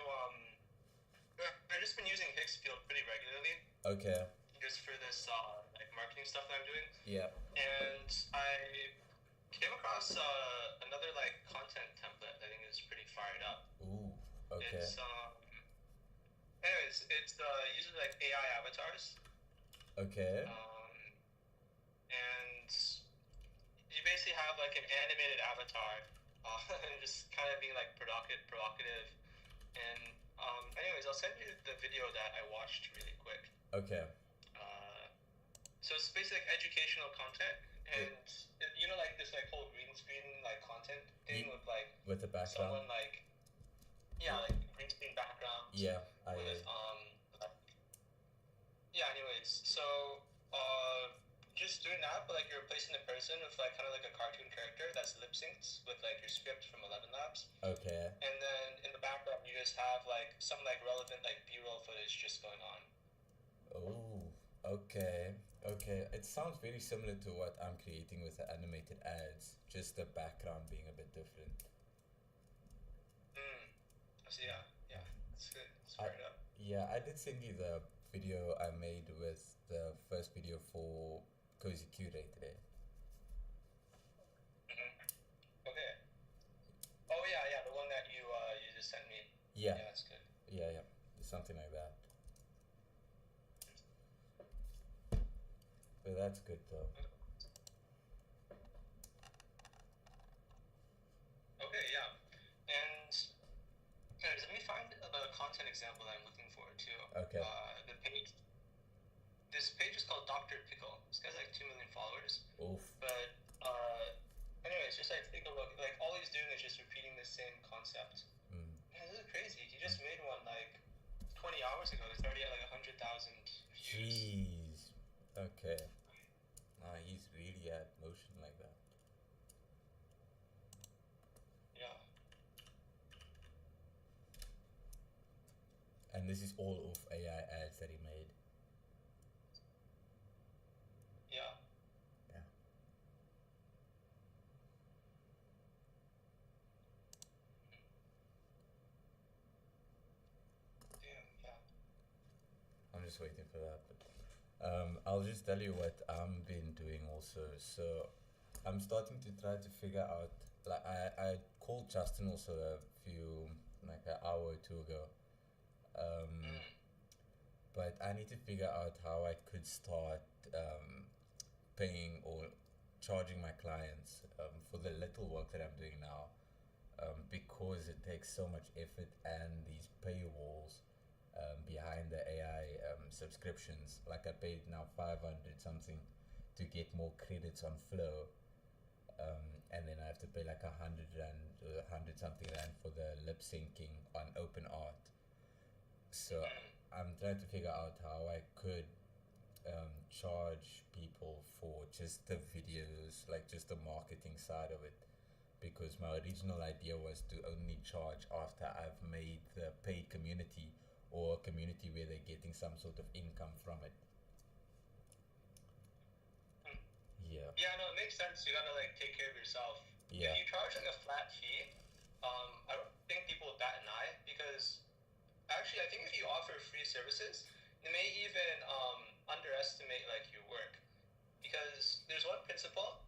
I've just been using Hixfield pretty regularly. Okay. Just for this, like, marketing stuff that I'm doing. Yeah. And I came across, another, like, content template that I think is pretty fired up. Ooh, okay. It's, anyways, it's, usually, like, AI avatars. Okay. And you basically have, like, an animated avatar, and just kind of being, like, provocative. And, anyways, I'll send you the video that I watched really quick. Okay. So it's basically like educational content, and like this like whole green screen like content thing with like with the background. Someone like like green screen background. Yeah, with anyways, so just doing that, but like you're replacing the person with like kind of like a cartoon character that's lip synced with like your script from 11 Labs. Okay. And then in the background you just have like some like relevant like B-roll footage just going on. Oh, okay. Okay, it sounds very similar to what I'm creating with the animated ads, just the background being a bit different. So yeah, it's good. It's fired up. Yeah, I did send you the video I made with the first video for Cozy Q-Day today. Okay. Oh yeah, the one that you just sent me. Yeah. Yeah, that's good. Yeah, something like that. But that's good though. Okay, yeah. And let me find the content example that I'm looking for too. Okay. This page is called Dr. Pickle. This guy's like 2 million followers. Oof. But anyways, just like take a look. Like all he's doing is just repeating the same concept. Man, this is crazy. He just made one like 20 hours ago. It's already at like 100,000 views. Jeez. Okay. He's really at motion like that. Yeah. And this is all of AI ads that he made. Yeah. Yeah. Damn, yeah. I'm just waiting for that. But I'll just tell you what I've been doing also. So I'm starting to try to figure out, like I called Justin also a few, like an hour or two ago. but I need to figure out how I could start paying or charging my clients for the little work that I'm doing now, because it takes so much effort and these paywalls behind the AI subscriptions. Like I paid now 500 something to get more credits on Flow, and then I have to pay like 100 rand, 100 something rand for the lip syncing on OpenArt. So I'm trying to figure out how I could charge people for just the videos, like just the marketing side of it, because my original idea was to only charge after I've made the paid community, or a community where they're getting some sort of income from it. Yeah. Yeah, no, it makes sense. You gotta like take care of yourself. Yeah. If you charge like a flat fee, I don't think people would bat an eye, because actually I think if you offer free services, they may even underestimate like your work, because there's one principle.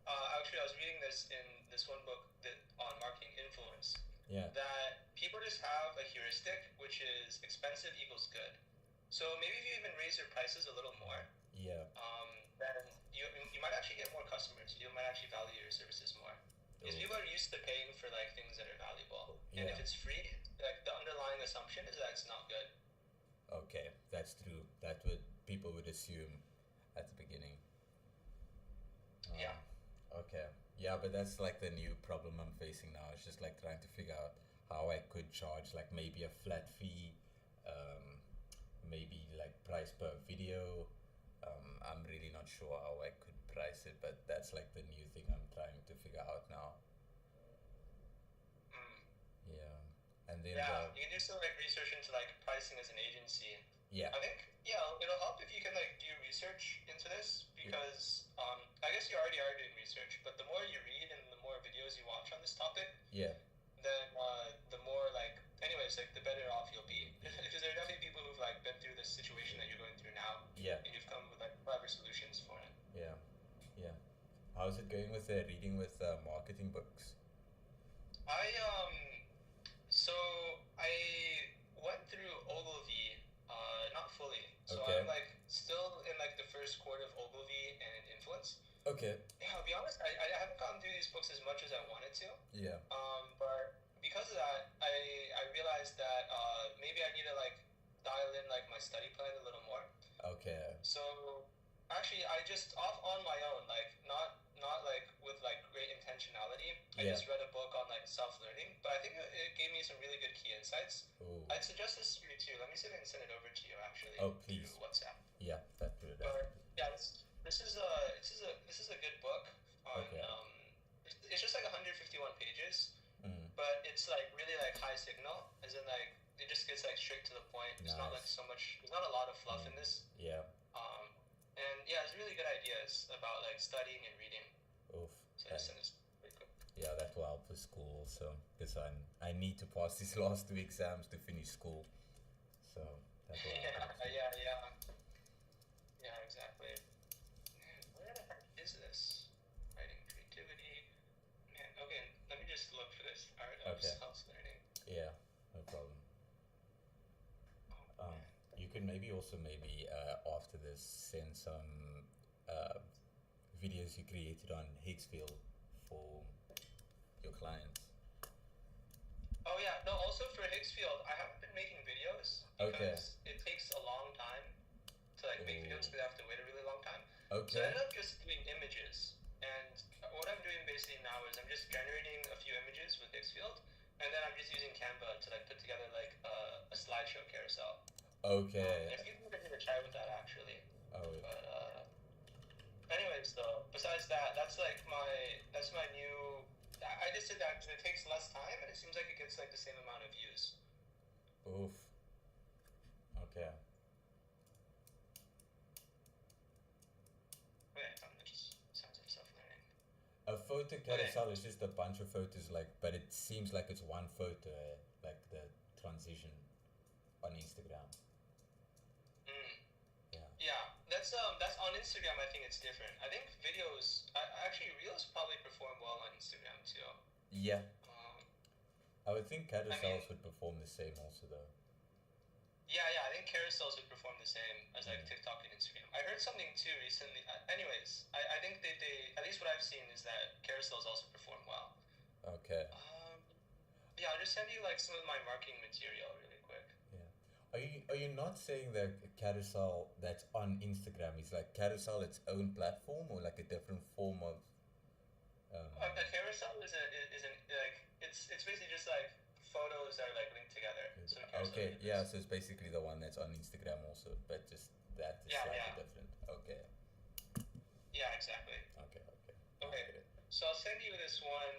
Actually, I was reading this in this one book that on marketing influence. Yeah. That people just have a heuristic, which is expensive equals good. So maybe if you even raise your prices a little more, Yeah. then you might actually get more customers. You might actually value your services more, because people are used to paying for like things that are valuable. And if Yeah. it's free, like the underlying assumption is that it's not good. Okay, that's true. That would people would assume at the beginning. Yeah. Okay. Yeah, but that's like the new problem I'm facing now. It's just like trying to figure out how I could charge like maybe a flat fee, maybe like price per video. I'm really not sure how I could price it, but that's like the new thing I'm trying to figure out now. Yeah. And then You can do some like research into like pricing as an agency. Yeah. I think it'll help if you can like do research into this, because I guess you already are doing research, but the more you read and the more videos you watch on this topic, Yeah. then the more like the better off you'll be, because there are definitely people who've like been through this situation that you're going through now, Yeah. and you've come with like clever solutions for it. Yeah. Yeah. How's it going with reading with marketing books? So I went through Ogilvy, not fully. So Okay. I'm like still in like the first quarter of Ogilvy and Influence. Okay. Yeah, I'll be honest, I haven't gotten through these books as much as I wanted to. Yeah. But because of that, I realized that maybe I need to like dial in like my study plan a little more. Okay. So actually, I just on my own, like not like with like great intentionality. I Yeah. just read a book on like self-learning, but I think it gave me some really good key insights. Ooh. I'd suggest this to you too. Let me see if I can send it over to you actually. Oh, please. Through WhatsApp. Yeah, that's good. But yeah, this is a good book. Okay. It's just like 151 pages, Mm. but it's like really like high signal, as in like it just gets like straight to the point. It's not like Nice. so much. There's not a lot of fluff in this. Yeah. And yeah, it's really good ideas about like studying and reading. Oof. So just send this pretty quick. Yeah, that will help for school. So, because I need to pass these last 2 exams to finish school. So that will help. Yeah, exactly. Man, where the heck is this? Writing creativity. Man, okay, let me just look for this. Art of Okay. self-learning. Yeah, no problem. You can maybe also after this send some videos you created on Higgsfield for your clients. Oh yeah, no, also for Higgsfield, I haven't been making videos because it takes a long time to like make videos, because I have to wait a really long time. So I ended up just doing images, and what I'm doing basically now is I'm just generating a few images with Higgsfield, and then I'm just using Canva to like put together like a slideshow carousel. Okay. If you can get to try with that actually. Oh. But anyways, though, besides that, that's my new. I just did that because it takes less time, and it seems like it gets like the same amount of views. Oof. Okay. Wait, just sounds like self-learning. A photo carousel is just a bunch of photos, but it seems like it's one photo, like the transition on Instagram. Yeah, that's on Instagram. I think it's different. I think videos, actually reels probably perform well on Instagram too. Yeah. I would think carousels would perform the same also though. Yeah, I think carousels would perform the same as like TikTok and Instagram. I heard something too recently. Anyways, I think they at least what I've seen is that carousels also perform well. Okay. Yeah, I'll just send you like some of my marketing material really quick. Yeah. Are you not saying that Carousel that's on Instagram is like Carousel its own platform or like a different form of? A carousel is like it's basically just like photos that are like linked together. So Okay. Yeah. So it's basically the one that's on Instagram also, but just that is slightly different. Okay. Yeah, exactly. Okay. Okay. So I'll send you this one.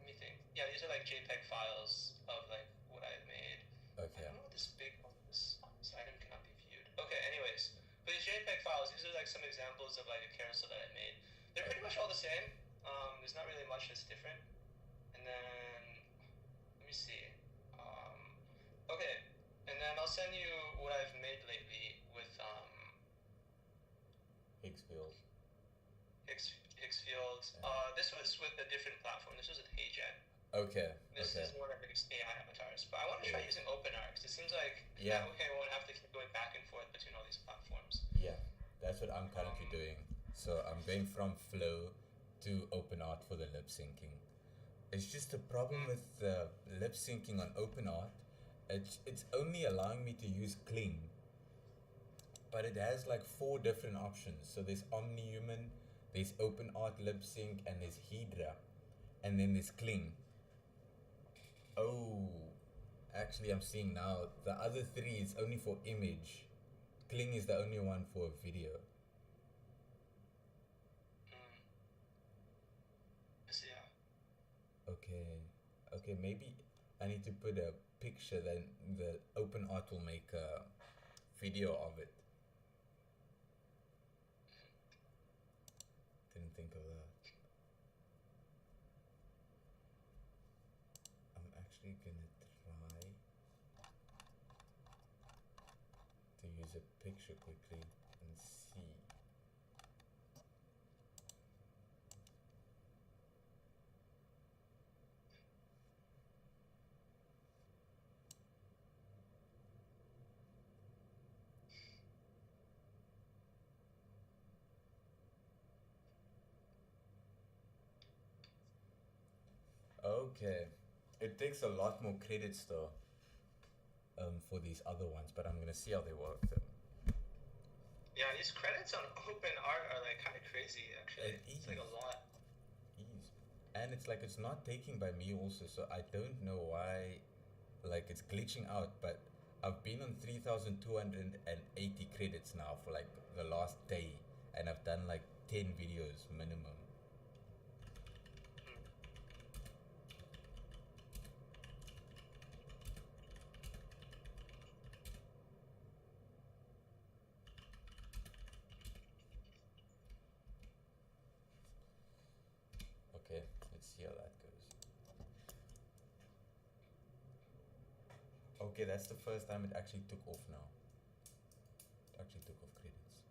Let me think. Yeah, these are like JPEG files of like what I've made. Okay. I don't know what this big one, this item cannot be viewed. Okay, anyways. But these JPEG files, these are like some examples of like a carousel that I made. They're pretty much all the same. There's not really much that's different. And then, let me see. Okay, and then I'll send you what I've made lately with Higgsfield. Higgsfield. This was with a different platform. This was with HeyGen. Okay. This is one of the AI avatars. But I want to try using OpenArt because it seems like that way I won't have to keep going back and forth between all these platforms. Yeah, that's what I'm currently doing. So I'm going from Flow to OpenArt for the lip syncing. It's just a problem with the lip syncing on OpenArt. It's only allowing me to use Kling, but it has like 4 different options. So there's OmniHuman, there's OpenArt lip sync, and there's Hydra, and then there's Kling. Oh, actually, I'm seeing now the other 3 is only for image. Kling is the only one for video. Okay, maybe I need to put a picture, then the OpenArt will make a video of it. Didn't think of that. I'm actually gonna try to use a picture quickly and see. Okay, it takes a lot more credits though, for these other ones, but I'm gonna see how they work though. Yeah, these credits on OpenArt are like kind of crazy actually. It's like a lot. And it's like it's not taking by me also, so I don't know why, like it's glitching out. But I've been on 3,280 credits now for like the last day, and I've done like 10 videos minimum. Okay, let's see how that goes. Okay, that's the first time it actually took off now. It actually took off credits.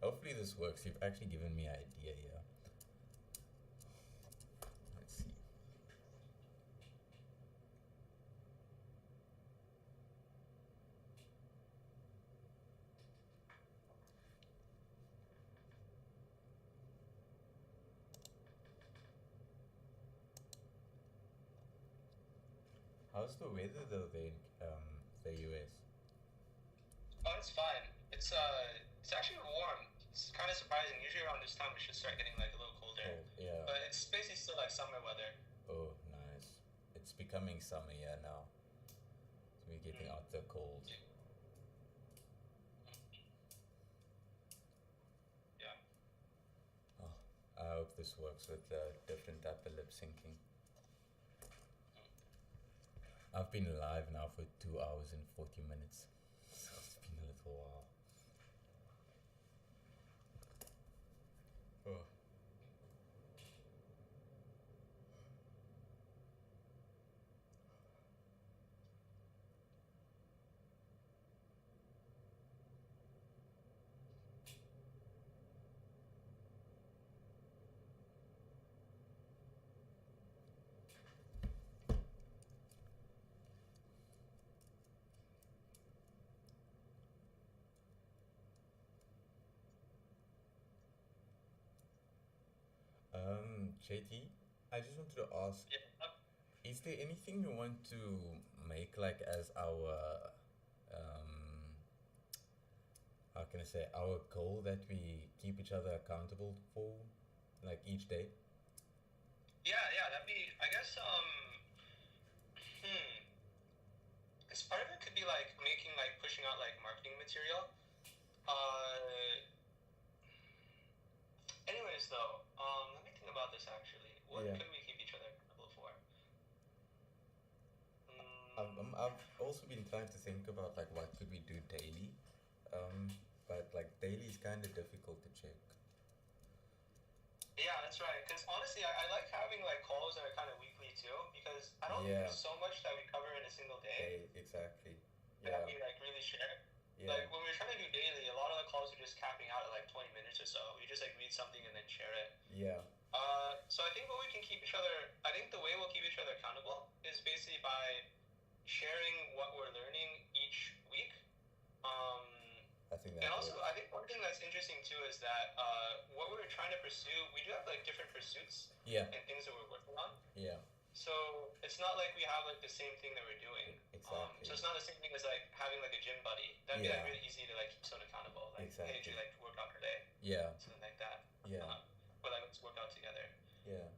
Hopefully this works. You've actually given me an idea here. Let's see. How's the weather though there in the US? Oh, it's fine. It's actually warm. It's kind of surprising. Usually around this time we should start getting like a little colder. Yeah. But it's basically still like summer weather. Oh, nice. It's becoming summer here now. So we're getting out the cold. Yeah. Oh, I hope this works with the different type of lip syncing. I've been live now for 2 hours and 40 minutes. So it's been a little while. Oh. JT, I just wanted to ask, is there anything you want to make like as our, how can I say, our goal that we keep each other accountable for, like each day? Yeah, that'd be, I guess, because part of it could be like making, like pushing out like marketing material. Anyways though, let me think about this actually. What could we keep each other accountable for? I've also been trying to think about like what could we do daily, but like daily is kind of difficult to check. Yeah, that's right. Because honestly, I like having like calls that are kind of weekly too, because I don't think there's so much that we cover in a single day. Exactly. That we like really share. Yeah. Like when we're trying to do daily, a lot of the calls are just capping out at like 20 minutes or so. We just like read something and then share it. Yeah. So I think what we can keep each other, I think the way we'll keep each other accountable is basically by sharing what we're learning each week. I think that. And also, I think one thing that's interesting too is that what we're trying to pursue, we do have like different pursuits. Yeah. And things that we're working on. Yeah. So it's not like we have like the same thing that we're doing. Exactly. So it's not the same thing as like having like a gym buddy. That'd be like really easy to like keep someone accountable. Like, hey, do you like work out today? Yeah. Something like that. Yeah. Or like let's work out together. Yeah.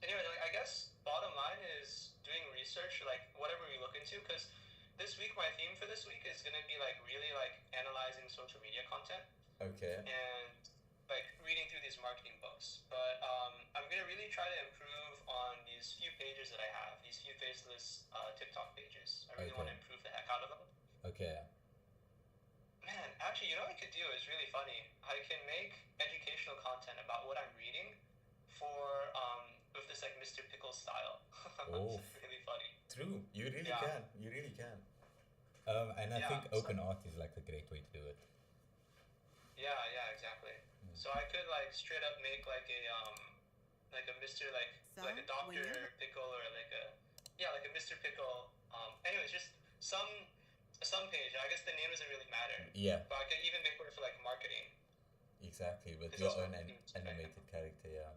Anyway, like I guess bottom line is doing research, like whatever we look into, because this week my theme for this week is gonna be like really like analyzing social media content. Okay. And like reading through these marketing books. But I'm gonna really try to improve on these few pages that I have, these few faceless TikTok pages. I really want to improve the heck out of them. Okay. Man, actually, you know what I could do is really funny. I can make educational content about what I'm reading for with this like Mr. Pickles style. Oh. It's really funny. True. You really can. You really can. And I think open art is like a great way to do it. Yeah, exactly. So I could like straight up make like a Mr. like a Dr. Pickle or like a Mr. Pickle. Anyways, just some page. I guess the name doesn't really matter. Yeah. But I could even make one for like marketing. Exactly, with your own animated character. Yeah.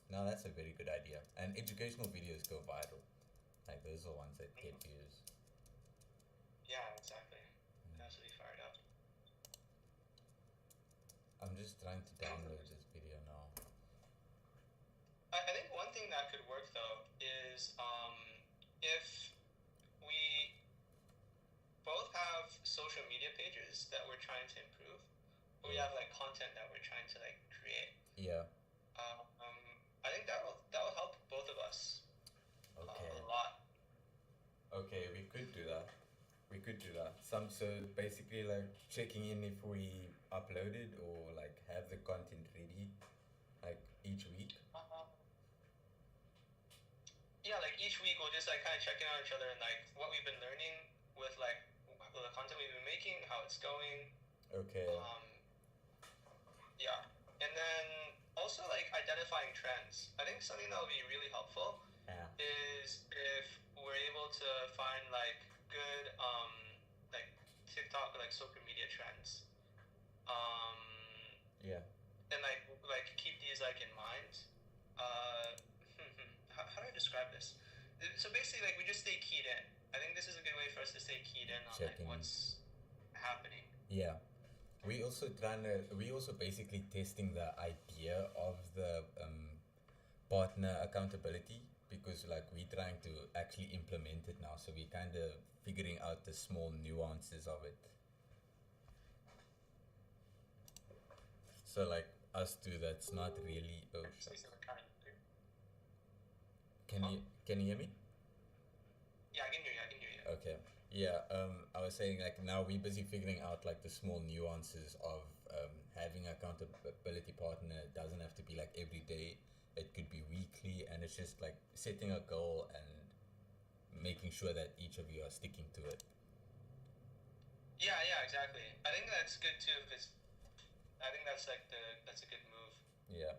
No, that's a very good idea. And educational videos go viral. Like those are ones that get views. Yeah, exactly. Absolutely fired up. I'm just trying to download this video now. I think one thing that could work though is if we both have social media pages that we're trying to improve, but we have like content that we're trying to like create. Yeah. I think that will help both of us a lot. Okay, we could do that. So basically like checking in if we uploaded or like have the content ready like each week. Yeah, like each week we'll just like kind of check in on each other and like what we've been learning with like the content we've been making, how it's going. Okay. Yeah, and then also like identifying trends. I think something that will be really helpful is if we're able to find like good like TikTok or like social media trends. Yeah. And like keep these like in mind. How do I describe this? So basically like we just stay keyed in. I think this is a good way for us to stay keyed in on like what's happening. Yeah. We also basically testing the idea of the partner accountability, because like we're trying to actually implement it now, so we're kind of figuring out the small nuances of it. So like us two, that's not really. Oh, Can you hear me? Yeah, I can hear you. Okay. Yeah, I was saying like now we're busy figuring out like the small nuances of having an accountability partner. It doesn't have to be like every day. It could be weekly, and it's just like setting a goal and making sure that each of you are sticking to it. Yeah, exactly. I think that's good too. I think that's like that's a good move. Yeah.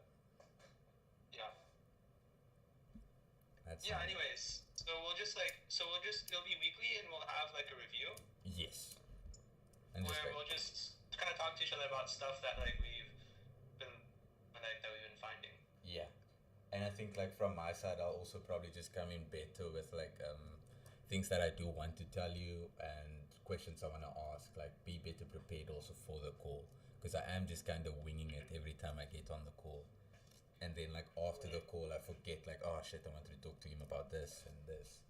Yeah. Anyways, so it'll be weekly, and we'll have like a review. Yes. And where we'll just kind of talk to each other about stuff that like we've been And I think like from my side, I'll also probably just come in better with like things that I do want to tell you and questions I want to ask. Like be better prepared also for the call, because I am just kind of winging it every time I get on the call. And then like after the call, I forget like, oh shit, I wanted to talk to him about this and this,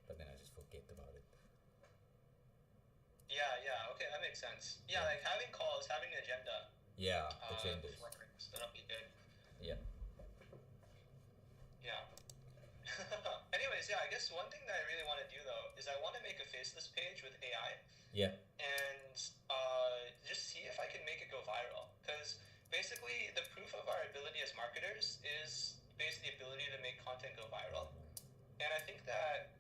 but then I just forget about it. Yeah, okay, that makes sense. Yeah, like having calls, having an agenda. Yeah, agendas. So that'll be good. Yeah. Yeah. Anyways, yeah, I guess one thing that I really want to do though is I want to make a faceless page with AI. Yeah. And just see if I can make it go viral. Because basically, the proof of our ability as marketers is basically the ability to make content go viral. And I think that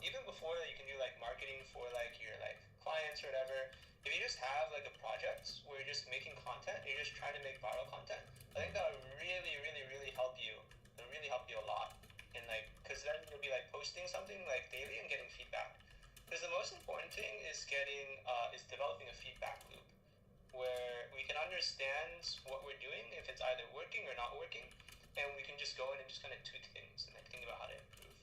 even before you can do like marketing for like your like clients or whatever, if you just have like a project where you're just making content, you're just trying to make viral content, I think that would really, really, really help you. It'll really help you a lot. And like, because then you'll be like posting something like daily and getting feedback. Because the most important thing is is developing a feedback loop where we can understand what we're doing, if it's either working or not working, and we can just go in and just kind of tweak things and like think about how to improve.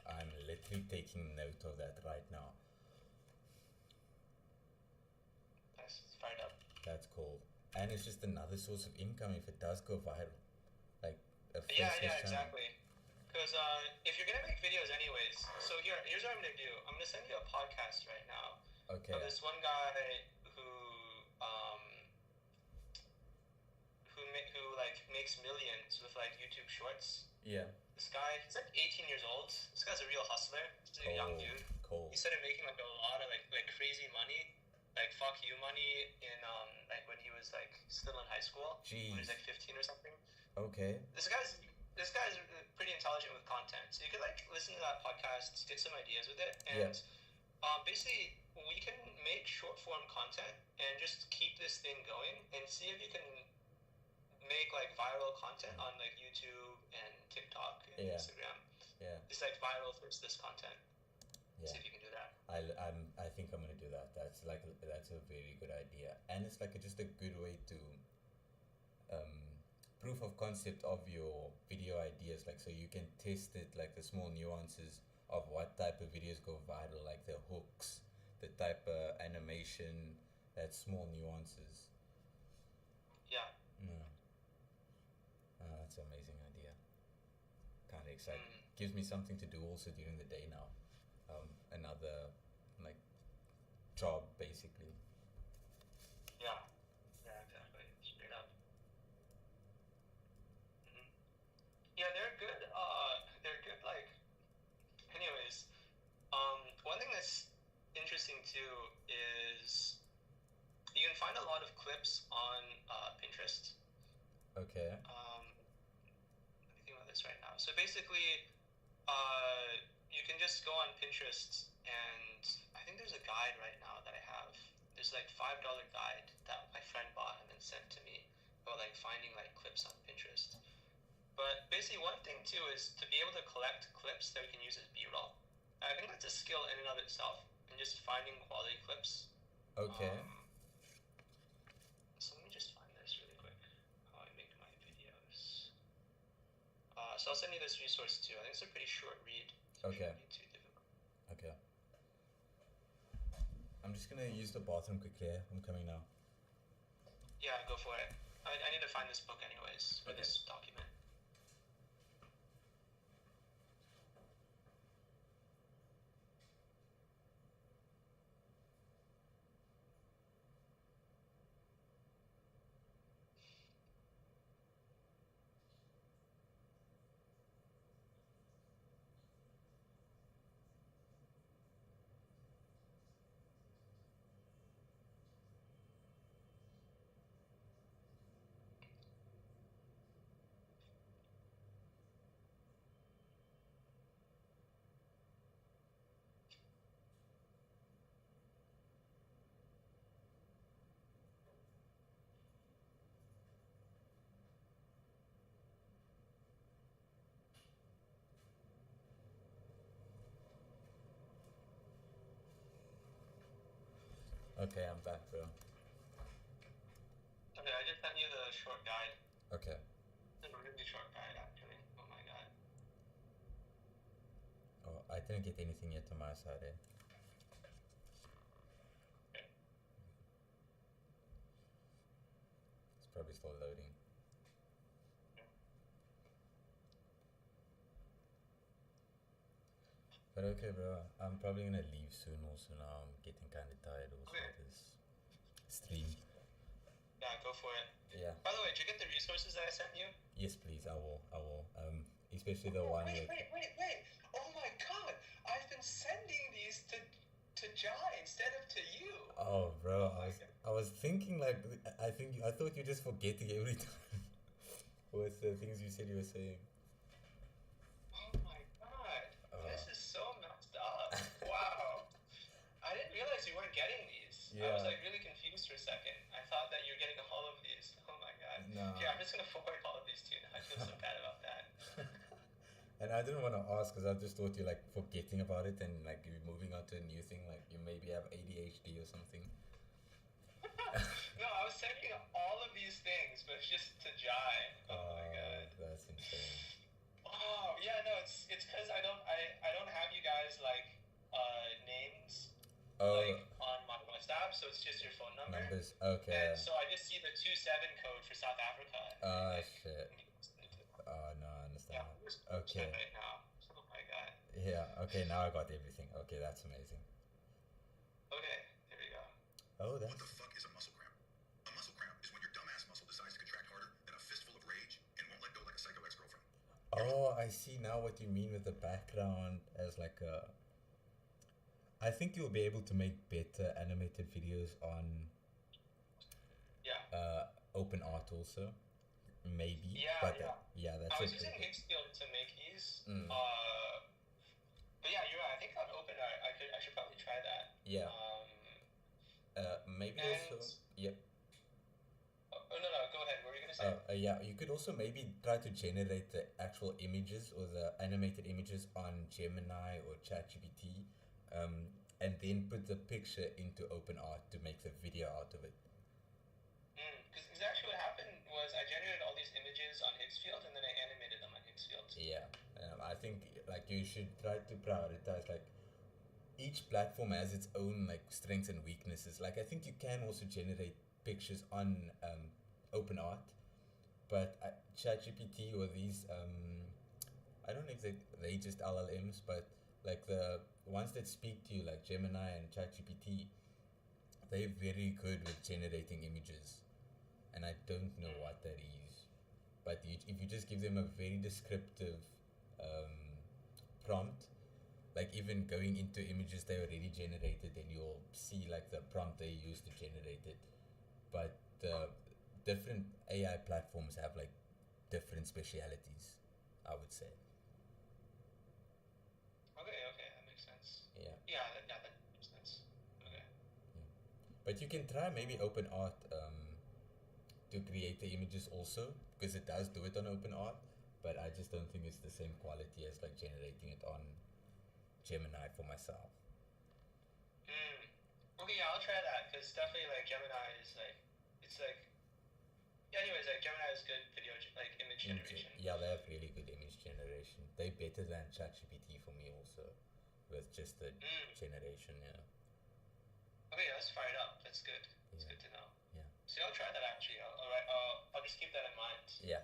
I'm literally taking note of that right now. Nice, it's fired up. That's cool. And it's just another source of income if it does go viral. Like a Yeah, faceless channel. exactly. Because if you're gonna make videos anyways, so here's what I'm gonna do. I'm gonna send you a podcast right now. Okay. Of this one guy who like makes millions with like YouTube Shorts. Yeah. This guy, he's like 18 years old. This guy's a real hustler. He's a young dude. Cool. He started making like a lot of like crazy money, like fuck you money in like when he was like still in high school. Jeez. When he was like 15 or something. Okay. This guy's pretty intelligent with content, so you could like listen to that podcast, get some ideas with it, and basically we can make short form content and just keep this thing going and see if you can make like viral content on like YouTube and TikTok and Instagram. Yeah. It's like viral for this content. Yeah. See if you can do that. I think I'm gonna do that. That's a very good idea, and it's like just a good way to proof of concept of your video ideas, like so you can test it, like the small nuances of what type of videos go viral, like the hooks, the type of animation, that small nuances. Yeah. That's an amazing idea. Kind of excited. Gives me something to do also during the day now. Another like job basically. Yeah. Yeah, exactly. Straight up. Yeah, they're good. They're good. Like, anyways, one thing that's interesting too is you can find a lot of clips on Pinterest. Okay. Let me think about this right now. So basically, you can just go on Pinterest, and I think there's a guide right now that I have. There's like $5 guide that my friend bought and then sent to me about like finding like clips on Pinterest. But basically, one thing too is to be able to collect clips that we can use as B-roll. I think that's a skill in and of itself, and just finding quality clips. Okay. So let me just find this really quick. How I make my videos. So I'll send you this resource too. I think it's a pretty short read. Okay. Shouldn't be too difficult. Okay. I'm just gonna use the bathroom quickly. I'm coming now. Yeah, go for it. I need to find this book anyways, or this document. Okay, I'm back, bro. Okay, I just sent you the short guide. Okay. It's a really short guide, actually. didn't get anything yet on my side. It's probably still loading. But okay, bro. I'm probably gonna leave soon. Also, now I'm getting kind of tired. Also, of this stream. Yeah, go for it. Yeah. By the way, did you get the resources that I sent you? Yes, please. I will. Especially the one with. Wait! Oh my God! I've been sending these to Jai instead of to you. Oh, bro. I was thinking like I thought you were just forgetting every time. With the things you said you were saying. Oh my God! This is so messed up. Wow. I didn't realize you weren't getting these. I was like really confused for a second. I thought that you were getting all of these. Oh my God. No. Here, I'm just gonna forward all of these to you now. I feel so bad about that. And I didn't want to ask because I just thought you're like forgetting about it and like you're moving on to a new thing, like you maybe have ADHD or something. No, I was sending all of these things, but it's just to Jai. Oh my God. That's insane. Oh yeah, no, it's because I don't have you guys like names like on my WhatsApp, so it's just your phone number. Numbers, okay. And so I just see the 27 code for South Africa. Shit. Oh no, I understand. Yeah, okay. Right now. Oh my God. Yeah. Okay. Now I got everything. Okay, that's amazing. Okay. Here we go. Oh, that's. What the fuck is a muscle cramp? A muscle cramp is when your dumbass muscle decides to contract harder than a fistful of rage and won't let go like a psycho ex-girlfriend. Oh, I see now what you mean with the background as like a. I think you'll be able to make better animated videos on. Yeah. OpenArt also. Maybe. Yeah, but yeah. That's I was using Higgsfield to make these. Mm. But yeah, you're right. I think on OpenArt, I should probably try that. Yeah. Maybe also. Yep. Oh no, go ahead. What were you gonna say? Yeah, you could also maybe try to generate the actual images or the animated images on Gemini or ChatGPT, and then put the picture into OpenArt to make the video out of it. Because exactly what happened was I generated all these images on Higgsfield and then I animated them on Higgsfield. Yeah, I think like you should try to prioritize like each platform has its own like strengths and weaknesses. Like I think you can also generate pictures on OpenArt, but ChatGPT or these I don't know if they just LLMs, but like the ones that speak to you like Gemini and ChatGPT, they're very good with generating images. And I don't know what that is, but if you just give them a very descriptive prompt, like even going into images they already generated, then you'll see like the prompt they used to generate it. But the different AI platforms have like different specialities, I would say. Okay, that makes sense. Yeah. Yeah, that makes sense. Okay. But you can try maybe OpenArt to create the images also, because it does do it on OpenArt, but I just don't think it's the same quality as like generating it on Gemini for myself. Okay, yeah, I'll try that, because definitely like Gemini is like, it's like, yeah, anyways, like Gemini is good video, like image generation. Yeah, they have really good image generation. They're better than ChatGPT for me also, with just the generation, Okay, let's fire it up. That's good. That's good to know. Yeah. See, I'll try that actually. I'll just keep that in mind. Yeah.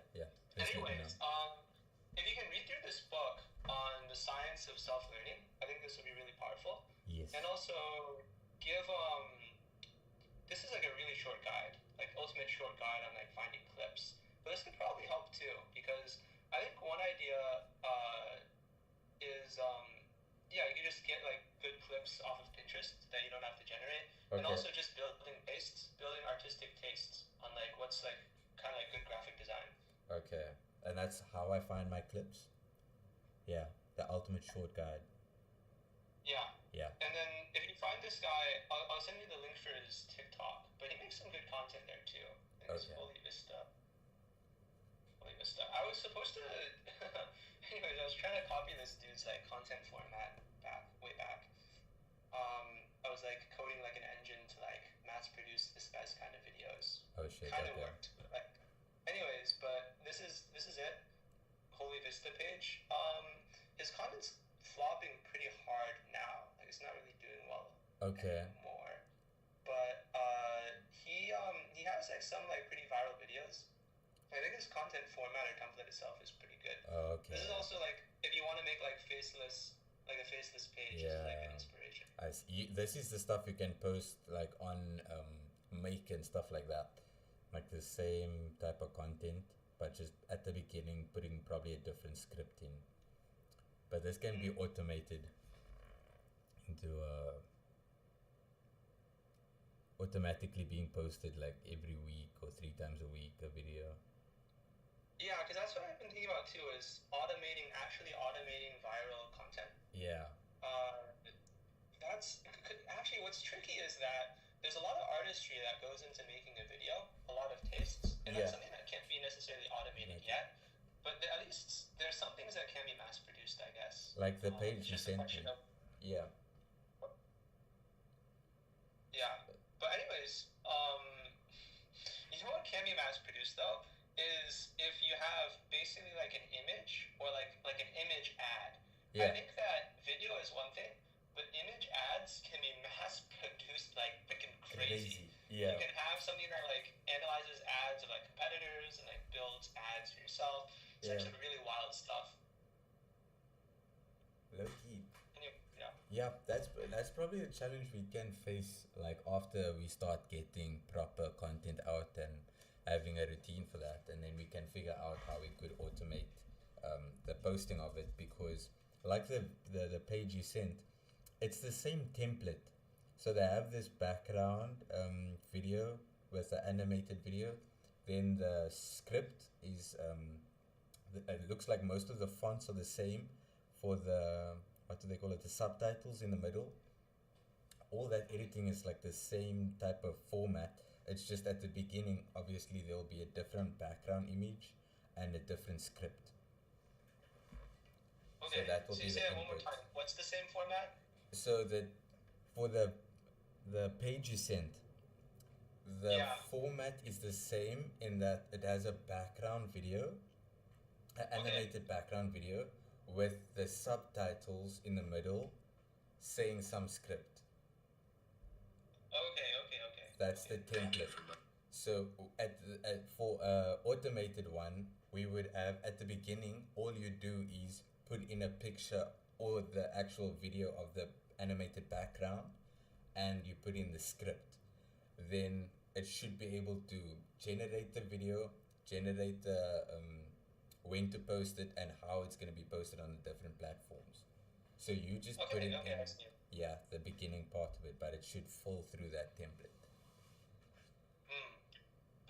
Anyways, if you can read through this book on the science of self-learning, I think this will be really powerful. Yes. And also give this is like a really short guide, like ultimate short guide on like finding clips. But this could probably help too, because I think one idea is you could just get like good clips off of Pinterest that you don't have to generate, and also just building artistic tastes on like what's like kind of like good graphic design. Okay, and that's how I find my clips. Yeah, the ultimate short guide. Yeah. Yeah. And then if you find this guy, I'll send you the link for his TikTok, but he makes some good content there too. I think it's Holy Vista. I was supposed to. Anyways, I was trying to copy this dude's like content format way back. I was like coding like an engine to like mass produce this guy's kind of videos. Oh shit. Kind of worked. Like, anyways, but this is it. Holy Vista page. His content's flopping pretty hard now. Like it's not really doing well Okay. anymore. But he has like some like pretty viral videos. I think his content format or template itself is pretty good. Okay. This is also like if you want to make like a faceless page, this is like an inspiration. I see. This is the stuff you can post like on Make and stuff like that, like the same type of content, but just at the beginning putting probably a different script in. But this can be automated into automatically being posted like every week or 3 times a week a video. Yeah, because that's what I've been thinking about too, is actually automating viral content. Yeah. That's actually what's tricky is that there's a lot of artistry that goes into making a video, a lot of tastes, and that's something that can't be necessarily automated yet. But at least there's some things that can be mass produced, I guess. Like the page you sent me. Yeah. Yeah. But anyways, you know what can be mass produced though? Is if you have basically like an image or like an image ad. Yeah. I think that video is one thing, but image ads can be mass produced like freaking crazy. Yeah. You can have something that like analyzes ads of like competitors and like builds ads for yourself. It's actually really wild stuff. Low-key. Yeah. Yeah, that's probably the challenge we can face like after we start getting proper content out and having a routine for that, and then we can figure out how we could automate the posting of it, because like the page you sent, it's the same template. So they have this background video with the animated video, then the script is it looks like most of the fonts are the same for the, what do they call it, the subtitles in the middle. All that editing is like the same type of format. It's just at the beginning, obviously there will be a different background image and a different script. Okay, so that will so be you say the it one more input. time. What's the same format? So for the page you sent, the format is the same in that it has a background video, an animated background video with the subtitles in the middle saying some script. Okay. That's the template. So for automated one, we would have at the beginning, all you do is put in a picture or the actual video of the animated background, and you put in the script. Then it should be able to generate the video, generate the when to post it and how it's going to be posted on the different platforms. So you just put it in, the beginning part of it, but it should fall through that template.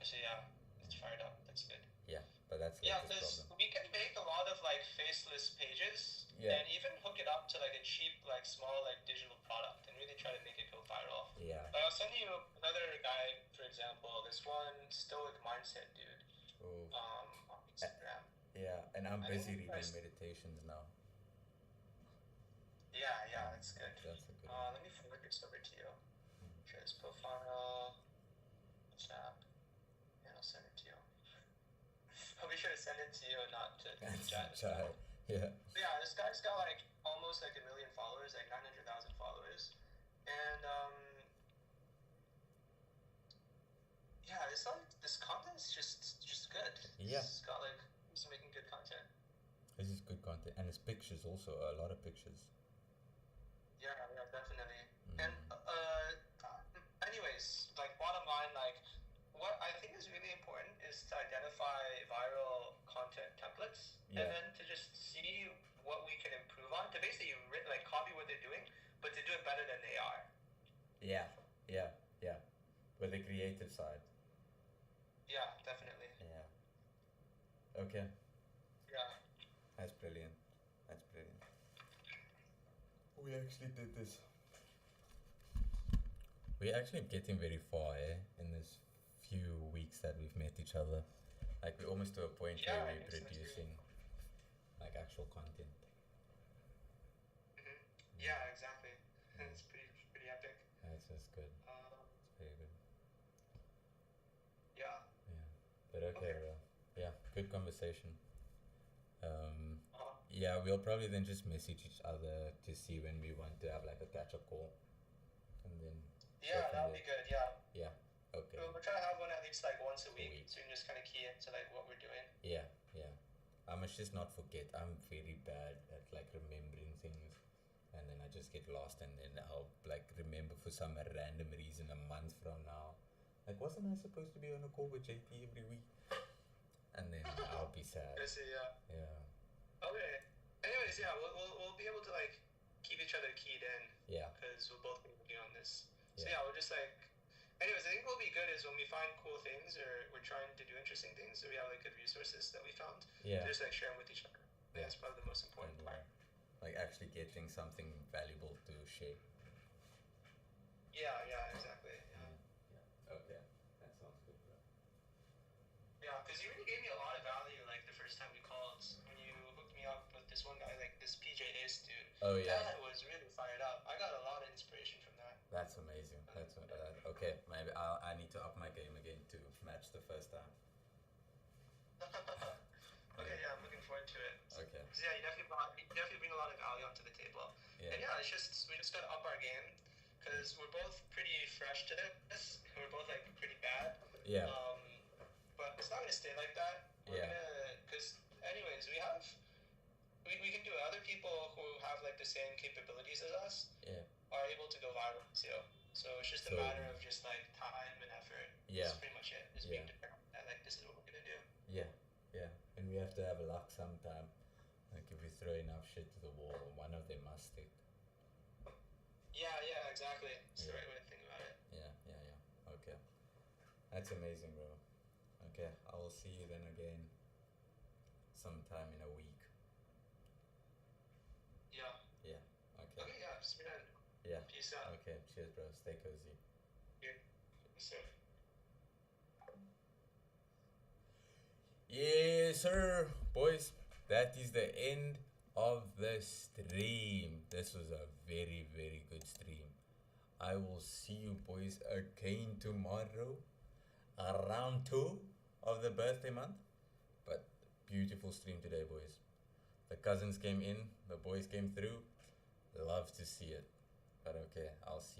So yeah, it's fired up. That's good. Yeah, but that's Yeah, the because problem. we can make a lot of like faceless pages and even hook it up to like a cheap like small like digital product and really try to make it go viral. Yeah. Like I'll send you another guy, for example, this one Stoic Mindset dude. On Instagram. Yeah, and I'm busy reading meditations now. Yeah, that's good. That's a good Let me forward this over to you. Share this profile, WhatsApp, and I'll send it to you. I'll be sure to send it to you, not to chat. Yeah. But yeah, this guy's got like almost like 1 million followers, like 900,000 followers, and this content's just good. Yeah. It's got like he's making good content. This is good content, and his pictures also, a lot of pictures. Yeah, definitely. And anyways, like bottom line, like what I think is really important is to identify viral content templates and then to just see what we can improve on, to basically like copy what they're doing, but to do it better than they are. Yeah. With the creative side. Yeah, definitely. Yeah. Okay. Yeah. That's brilliant. We actually did this. We're actually getting very far, in this few weeks that we've met each other. Like we're almost to a point where we're producing like actual content. Yeah, exactly. It's pretty epic. That's good. It's very good. Yeah. But okay. Yeah, good conversation. Yeah, we'll probably then just message each other to see when we want to have like a catch-up call, and then Yeah, that would be good. Yeah. Yeah. Okay. We're trying to have one at least like once a week, so you can just kind of key into like what we're doing. Yeah, yeah. I must just not forget. I'm very bad at like remembering things, and then I just get lost, and then I'll like remember for some random reason a month from now. Like, wasn't I supposed to be on a call with JT every week? And then I'll be sad. I see. Yeah. Yeah. Okay. Anyways, yeah, we'll be able to like keep each other keyed in. Yeah. Because we'll both be working on this. So Yeah. yeah, we'll just like. Anyways, I think what will be good is when we find cool things or we're trying to do interesting things, so we have like good resources that we found. Yeah. To just like share them with each other. I think that's probably the most important part. Like actually getting something valuable to share. Yeah. Yeah. Exactly. Yeah. Okay. That sounds good, bro. Yeah, because you really gave me a lot of value like the first time we called when you hooked me up with this one guy, like this PJ Ace dude. Oh, yeah. That was really fired up. I got a lot of inspiration from that. That's amazing. Okay. Maybe I need to up my game again to match the first time. Okay, yeah, I'm looking forward to it. Okay. 'Cause, yeah, you definitely bring a lot of value onto the table. Yeah. And yeah, we just gotta up our game because we're both pretty fresh to this. We're both like pretty bad. Yeah. But it's not gonna stay like that. We're gonna, because anyways, we can do it. Other people who have like the same capabilities as us Yeah. are able to go viral too. So it's just a So- matter of just like time and effort. Yeah. That's pretty much it. Just Yeah. being determined that like this is what we're gonna do. Yeah. Yeah. And we have to have luck sometime. Like if we throw enough shit to the wall, one of them must stick. Yeah, exactly. It's the Yeah. right way to think about it. Yeah. Okay. That's amazing, bro. Okay, I will see you then again sometime in a week. Yeah. Yeah. Okay. Okay, yeah, just man. Yeah. Peace out. Okay. Cheers, bro. Stay cozy. Here. Sir. Yes, sir, boys. That is the end of the stream. This was a very, very good stream. I will see you boys again tomorrow around 2 of the birthday month. But beautiful stream today, boys. The cousins came in, the boys came through. Love to see it. But okay, I'll see